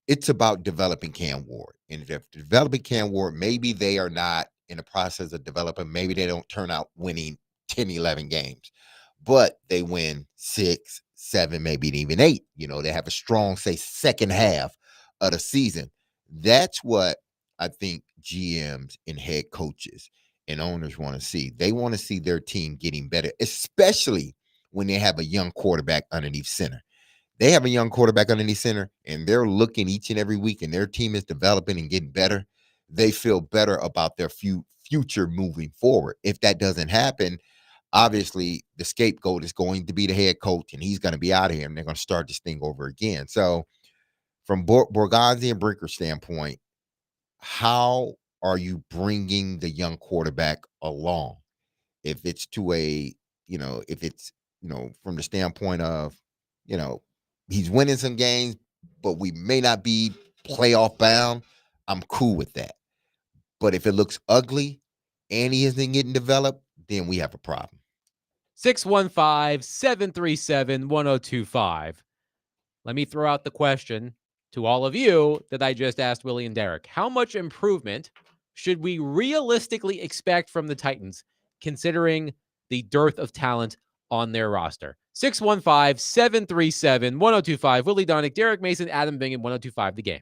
it's about developing Cam Ward. And if developing Cam Ward, maybe they are not in the process of developing. Maybe they don't turn out winning 10, 11 games, but they win 6, 7, maybe even 8. They have a strong, say, second half of the season. That's what I think GMs and head coaches and owners want to see. They want to see their team getting better, especially when they have a young quarterback underneath center. They have a young quarterback underneath center, and they're looking each and every week, and their team is developing and getting better. They feel better about their future moving forward. If that doesn't happen, obviously the scapegoat is going to be the head coach, and he's going to be out of here, and they're going to start this thing over again. So from Borgazzi and Brinker's standpoint, how are you bringing the young quarterback along? If it's to a, if it's, from the standpoint of, he's winning some games, but we may not be playoff bound, I'm cool with that. But if it looks ugly and he isn't getting developed, then we have a problem. 615-737-1025. Let me throw out the question to all of you that I just asked Willie and Derek. How much improvement should we realistically expect from the Titans, considering the dearth of talent on their roster? 615-737-1025. Willie Donick, Derek Mason, Adam Bingham, 1025 The Game.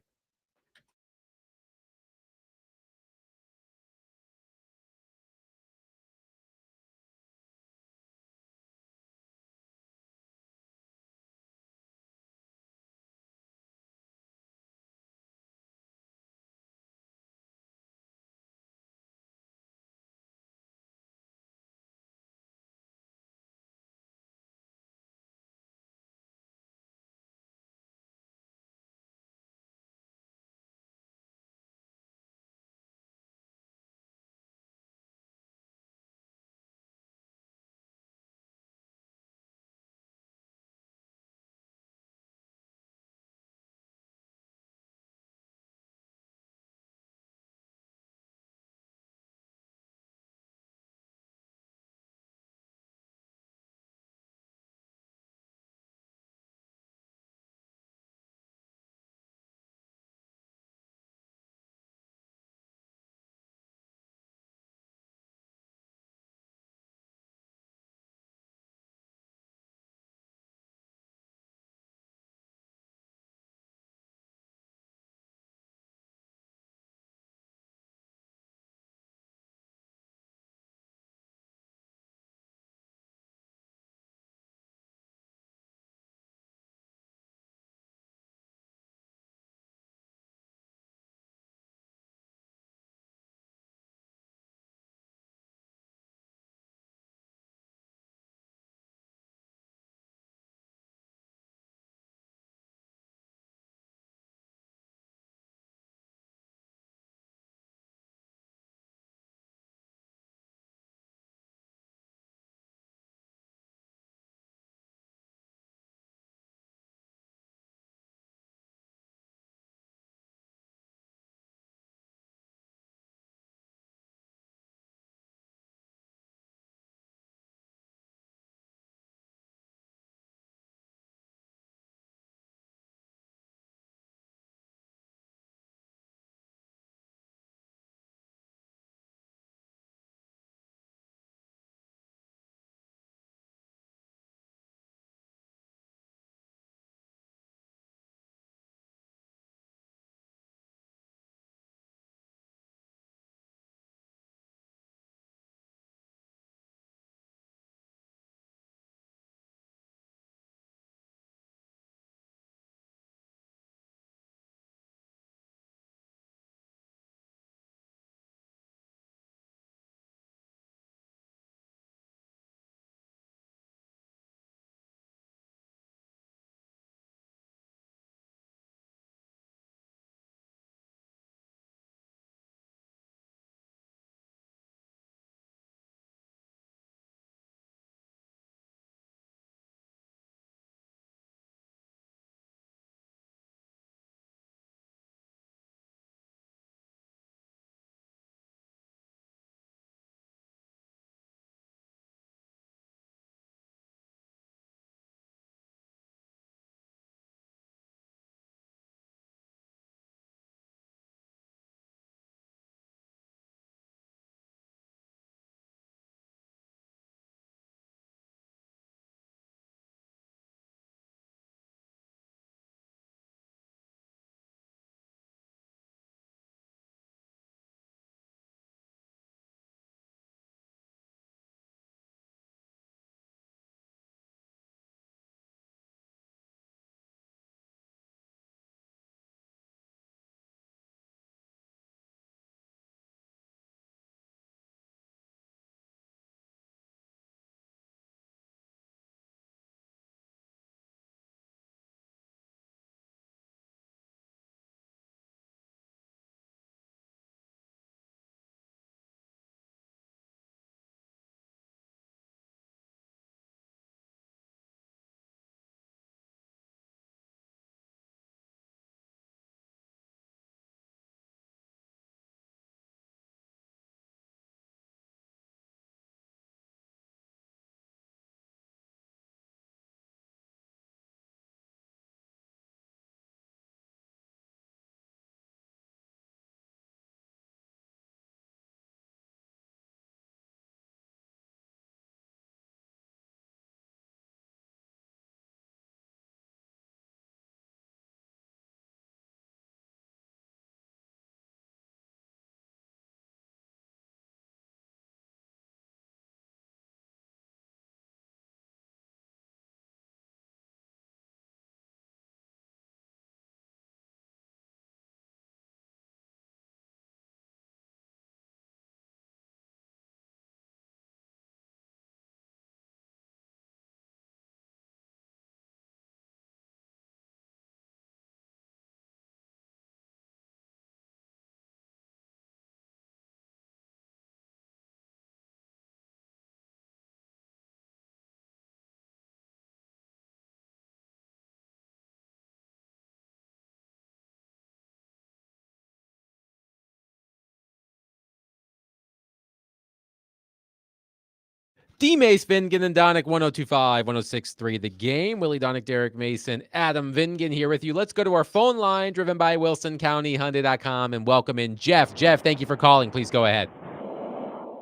D. Mace Vingan and Donick 1025, 1063 The Game. Willie Donick, Derek Mason, Adam Vingan here with you. Let's go to our phone line driven by WilsonCountyHyundai.com and welcome in Jeff. Jeff, thank you for calling. Please go ahead.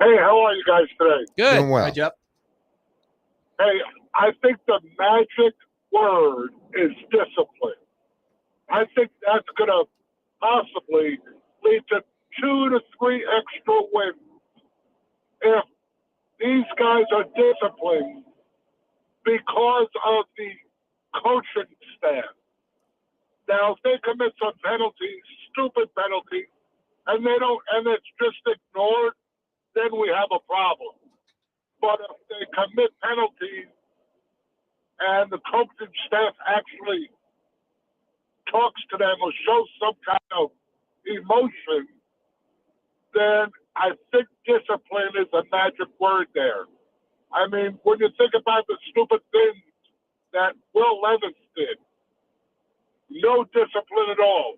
Hey, how are you guys today? Good. Doing well. Hi, Jeff. Hey, I think the magic word is discipline. I think that's going to possibly lead to 2 to 3 extra wins if these guys are disciplined because of the coaching staff. Now, if they commit some penalties, stupid penalties, and it's just ignored, then we have a problem. But if they commit penalties and the coaching staff actually talks to them or shows some kind of emotion, then I think discipline is a magic word there. I mean, when you think about the stupid things that Will Levis did, no discipline at all.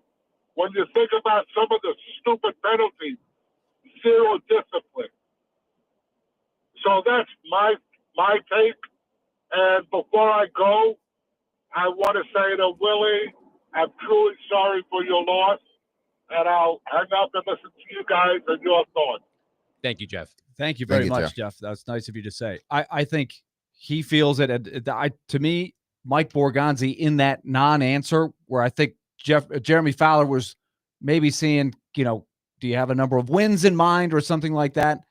When you think about some of the stupid penalties, zero discipline. So that's my take. And before I go, I want to say to Willie, I'm truly sorry for your loss, and I'll hang up and listen to you guys and your thoughts. Thank you, Jeff. Thank you very Thank you, much, Jeff. That's nice of you to say. I think he feels it. To me, Mike Borgonzi in that non-answer where I think Jeremy Fowler was maybe seeing, do you have a number of wins in mind or something like that?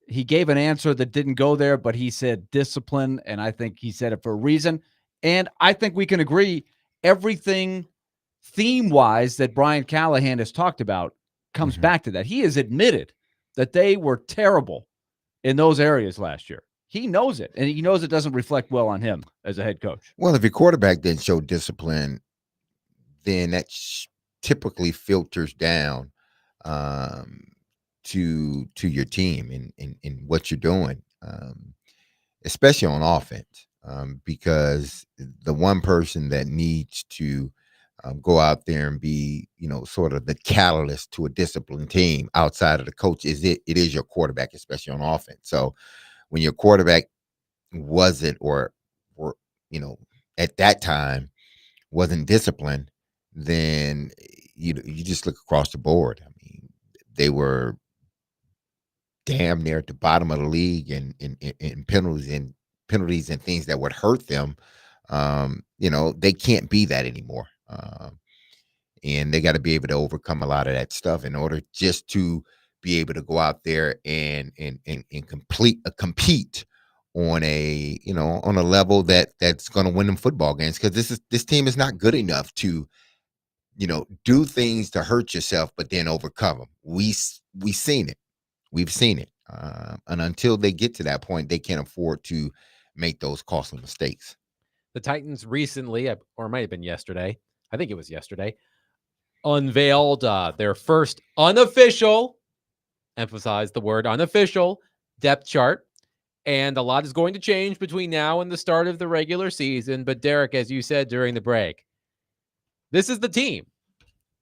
He gave an answer that didn't go there, but he said discipline, and I think he said it for a reason. And I think we can agree everything theme-wise that Brian Callahan has talked about comes back to that. He has admitted that they were terrible in those areas last year. He knows it, and he knows it doesn't reflect well on him as a head coach. Well, if your quarterback didn't show discipline, then that typically filters down to your team and what you're doing, especially on offense, because the one person that needs to go out there and be, sort of the catalyst to a disciplined team outside of the coach it is your quarterback, especially on offense. So when your quarterback wasn't or at that time wasn't disciplined, then you just look across the board. I mean, they were damn near at the bottom of the league in penalties and things that would hurt them. They can't be that anymore. And they got to be able to overcome a lot of that stuff in order just to be able to go out there and compete on a level that's going to win them football games, because this team is not good enough to do things to hurt yourself but then overcome them. We've seen it. And until they get to that point, they can't afford to make those costly mistakes. The Titans recently, or it might have been yesterday, I think it was yesterday, unveiled their first unofficial, emphasize the word unofficial, depth chart. And a lot is going to change between now and the start of the regular season. But Derek, as you said during the break, this is the team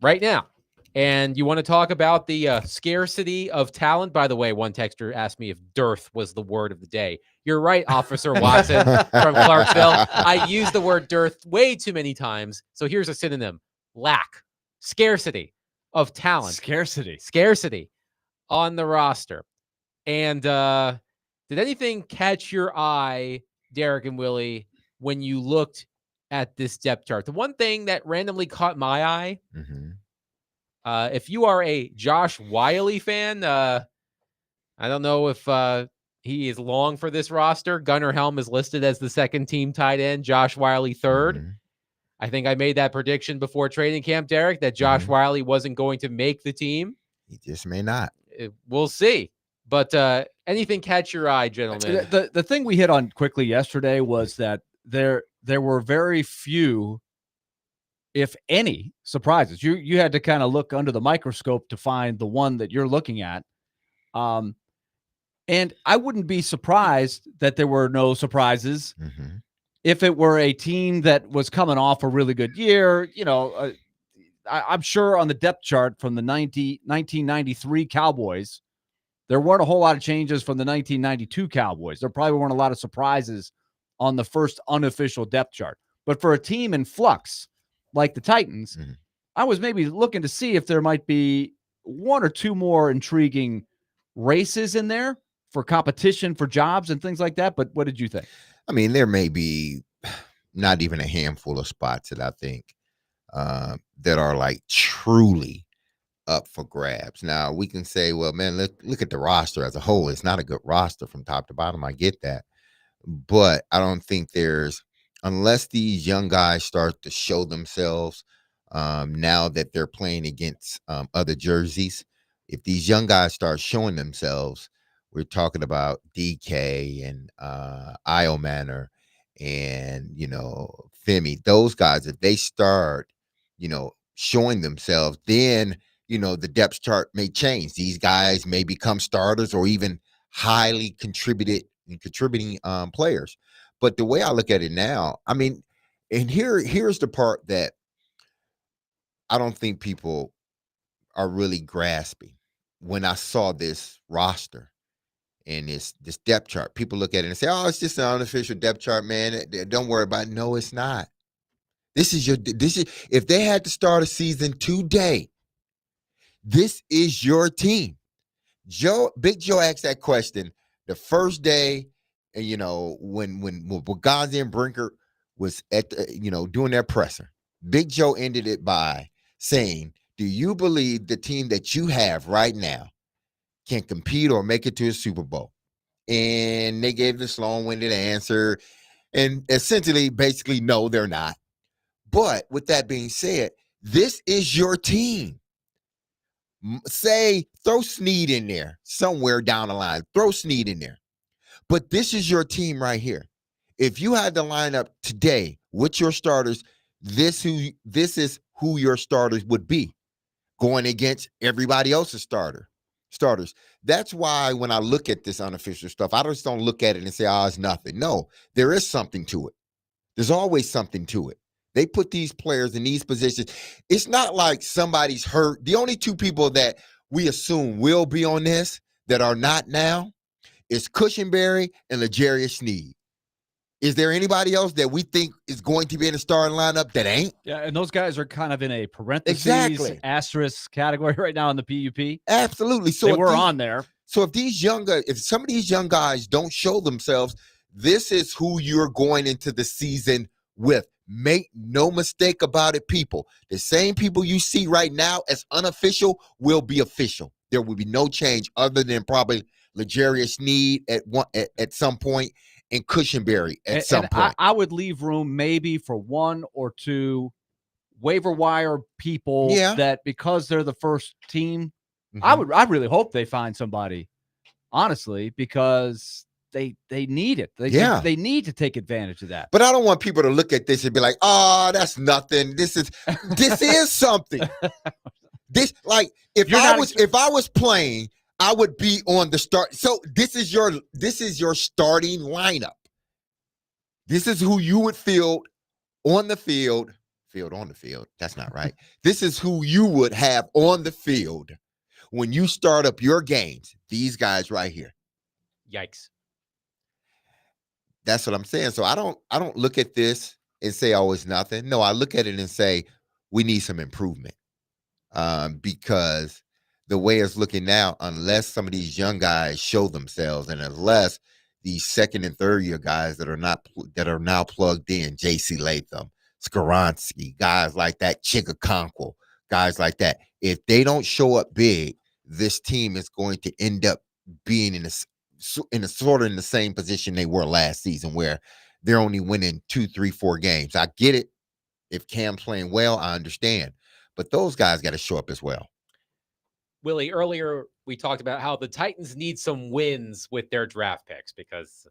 right now. And you want to talk about the scarcity of talent? By the way, one texter asked me if dearth was the word of the day. You're right, Officer Watson from Clarksville. I use the word dearth way too many times. So here's a synonym: lack, scarcity of talent. Scarcity on the roster. And did anything catch your eye, Derek and Willie, when you looked at this depth chart? The one thing that randomly caught my eye, if you are a Josh Whyle fan, I don't know if he is long for this roster. Gunnar Helm is listed as the second team tight end, Josh Whyle third. I think I made that prediction before training camp, Derek, that Josh Whyle wasn't going to make the team. He just may not. We'll see. But anything catch your eye, gentlemen? The thing we hit on quickly yesterday was that there were very few, if any, surprises. You had to kind of look under the microscope to find the one that you're looking at. And I wouldn't be surprised that there were no surprises if it were a team that was coming off a really good year. I'm sure on the depth chart from the 1993 Cowboys, There weren't a whole lot of changes from the 1992 Cowboys. There probably weren't a lot of surprises on the first unofficial depth chart. But for a team in flux like the Titans, I was maybe looking to see if there might be one or two more intriguing races in there for competition for jobs and things like that. But what did you think? I mean, there may be not even a handful of spots that I think that are like truly up for grabs. Now, we can say, well, man, look at the roster as a whole. It's not a good roster from top to bottom. I get that. But I don't think unless these young guys start to show themselves now that they're playing against other jerseys, if these young guys start showing themselves, we're talking about DK and Io Manor and, Femi, those guys, if they start, showing themselves, then, the depth chart may change. These guys may become starters or even highly contributing players. But the way I look at it now, I mean, and here's the part that I don't think people are really grasping. When I saw this roster and this depth chart, people look at it and say, oh, it's just an unofficial depth chart, man. Don't worry about it. No, it's not. If they had to start a season today, this is your team. Big Joe asked that question the first day, and when Boghazi and Brinker was at doing their presser. Big Joe ended it by saying, do you believe the team that you have right now can compete or make it to a Super Bowl? And they gave this long-winded answer, and essentially, basically, no, they're not. But with that being said, this is your team. Say, throw Snead in there somewhere down the line. Throw Snead in there. But this is your team right here. If you had to line up today with your starters, this is who your starters would be going against everybody else's starters. That's why when I look at this unofficial stuff, I just don't look at it and say, oh, it's nothing. No, there is something to it. There's always something to it. They put these players in these positions. It's not like somebody's hurt. The only two people that we assume will be on this that are not now is Cushenberry and L'Jarius Sneed. Is there anybody else that we think is going to be in the starting lineup that ain't? Yeah, and those guys are kind of in a parentheses asterisk category right now in the PUP. Absolutely. So they were on there. So if some of these young guys don't show themselves, this is who you're going into the season with. Make no mistake about it, people. The same people you see right now as unofficial will be official. There will be no change other than probably L'Jarius Sneed at some point and Cushenberry at some point. I would leave room maybe for one or two waiver wire people that because they're the first team, I really hope they find somebody, honestly, because they need it. They need to take advantage of that. But I don't want people to look at this and be like, oh, that's nothing. This is something. This, like, if I was playing, I would be on the start. So this is your starting lineup. This is who you would field on the field. Field on the field. That's not right. This is who you would have on the field when you start up your games. These guys right here. Yikes. That's what I'm saying. So I don't look at this and say, oh, it's nothing. No, I look at it and say, we need some improvement. Because the way it's looking now, unless some of these young guys show themselves, and unless these second and third year guys that are now plugged in, J.C. Latham, Skoronski, guys like that, Chigakonkwo, guys like that, if they don't show up big, this team is going to end up being in the same position they were last season, where they're only winning 2, 3, 4 games. I get it. If Cam's playing well, I understand. But those guys got to show up as well. Willie, earlier we talked about how the Titans need some wins with their draft picks because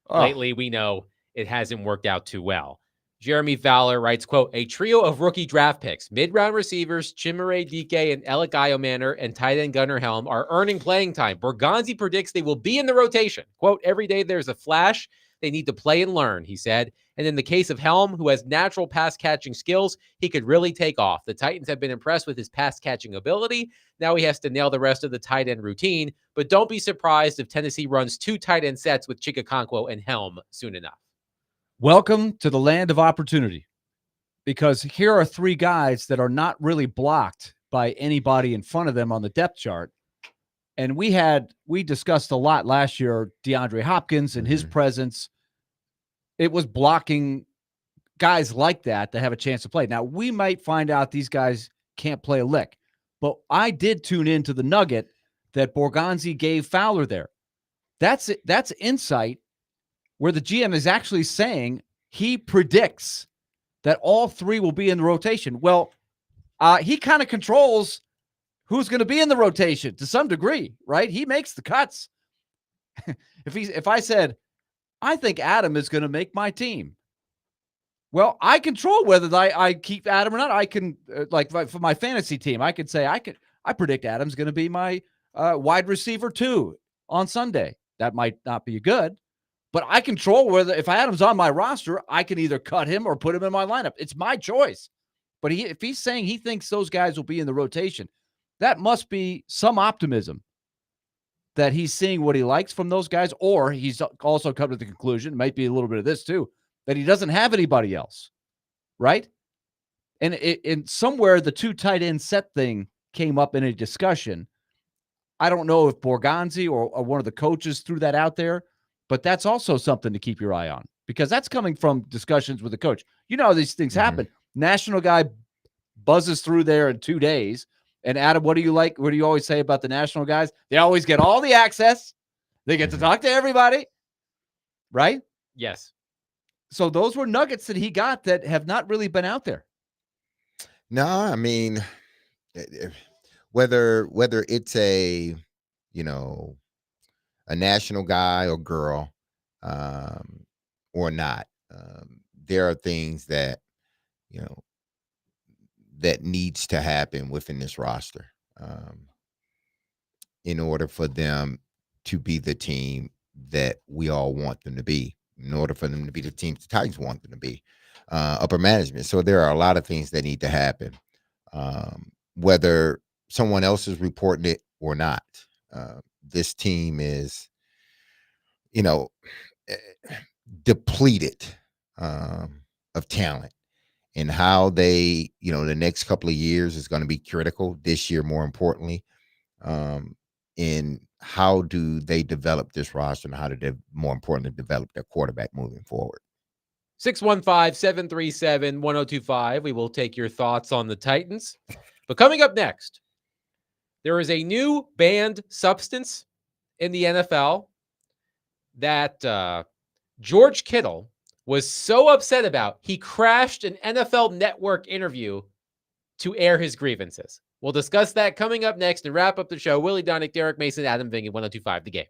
lately we know it hasn't worked out too well. Jeremy Fowler writes, quote, a trio of rookie draft picks, mid-round receivers, Chimere Dike and Alec Iomanor and tight end Gunnar Helm are earning playing time. Borgonzi predicts they will be in the rotation. Quote, every day there's a flash They need to play and learn, he said. And in the case of Helm, who has natural pass catching skills, he could really take off. The Titans have been impressed with his pass catching ability. Now he has to nail the rest of the tight end routine. But don't be surprised if Tennessee runs 2 tight end sets with Chikakonkwo and Helm soon enough. Welcome to the land of opportunity, because here are 3 guys that are not really blocked by anybody in front of them on the depth chart. And we discussed a lot last year, DeAndre Hopkins and his presence. It was blocking guys like that have a chance to play. Now, we might find out these guys can't play a lick, but I did tune into the nugget that Borgonzi gave Fowler there. That's insight where the GM is actually saying he predicts that all 3 will be in the rotation. Well, he kind of controls who's going to be in the rotation to some degree, right? He makes the cuts. If I said, I think Adam is going to make my team, well, I control whether I keep Adam or not. I can, for my fantasy team, I could say I predict Adam's going to be my wide receiver 2 on Sunday. That might not be good, but I control whether, if Adam's on my roster, I can either cut him or put him in my lineup. It's my choice. But if he's saying he thinks those guys will be in the rotation, that must be some optimism that he's seeing what he likes from those guys, or he's also come to the conclusion, might be a little bit of this too, that he doesn't have anybody else, right? And in somewhere the 2 tight end set thing came up in a discussion. I don't know if Borgonzi or one of the coaches threw that out there, but that's also something to keep your eye on, because that's coming from discussions with the coach. You know how these things happen. National guy buzzes through there in 2 days. And Adam, what do you like? What do you always say about the national guys? They always get all the access. They get to talk to everybody, right? Yes. So those were nuggets that he got that have not really been out there. No, I mean, whether it's a national guy or girl, or not, there are things that that needs to happen within this roster, in order for them to be the team that we all want them to be, in order for them to be the team the Titans want them to be, upper management. So there are a lot of things that need to happen, whether someone else is reporting it or not. This team is, depleted of talent, and how they, the next couple of years is going to be critical. This year, more importantly, in how do they develop this roster, and how do they, more importantly, develop their quarterback moving forward. 615-737-1025. We will take your thoughts on the Titans. But coming up next, there is a new banned substance in the NFL that George Kittle was so upset about, he crashed an NFL Network interview to air his grievances. We'll discuss that coming up next and wrap up the show. Willie Donick, Derek Mason, Adam Vingan, 1025 The Game.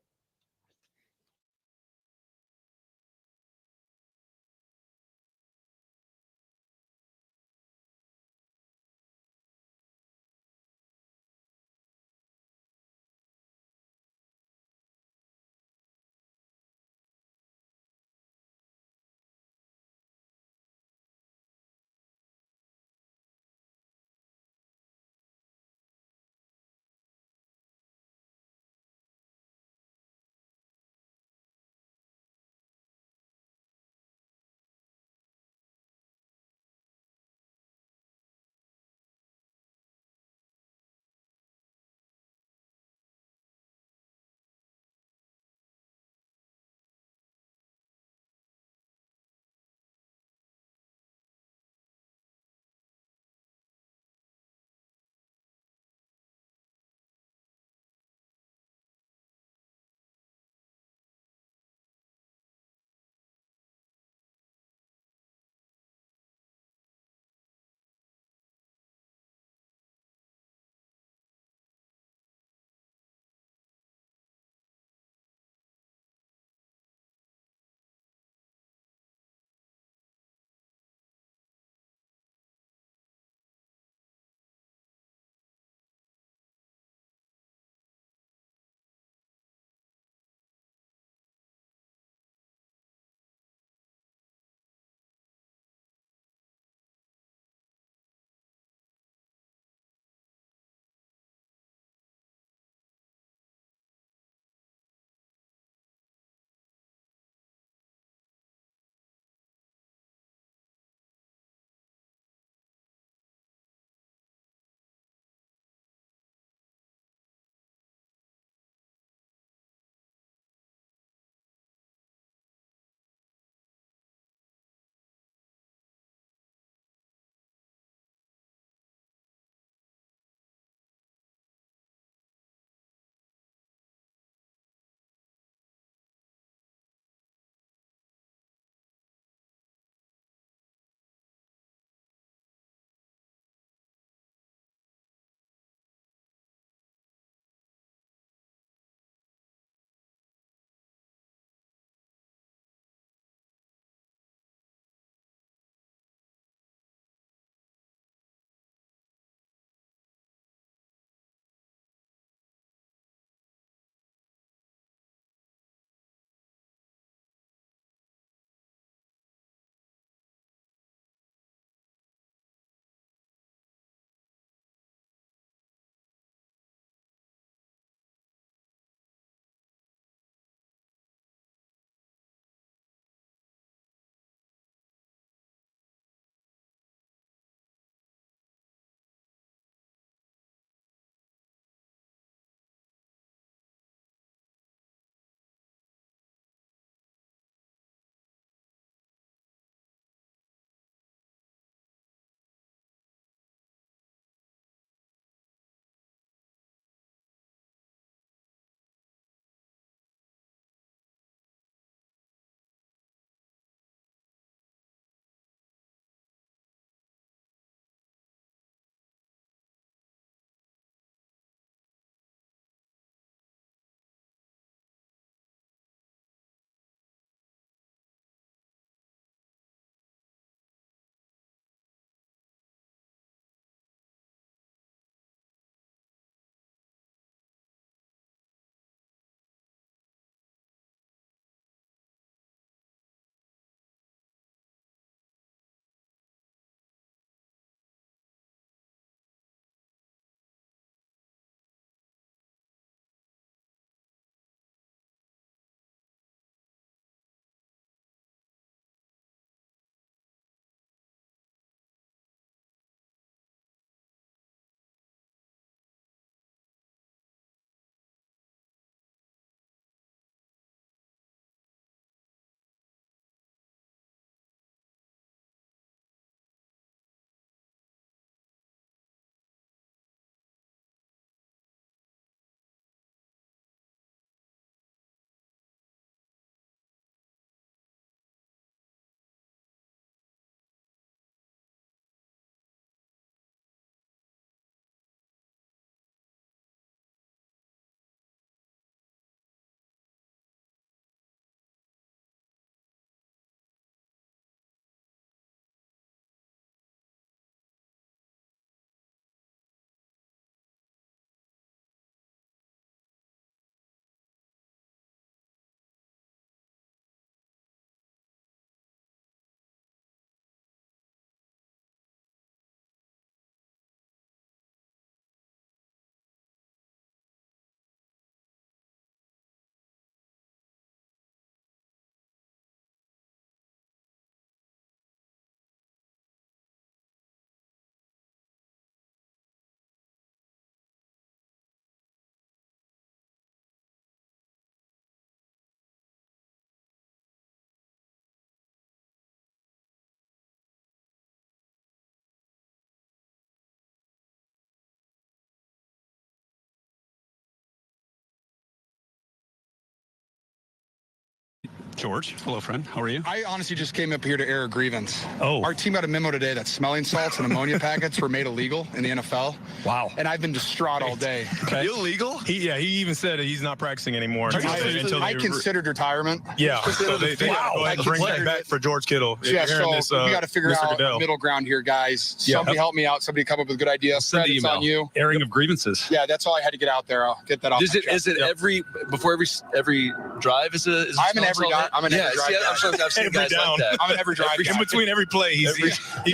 George. Hello, friend. How are you? I honestly just came up here to air a grievance. Oh. Our team got a memo today that smelling salts and ammonia packets were made illegal in the NFL. Wow. And I've been distraught all day. Okay. Illegal? He even said he's not practicing anymore. I considered retirement. Yeah. So they go ahead and bring that back for George Kittle. Yeah, so we got to figure out Goodell. middle ground here, guys. Somebody help me out. Somebody come up with a good idea. Send the It's email. on you. Airing of grievances. Yeah, that's all I had to get out there. I'll get that off. Is it every before every drive? Is a I'm an every drive. I'm an every drive. I've seen guys like that. I'm an every drive. In between every play, he no,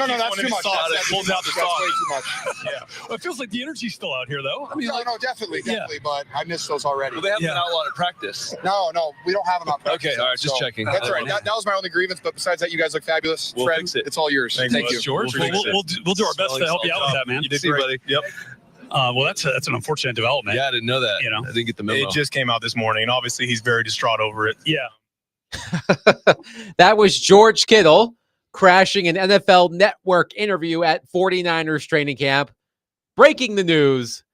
that's too much. Pulls out the That's way too much. Yeah. Well, it feels like the energy's still out here, though. I mean, No, definitely. But I missed those already. Well, they haven't been outlawed at practice. No, we don't have them out. Okay, all right, just checking. That's all right. That was my only grievance. But besides that, you guys look fabulous. We'll Fred, fix it. It's all yours. Thank you, George. We'll do our best to help you out with that, man. You did See you, great. buddy. Yep. Well, that's an unfortunate development. Yeah, I didn't know that. You know, I didn't get the memo. It just came out this morning, and obviously he's very distraught over it. Yeah. That was George Kittle crashing an NFL Network interview at 49ers training camp, breaking the news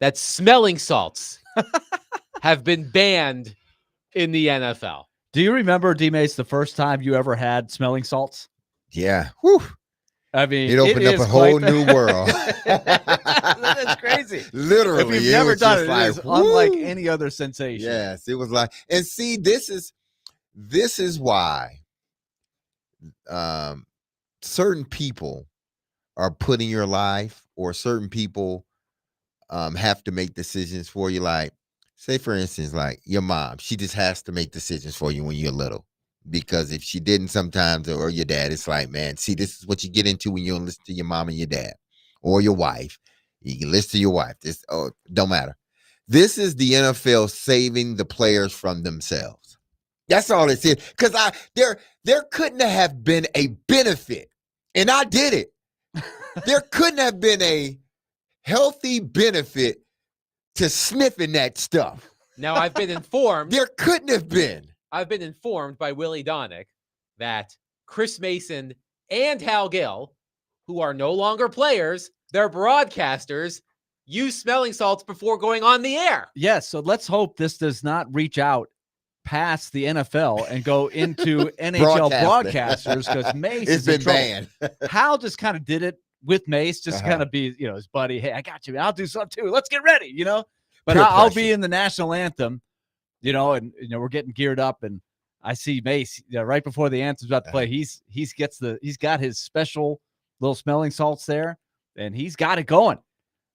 that smelling salts have been banned in the NFL. Do you remember, D-Mace, the first time you ever had smelling salts? Yeah. Whew. I mean, It opened up a whole new world. That is crazy. Literally. If you've never done it, like, it is unlike any other sensation. Yes, it was like, and see, this is why certain people are put in your life, or certain people have to make decisions for you. Like, say for instance, like your mom, she just has to make decisions for you when you're little, because if she didn't sometimes, or your dad, it's like, man, see, this is what you get into when you don't listen to your mom and your dad, or your wife. You can listen to your wife. This don't matter. This is the NFL saving the players from themselves. That's all it is. Because there couldn't have been a benefit, and I did it. There couldn't have been a healthy benefit to sniffing that stuff. Now, I've been informed. There couldn't have been. I've been informed by Willie Donick that Chris Mason and Hal Gill, who are no longer players, they're broadcasters, use smelling salts before going on the air. Yes, so let's hope this does not reach out past the NFL and go into NHL broadcasters, because Mace it's been banned. Hal just kind of did it with Mace, just kind of be, his buddy. Hey, I got you. I'll do something too. Let's get ready, But I'll be in the national anthem, and we're getting geared up, and I see Mace right before the anthem's about to play. He's got his special little smelling salts there, and he's got it going.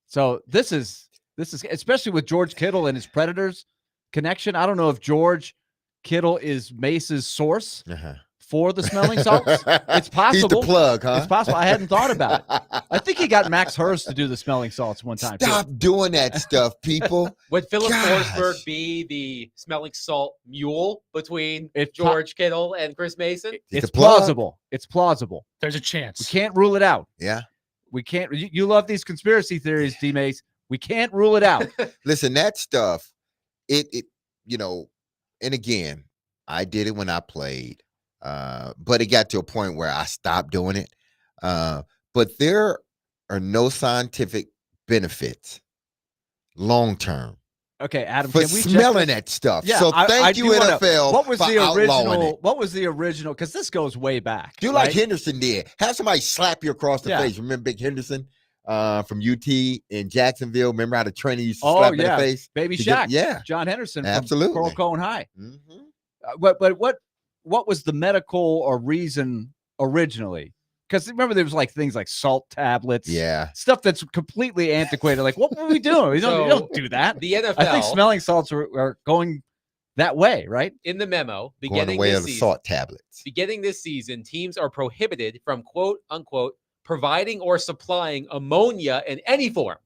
So this is especially with George Kittle and his Predators connection. I don't know if George Kittle is Mace's source for the smelling salts. It's possible. He's the plug, huh? It's possible. I hadn't thought about it. I think he got Max Hurst to do the smelling salts one time. Stop doing that stuff, people. Would Philip Forsberg be the smelling salt mule between George Kittle and Chris Mason? It's plausible. It's plausible. There's a chance. We can't rule it out. Yeah. We can't. You love these conspiracy theories, D-Mace. We can't rule it out. Listen, that stuff, it and again, I did it when I played, but it got to a point where I stopped doing it. But there are no scientific benefits long term. Okay, Adam, for can we smelling that stuff? Yeah, so thank you, NFL. What was for the outlawing original? it. What was the original? Because this goes way back. Do like Henderson did. Have somebody slap you across the face. Remember Big Henderson from UT in Jacksonville? Remember how the trainer used to slap in the face? Baby Shaq. Yeah, John Henderson. Absolutely. From Coral Cone High. But what was the medical or reason originally? Because remember, there was like things like salt tablets, stuff that's completely antiquated. Like, what were we doing? We don't do that. The NFL, I think smelling salts are going that way, right? In the memo, beginning of the salt tablets. Beginning this season, teams are prohibited from quote unquote providing or supplying ammonia in any form.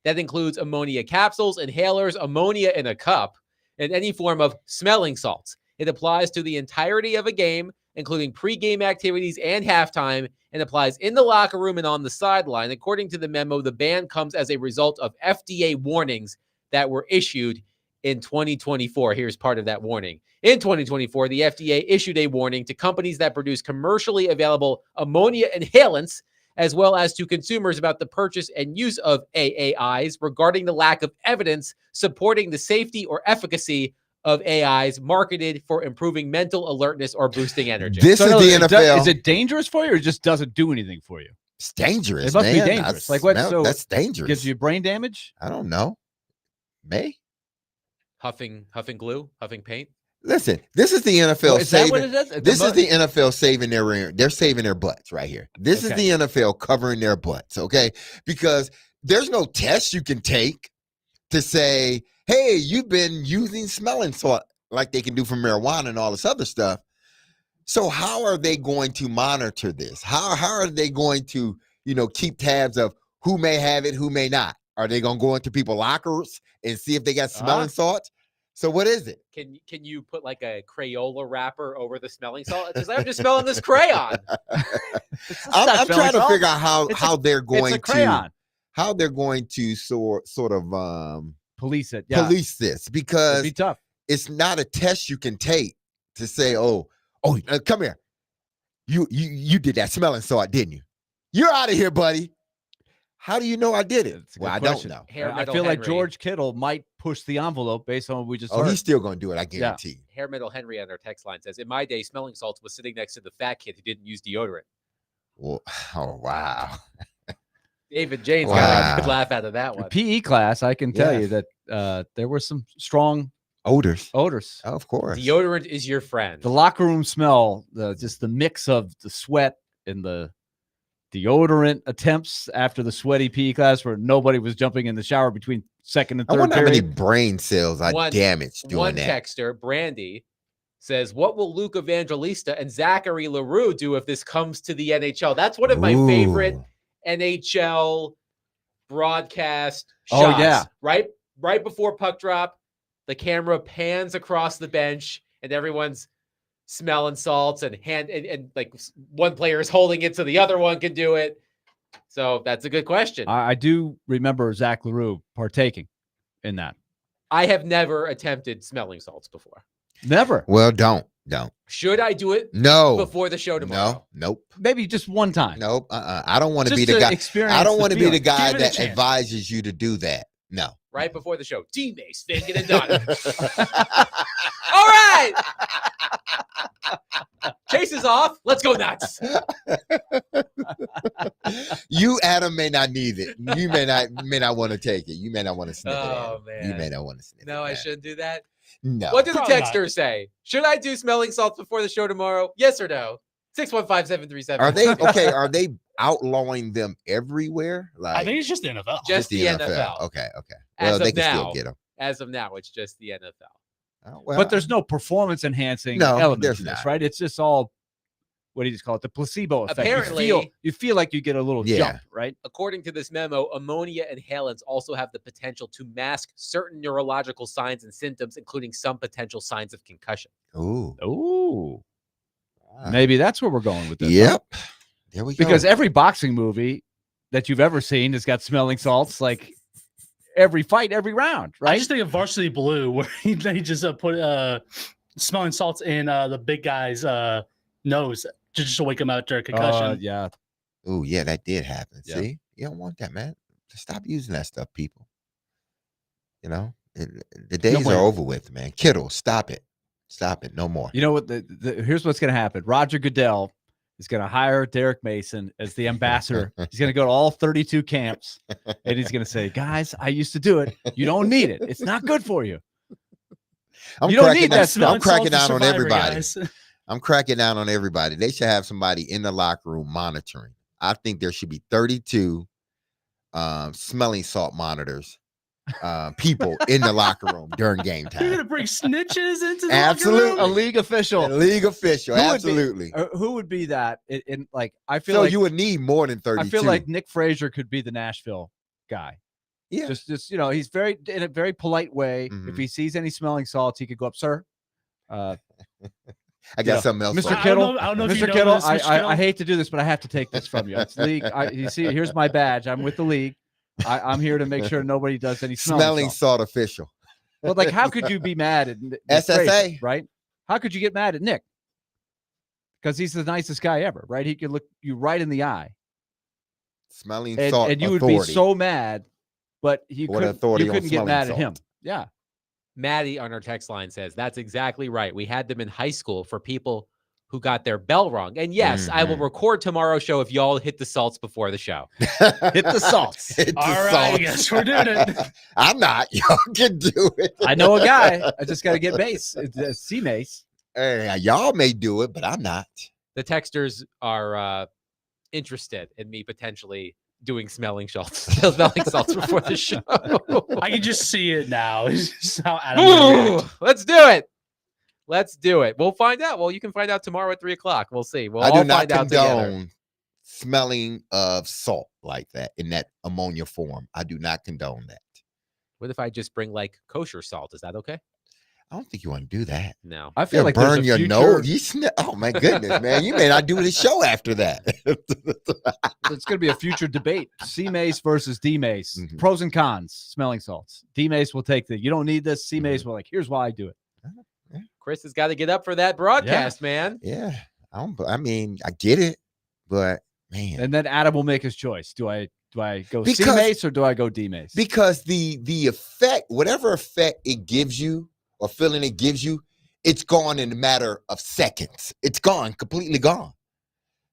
That includes ammonia capsules, inhalers, ammonia in a cup, and any form of smelling salts. It applies to the entirety of a game, including pre-game activities and halftime, and applies in the locker room and on the sideline. According to the memo, the ban comes as a result of FDA warnings that were issued in 2024. Here's part of that warning. In 2024, the FDA issued a warning to companies that produce commercially available ammonia inhalants, as well as to consumers about the purchase and use of AAIs regarding the lack of evidence supporting the safety or efficacy of AIs marketed for improving mental alertness or boosting energy. This is the NFL. Is it dangerous for you, or it just doesn't do anything for you? It's dangerous. It must man. be dangerous. Like what? So that's dangerous. Gives you brain damage? I don't know. May huffing glue, huffing paint. Listen, this is the NFL is that what saving. it is? This is the NFL saving they're saving their butts right here. This is Okay. the NFL covering their butts, okay? Because there's no test you can take to say, hey, you've been using smelling salt like they can do for marijuana and all this other stuff. So how are they going to monitor this? How are they going to, keep tabs of who may have it, who may not? Are they going to go into people's lockers and see if they got smelling salts? So what is it? Can you put like a Crayola wrapper over the smelling salt? Because I'm just smelling this crayon. I'm trying to figure out how they're going to sort of police it. Yeah. Police this, because it'd be tough. It's not a test you can take to say, come here. You did that smelling salt, didn't you? You're out of here, buddy. How do you know I did it? Well, I don't know. I feel like George Kittle might push the envelope based on what we just heard. He's still going to do it, I guarantee you. Hair Metal Henry on our text line says, in my day, smelling salts was sitting next to the fat kid who didn't use deodorant. Well, oh, wow. David James got a good laugh out of that one. PE class, I can tell you that there were some strong odors. Of course. Deodorant is your friend. The locker room smell, just the mix of the sweat and the deodorant attempts after the sweaty PE class where nobody was jumping in the shower between second and third I wonder period. how many brain cells I damaged doing that. One texter, Brandy, says, what will Luke Evangelista and Zachary LaRue do if this comes to the NHL? That's one of my favorite NHL broadcast shots. Oh, yeah. Right before puck drop, the camera pans across the bench and everyone's smelling salts and like one player is holding it so the other one can do it. So that's a good question. I do remember Zach LaRue partaking in that. I have never attempted smelling salts before. Never. Well, don't. Should I do it? No. Before the show tomorrow? No. Nope. Maybe just one time. Nope. I don't want to be the guy. I don't want to be the guy that advises you to do that. No. Right before the show. D-Mace, Finken, and Donovan. All right. Chase is off. Let's go nuts. You, Adam, may not need it. You may not want to take it. You may not want to sniff it. Oh, man. You may not want to sniff it. No, I shouldn't do that. No. What did the texter say? Should I do smelling salts before the show tomorrow? Yes or no? 615-737. Are they okay? Are they outlawing them everywhere? Like, I think it's just the NFL. Just the NFL. Okay. Well, they can still get them. As of now, it's just the NFL. Oh, well, but there's no performance enhancing element to this, right? It's just all, what do you just call it? The placebo effect. Apparently, you feel like you get a little jump, right? According to this memo, ammonia inhalants also have the potential to mask certain neurological signs and symptoms, including some potential signs of concussion. Ooh. Maybe that's where we're going with this. Yep. There we go. Because every boxing movie that you've ever seen has got smelling salts, like every fight, every round, right? I just think of Varsity Blue, where they just put smelling salts in the big guy's nose just to wake him out after a concussion. Yeah. Oh, yeah, that did happen. Yeah. See, you don't want that, man. Just stop using that stuff, people. The days are over with, man. Kittle, stop it. Stop it. No more. You know what? Here's what's going to happen. Roger Goodell is going to hire Derek Mason as the ambassador. He's going to go to all 32 camps, and he's going to say, guys, I used to do it. You don't need it. It's not good for you. You don't need that smell. I'm cracking down on everybody. I'm cracking down on everybody. They should have somebody in the locker room monitoring. I think there should be 32 smelling salt monitors. People in the locker room during game time. You're gonna bring snitches into the absolutely locker room? A league official. Absolutely. Who would be that? In like, I feel so like you would need more than 32. I feel like Nick Frazier could be the Nashville guy. Yeah. Just he's in a very polite way. Mm-hmm. If he sees any smelling salts, he could go up, sir. I got something else. Mr. Kittle, I don't know if Mr. you Kittle, know this, Mr. Kittle. I hate to do this, but I have to take this from you. It's league. You see, here's my badge. I'm with the league. I'm here to make sure nobody does any smelling salt official. Well, like, how could you be mad at Nick SSA, Frazier, right? How could you get mad at Nick? Because he's the nicest guy ever, right? He could look you right in the eye. Smelling salt, and you authority. would be so mad, but you couldn't get mad at him. Yeah. Maddie on our text line says, that's exactly right. We had them in high school for people who got their bell wrong. And yes, I will record tomorrow's show if y'all hit the salts before the show. Hit the salts. All right, I guess we're doing it. I'm not. Y'all can do it. I know a guy. I just got to get mace. It's C mace. Hey, y'all may do it, but I'm not. The texters are interested in me potentially doing smelling salts before the show. I can just see it now. It's just how Adam. Let's do it. Let's do it. We'll find out. Well, you can find out tomorrow at 3:00. We'll see. We'll I all do not find out together. condone smelling of salt like that in that ammonia form. I do not condone that. What if I just bring like kosher salt? Is that okay? I don't think you want to do that. No. I feel You'll like burn there's a your future. nose. Oh my goodness, man! You may not do the show after that. It's going to be a future debate. C mace versus D mace. Mhm. Pros and cons. Smelling salts. D mace will take you don't need this. C mace will here's why I do it. Chris has got to get up for that broadcast, man. Yeah, I mean, I get it, but man, And then Adam will make his choice. Do I go C Because- mace or do I go D mace? because the effect, whatever effect it gives you or feeling it gives you, it's gone in a matter of seconds. It's gone, completely gone.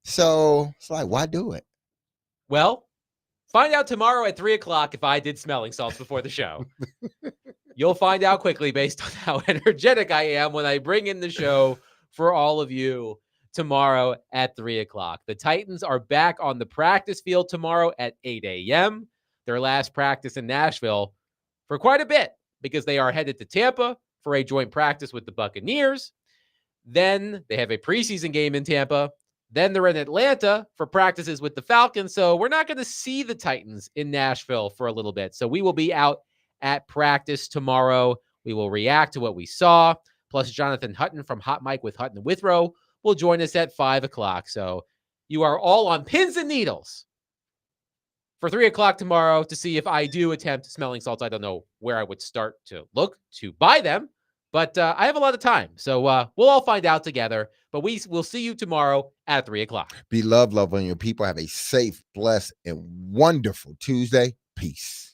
So it's like, why do it? Well, find out tomorrow at 3:00 if I did smelling salts before the show. You'll find out quickly based on how energetic I am when I bring in the show for all of you tomorrow at 3:00. The Titans are back on the practice field tomorrow at 8 a.m. Their last practice in Nashville for quite a bit because they are headed to Tampa for a joint practice with the Buccaneers. Then they have a preseason game in Tampa. Then they're in Atlanta for practices with the Falcons. So we're not going to see the Titans in Nashville for a little bit. So we will be out at practice tomorrow. We will react to what we saw. Plus, Jonathan Hutton from Hot Mic with Hutton Withrow will join us at 5:00. So you are all on pins and needles for 3:00 tomorrow to see if I do attempt smelling salts. I don't know where I would start to look to buy them, but I have a lot of time. So we'll all find out together. But we will see you tomorrow at 3:00. Be love on your people. Have a safe, blessed, and wonderful Tuesday. Peace.